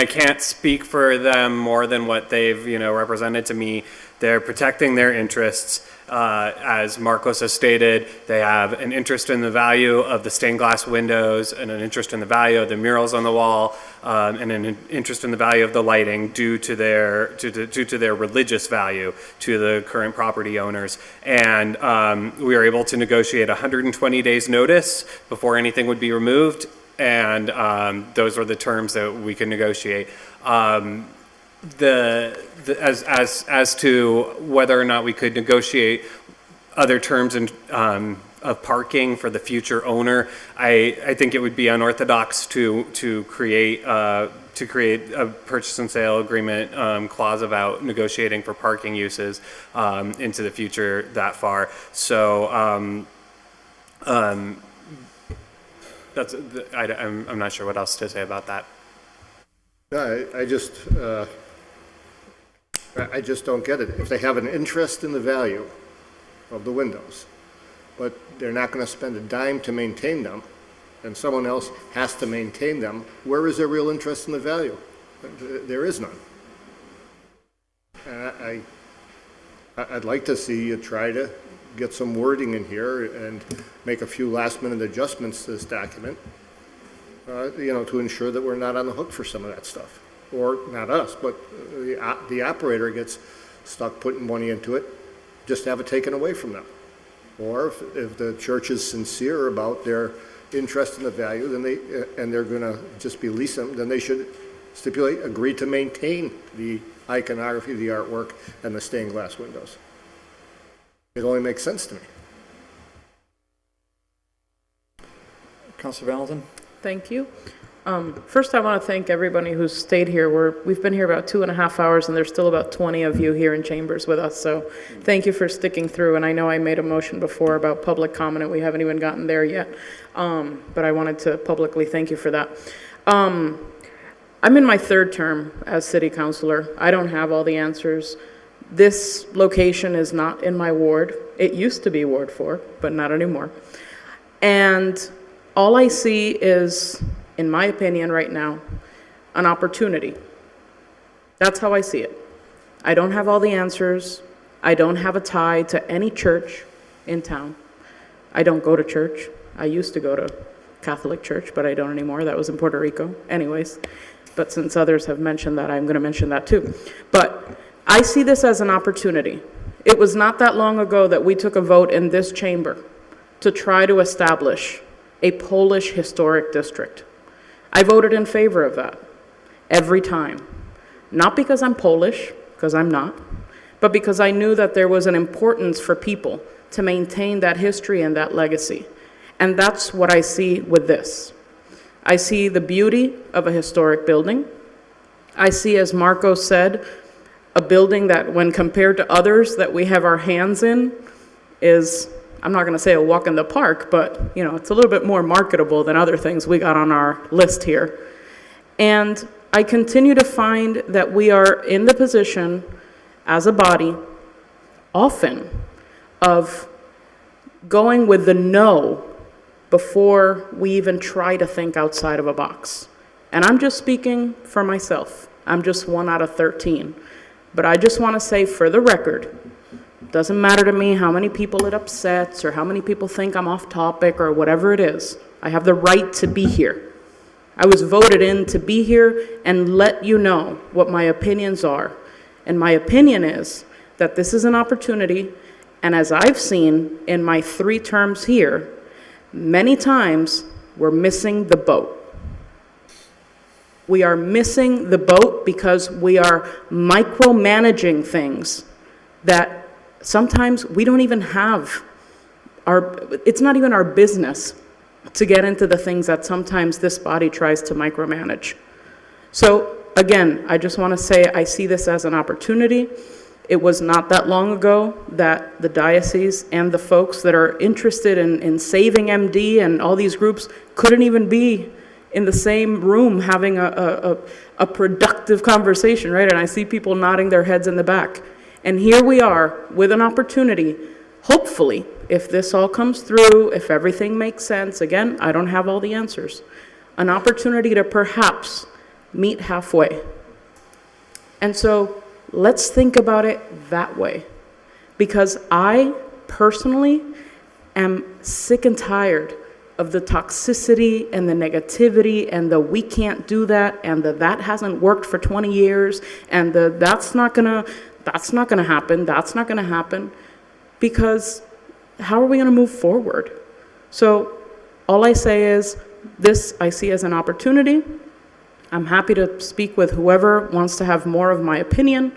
can't speak for them more than what they've represented to me. They're protecting their interests. As Marcos has stated, they have an interest in the value of the stained glass windows and an interest in the value of the murals on the wall, and an interest in the value of the lighting due to their religious value to the current property owners. And we are able to negotiate 120 days notice before anything would be removed, and those are the terms that we can negotiate. As to whether or not we could negotiate other terms of parking for the future owner, I think it would be unorthodox to create a purchase and sale agreement clause about negotiating for parking uses into the future that far. So I'm not sure what else to say about that. No, I just don't get it. If they have an interest in the value of the windows, but they're not going to spend a dime to maintain them, and someone else has to maintain them, where is their real interest in the value? There is none. And I'd like to see you try to get some wording in here and make a few last-minute adjustments to this document, to ensure that we're not on the hook for some of that stuff. Or not us, but the operator gets stuck putting money into it, just have it taken away from them. Or if the church is sincere about their interest in the value, then they're going to just be leasing, then they should agree to maintain the iconography, the artwork, and the stained glass windows. It only makes sense to me. Councilor Valentin? Thank you. First, I want to thank everybody who's stayed here. We've been here about 2.5 hours, and there's still about 20 of you here in chambers with us. So thank you for sticking through. And I know I made a motion before about public comment, and we haven't even gotten there yet. But I wanted to publicly thank you for that. I'm in my 3rd term as city councilor. I don't have all the answers. This location is not in my ward. It used to be Ward 4, but not anymore. And all I see is, in my opinion right now, an opportunity. That's how I see it. I don't have all the answers. I don't have a tie to any church in town. I don't go to church. I used to go to Catholic church, but I don't anymore. That was in Puerto Rico. Anyways, but since others have mentioned that, I'm going to mention that too. But I see this as an opportunity. It was not that long ago that we took a vote in this chamber to try to establish a Polish historic district. I voted in favor of that every time. Not because I'm Polish, because I'm not, but because I knew that there was an importance for people to maintain that history and that legacy. And that's what I see with this. I see the beauty of a historic building. I see, as Marco said, a building that, when compared to others that we have our hands in, is, I'm not going to say a walk in the park, but it's a little bit more marketable than other things we got on our list here. And I continue to find that we are in the position as a body, often, of going with the no before we even try to think outside of a box. And I'm just speaking for myself. I'm just 1 out of 13. But I just want to say, for the record, doesn't matter to me how many people it upsets or how many people think I'm off topic or whatever it is. I have the right to be here. I was voted in to be here and let you know what my opinions are. And my opinion is that this is an opportunity, and as I've seen in my 3 terms here, many times we're missing the boat. We are missing the boat because we are micromanaging things that sometimes we don't even have. It's not even our business to get into the things that sometimes this body tries to micromanage. So again, I just want to say I see this as an opportunity. It was not that long ago that the diocese and the folks that are interested in saving MD and all these groups couldn't even be in the same room having a productive conversation, right? And I see people nodding their heads in the back. And here we are with an opportunity, hopefully, if this all comes through, if everything makes sense, again, I don't have all the answers, an opportunity to perhaps meet halfway. And so let's think about it that way, because I personally am sick and tired of the toxicity and the negativity and the we can't do that and the that hasn't worked for 20 years and the that's not gonna happen, because how are we gonna move forward? So all I say is this I see as an opportunity. I'm happy to speak with whoever wants to have more of my opinion,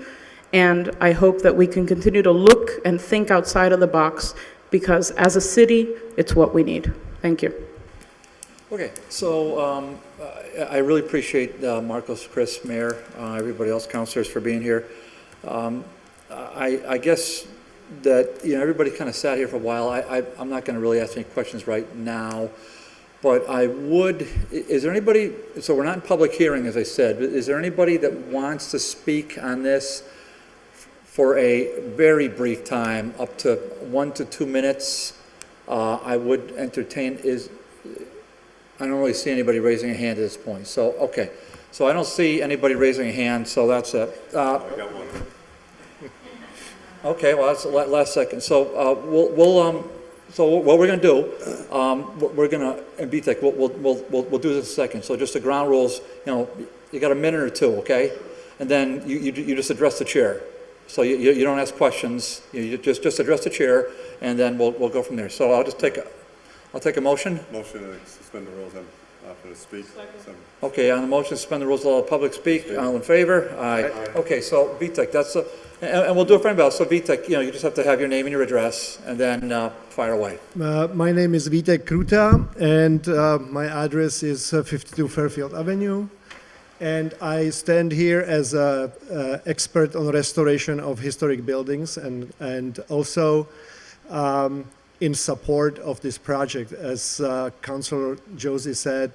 and I hope that we can continue to look and think outside of the box, because as a city, it's what we need. Thank you. Okay, so I really appreciate Marcos, Chris, Mayor, everybody else, councilors, for being here. I guess that everybody kind of sat here for a while. I'm not going to really ask any questions right now, but I would. Is there anybody? So we're not in public hearing, as I said. But is there anybody that wants to speak on this for a very brief time, up to 1 to 2 minutes? I would entertain. I don't really see anybody raising a hand at this point. So okay, so I don't see anybody raising a hand. So that's it. I got one. Okay, well that's the last second. So so what we're going to do, we're going to, and BTEC, we'll do this in a second. So just the ground rules. You got a minute or two, okay, and then you just address the chair. So you don't ask questions. You just address the chair, and then we'll go from there. So I'll take a motion. Motion to suspend the rules and for the speak. Okay, on the motion to suspend the rules, allow public speak. All in favor? Aye. Okay, so VTEC, that's and we'll do it for anybody else. So VTEC, you just have to have your name and your address, and then fire away. My name is Vitek Kruta, and my address is 52 Fairfield Avenue. And I stand here as an expert on restoration of historic buildings and also in support of this project. As Councilor Josie said,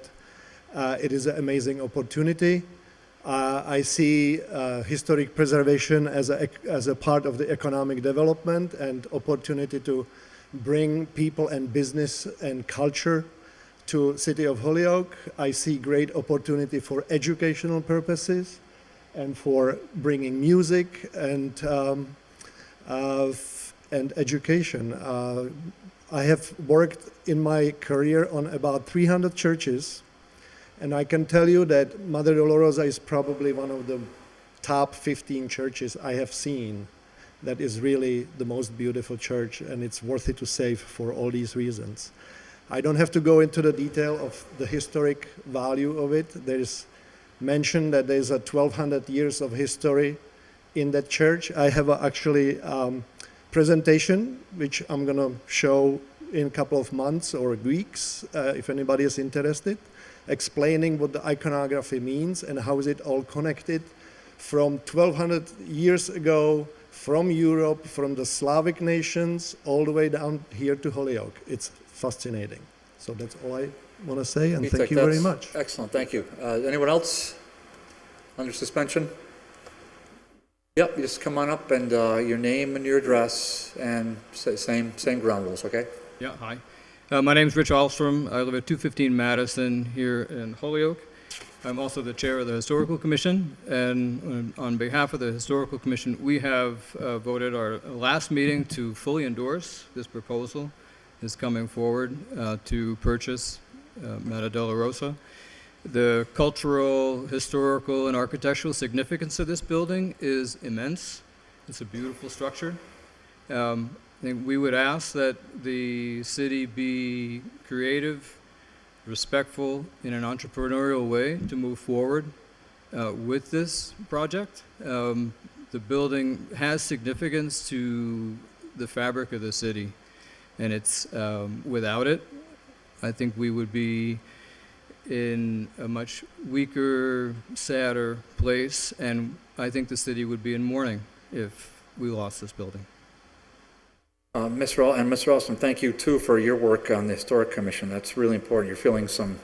it is an amazing opportunity. I see historic preservation as a part of the economic development and opportunity to bring people and business and culture to City of Holyoke. I see great opportunity for educational purposes and for bringing music and education. I have worked in my career on about 300 churches, and I can tell you that Mother Dolorosa is probably one of the top 15 churches I have seen that is really the most beautiful church, and it's worth it to save for all these reasons. I don't have to go into the detail of the historic value of it. There is mentioned that there's a 1,200 years of history in that church. I have actually presentation, which I'm going to show in a couple of months or weeks, if anybody is interested, explaining what the iconography means and how is it all connected from 1,200 years ago, from Europe, from the Slavic nations, all the way down here to Holyoke. It's fascinating. So that's all I want to say, and thank you very much. Excellent, thank you. Anyone else under suspension? Yep, you just come on up and your name and your address and same ground rules, okay? Yeah, hi. My name's Rich Alstrom. I live at 215 Madison here in Holyoke. I'm also the chair of the Historical Commission, and on behalf of the Historical Commission, we have voted our last meeting to fully endorse this proposal is coming forward to purchase Mata Dolorosa. The cultural, historical, and architectural significance of this building is immense. It's a beautiful structure. And we would ask that the city be creative, respectful, in an entrepreneurial way to move forward with this project. The building has significance to the fabric of the city, and it's without it, I think we would be in a much weaker, sadder place, and I think the city would be in mourning if we lost this building. Mr. Alston, thank you too for your work on the Historic Commission. That's really important. You're filling some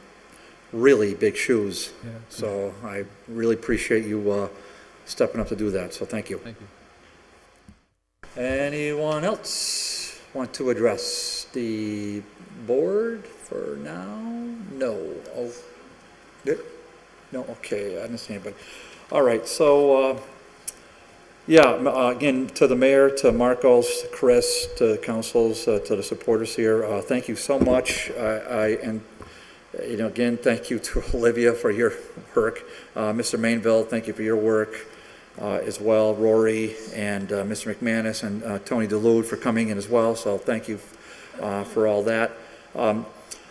really big shoes. Yeah. So I really appreciate you stepping up to do that. So thank you. Thank you. Anyone else want to address the board for now? No. Oh, no. Okay, I didn't see anybody. All right. So. Again, to the mayor, to Marcos, to Chris, to the councils, to the supporters here, thank you so much. And again, thank you to Olivia for your work. Mr. Mainville, thank you for your work as well. Rory and Mr. McManus and Tony DeLude for coming in as well. So thank you for all that.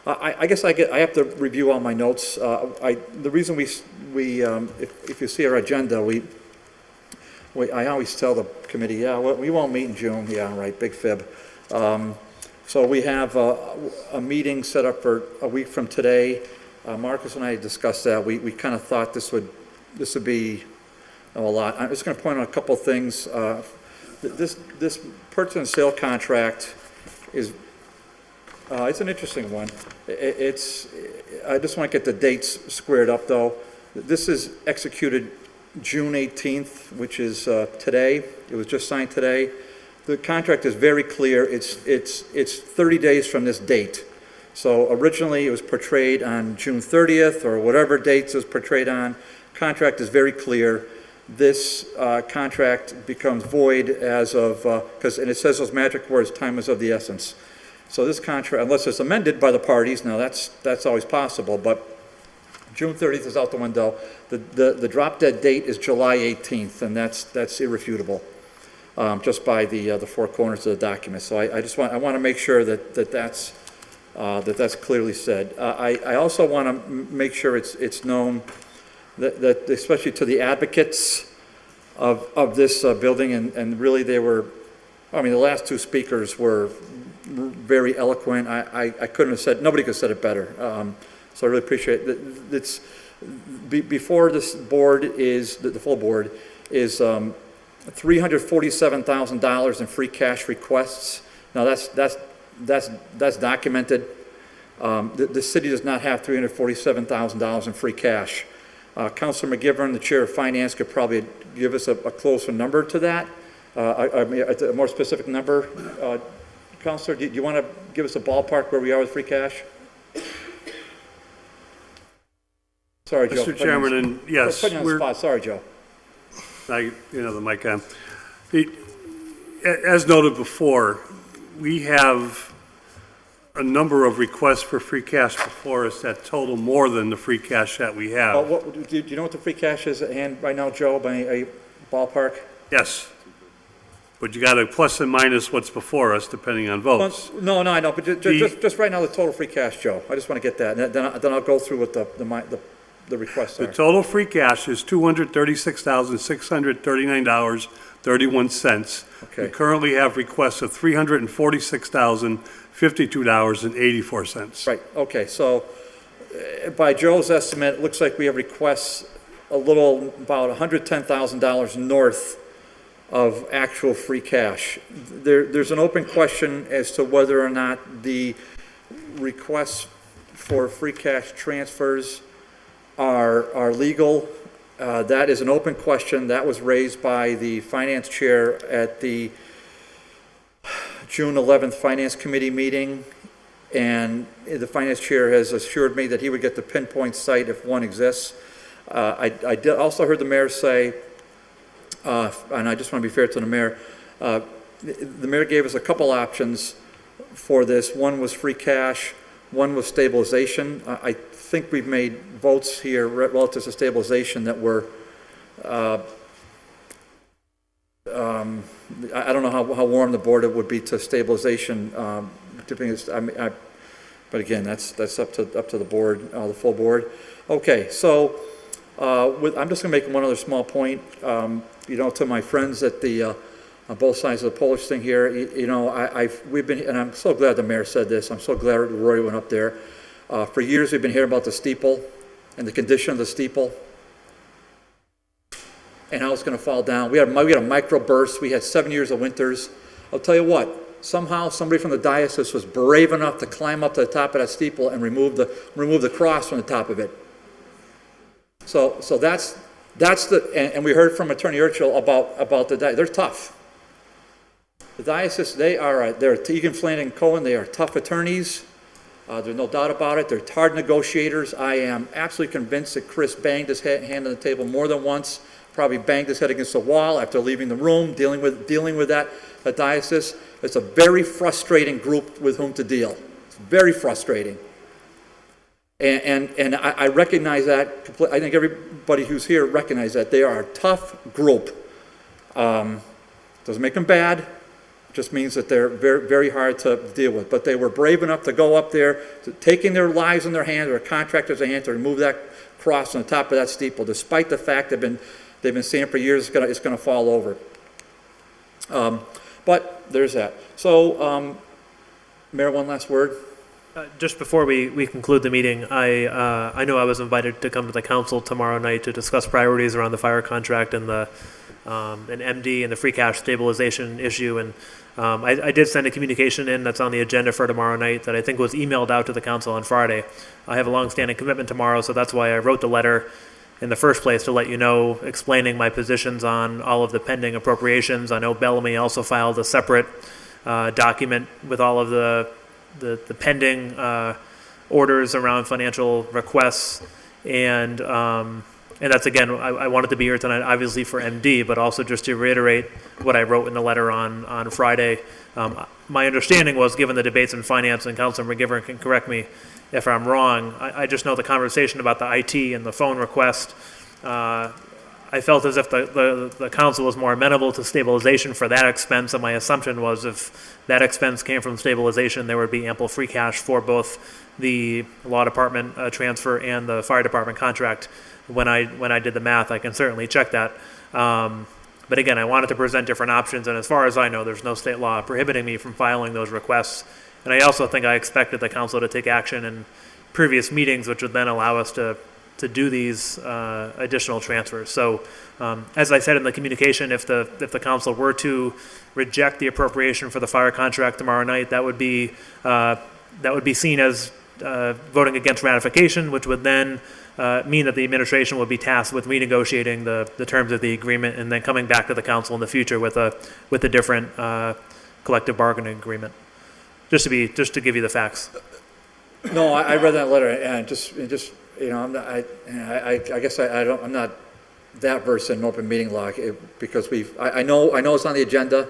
I guess I have to review all my notes. The reason if you see our agenda, I always tell the committee, we won't meet in June. Yeah, right, big fib. So we have a meeting set up for a week from today. Marcus and I discussed that. We kind of thought this would be a lot. I'm just going to point out a couple things. This purchase and sale contract is it's an interesting one. I just want to get the dates squared up though. This is executed June 18th, which is today. It was just signed today. The contract is very clear. It's 30 days from this date. So originally it was portrayed on June 30th or whatever dates it was portrayed on. Contract is very clear. This contract becomes void as of, and it says those magic words, time is of the essence. So this contract, unless it's amended by the parties, now that's always possible, but June 30th is out the window. The drop dead date is July 18th, and that's irrefutable, just by the four corners of the document. So I want to make sure that's clearly said. I also want to make sure it's known that especially to the advocates of this building, and really they were, the last two speakers were very eloquent. I couldn't have said, nobody could have said it better. So I really appreciate it. Before this board is, the full board, is $347,000 in free cash requests. Now that's documented. The city does not have $347,000 in free cash. Councilor McGivern, the chair of finance, could probably give us a closer number to that, a more specific number. Councilor, do you want to give us a ballpark where we are with free cash? Sorry, Joe. Mr. Chairman, and yes, Put you on the spot. Sorry, Joe. The mic on. As noted before, we have a number of requests for free cash before us that total more than the free cash that we have. Do you know what the free cash is at hand right now, Joe, by a ballpark? Yes. But you got to plus and minus what's before us depending on votes. No, I know, but just right now, the total free cash, Joe. I just want to get that, and then I'll go through what the requests are. The total free cash is $236,639.31. Okay. We currently have requests of $346,052.84. Right, okay, so by Joe's estimate, it looks like we have requests about $110,000 north of actual free cash. There's an open question as to whether or not the requests for free cash transfers are legal. That is an open question. That was raised by the finance chair at the June 11th Finance Committee meeting, and the finance chair has assured me that he would get the pinpoint site if one exists. I also heard the mayor say, and I just want to be fair to the mayor, the mayor gave us a couple options for this. One was free cash, one was stabilization. I think we've made votes here relative to stabilization that were, I don't know how warm the board would be to stabilization, but again, that's up to the board, the full board. Okay, so I'm just going to make one other small point. To my friends at the on both sides of the Polish thing here, we've been, and I'm so glad the mayor said this. I'm so glad Rory went up there. For years, we've been hearing about the steeple and the condition of the steeple and how it's going to fall down. We had a microburst. We had 7 years of winters. I'll tell you what. Somehow, somebody from the diocese was brave enough to climb up to the top of that steeple and remove the cross from the top of it. So that's and we heard from Attorney Urchel about the diocese. They're tough. The diocese, they're Teagan, Flanagan, and Cohen. They are tough attorneys. There's no doubt about it. They're hard negotiators. I am absolutely convinced that Chris banged his hand on the table more than once. Probably banged his head against the wall after leaving the room, dealing with that diocese. It's a very frustrating group with whom to deal. It's very frustrating. And I recognize that. I think everybody who's here recognizes that. They are a tough group. Doesn't make them bad. It just means that they're very, very hard to deal with. But they were brave enough to go up there, taking their lives in their hands, or contractors in their hands, to remove that cross on the top of that steeple, despite the fact they've been saying for years it's going to fall over. But there's that. So, Mayor, one last word. Just before we conclude the meeting, I know I was invited to come to the council tomorrow night to discuss priorities around the fire contract and the an MD and the free cash stabilization issue. And I did send a communication in that's on the agenda for tomorrow night that I think was emailed out to the council on Friday. I have a long-standing commitment tomorrow, so that's why I wrote the letter in the first place, to let you know, explaining my positions on all of the pending appropriations. I know Bellamy also filed a separate document with all of the pending orders around financial requests, and that's, again, I wanted to be here tonight, obviously for MD, but also just to reiterate what I wrote in the letter on Friday. My understanding was, given the debates in finance, and Councilor McGivern can correct me if I'm wrong, I just know the conversation about the IT and the phone request. I felt as if the council was more amenable to stabilization for that expense, and my assumption was if that expense came from stabilization, there would be ample free cash for both the law department transfer and the fire department contract. When I did the math, I can certainly check that. But again, I wanted to present different options, and as far as I know, there's no state law prohibiting me from filing those requests. And I also think I expected the council to take action in previous meetings, which would then allow us to do these additional transfers. So, as I said in the communication, if the council were to reject the appropriation for the fire contract tomorrow night, that would be seen as voting against ratification, which would then mean that the administration would be tasked with renegotiating the terms of the agreement and then coming back to the council in the future with a different collective bargaining agreement. Just to give you the facts. No, I read that letter, and it just, you know, I guess I'm not that versed in open meeting law, because I know it's on the agenda.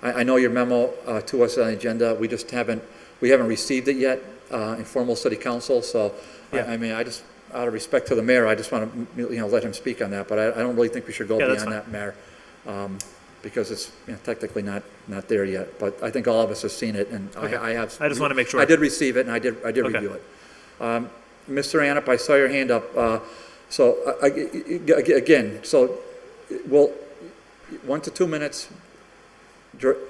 I know your memo to us is on the agenda. We just haven't received it yet, informal city council, so, Yeah. I mean, I just, out of respect to the mayor, I just want to, you know, let him speak on that, but I don't really think we should go Yeah, that's beyond that, Mayor, because it's, you know, technically not there yet, but I think all of us have seen it, and Okay. I have. I just want to make sure. I did receive it, and I did Okay. review it. Mr. Anup, I saw your hand up. Again, so we'll, 1 to 2 minutes,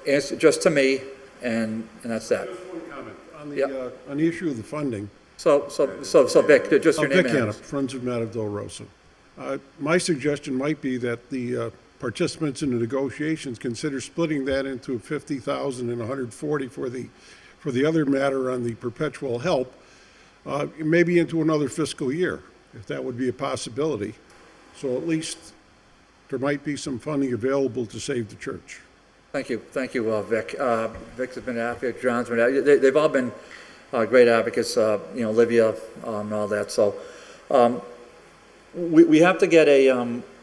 answer just to me, and that's that. Just one comment Yep. on the issue of the funding. So Vic, just your name Vic and Anup, address. Friends of Matta Del Rosa. My suggestion might be that the participants in the negotiations consider splitting that into 50,000 and 140 for the other matter on the perpetual help, maybe into another fiscal year, if that would be a possibility. So at least there might be some funding available to save the church. Thank you, Vic. Vic's been an advocate, John's been an advocate. They've all been great advocates, you know, Olivia, and all that. So we have to get a,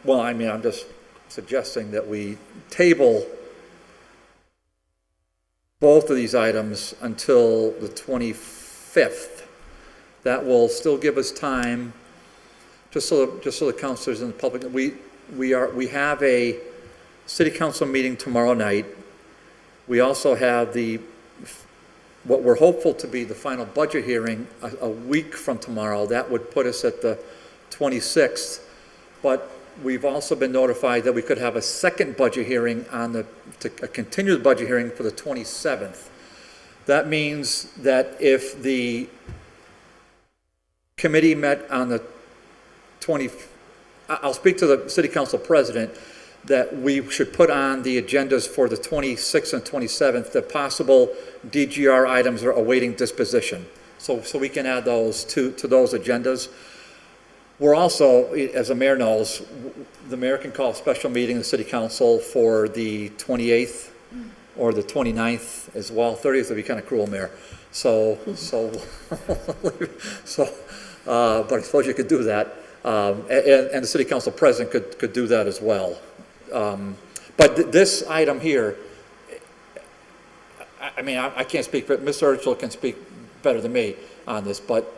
well, I mean, I'm just suggesting that we table both of these items until the 25th. That will still give us time, just so the councilors and the public, we have a city council meeting tomorrow night. We also have what we're hopeful to be the final budget hearing a week from tomorrow. That would put us at the 26th. But we've also been notified that we could have a second budget hearing a continued budget hearing for the 27th. That means that if the committee met on the I'll speak to the city council president, that we should put on the agendas for the 26th and 27th, the possible DGR items are awaiting disposition. So we can add those to those agendas. We're also, as the mayor knows, the mayor can call a special meeting of the city council for the 28th or the 29th as well. 30th would be kind of cruel, Mayor. But I suppose you could do that. And the city council president could do that as well. But this item here, I mean, I can't speak, but Mr. Urchel can speak better than me on this, but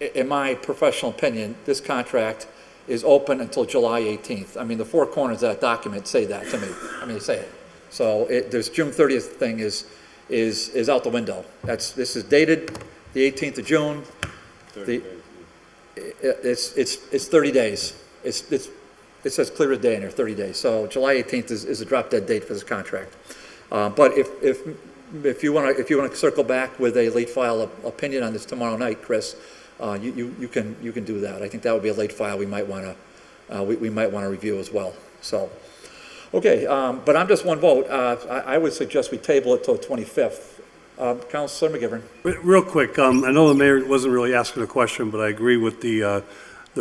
in my professional opinion, this contract is open until July 18th. I mean, the four corners of that document say that to me. I mean, they say it. So there's June 30th thing is out the window. This is dated the 18th of June. It's 30 days. It says clear as day in there, 30 days. So July 18th is a drop dead date for this contract. But if you want to circle back with a late file opinion on this tomorrow night, Chris, you can do that. I think that would be a late file we might want to review as well. So, okay, but I'm just one vote. I would suggest we table it till the 25th. Councilor McGivern. Real quick, I know the mayor wasn't really asking a question, but I agree with the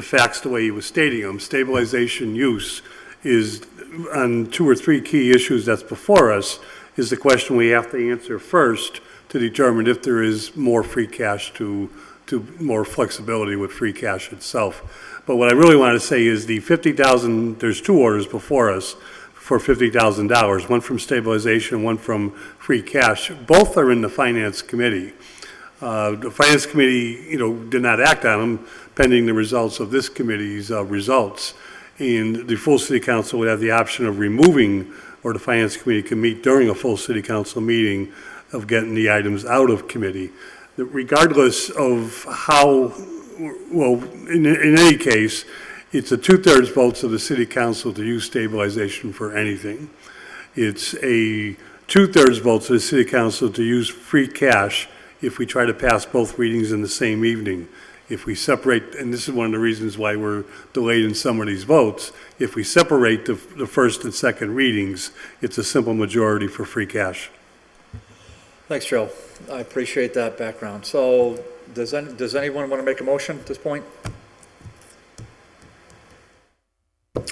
facts the way he was stating them. Stabilization use is, on 2 or 3 key issues that's before us, is the question we have to answer first to determine if there is more free cash to more flexibility with free cash itself. But what I really want to say is the 50,000, there's 2 orders before us for $50,000, one from stabilization, one from free cash. Both are in the Finance Committee. The Finance Committee, did not act on them pending the results of this committee's results. And the full City Council would have the option of removing, or the Finance Committee can meet during a full City Council meeting of getting the items out of committee. Regardless of how, well, in any case, it's a 2/3 votes of the City Council to use stabilization for anything. It's a 2/3 votes of the City Council to use free cash if we try to pass both readings in the same evening. If we separate, and this is one of the reasons why we're delayed in some of these votes, if we separate the first and second readings, it's a simple majority for free cash. Thanks, Joe. I appreciate that background. So does anyone want to make a motion at this point?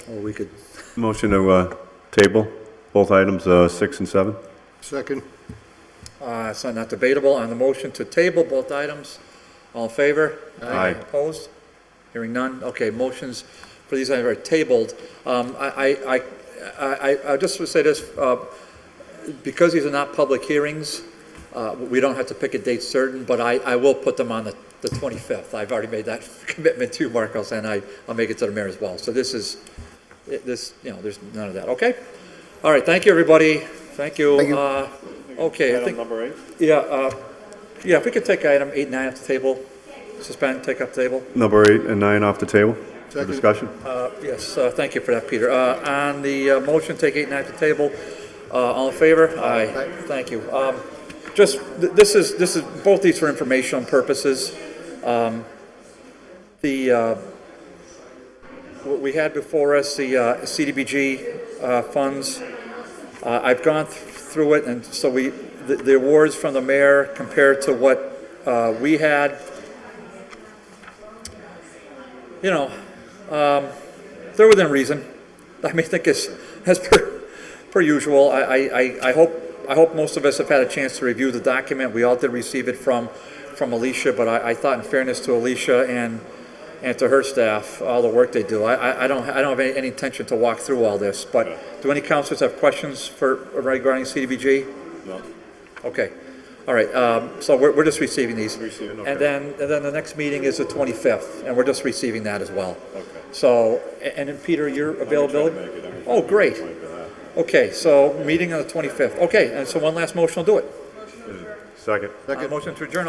Or we could... Motion to table both items, 6 and 7. Second. So not debatable on the motion to table both items. All in favor? Aye. Opposed? Hearing none? Okay, motions for these items are tabled. I just would say this, because these are not public hearings, we don't have to pick a date certain, but I will put them on the 25th. I've already made that commitment to Marcos, and I'll make it to the mayor as well. So this is, there's none of that, okay? All right, thank you, everybody. Thank you. Thank you. Okay, I Item think, number 8? yeah, if we could take item 8 and 9 off the table, suspend, take off the table. Number 8 and 9 off the table for discussion. Yes, thank you for that, Peter. On the motion, take 8 and 9 off the table, all in favor? Aye. Thank you. Just, this is, both these for informational purposes. What we had before us, the CDBG funds, I've gone through it, and so the awards from the mayor compared to what we had, they're within reason. I mean, I think it's, as per usual, I hope most of us have had a chance to review the document. We all did receive it from Alicia, but I thought in fairness to Alicia and to her staff, all the work they do, I don't have any intention to walk through all this, but do any councilors have questions regarding CDBG? No. Okay. All right, so we're just receiving these. Receiving, okay. And then the next meeting is the 25th, and we're just receiving that as well. Okay. So, and then Peter, your availability? I'm gonna try to make it. Oh, great. Like that. Okay, so meeting on the 25th. Okay, and so one last motion will do it. Second. Motion to adjourn.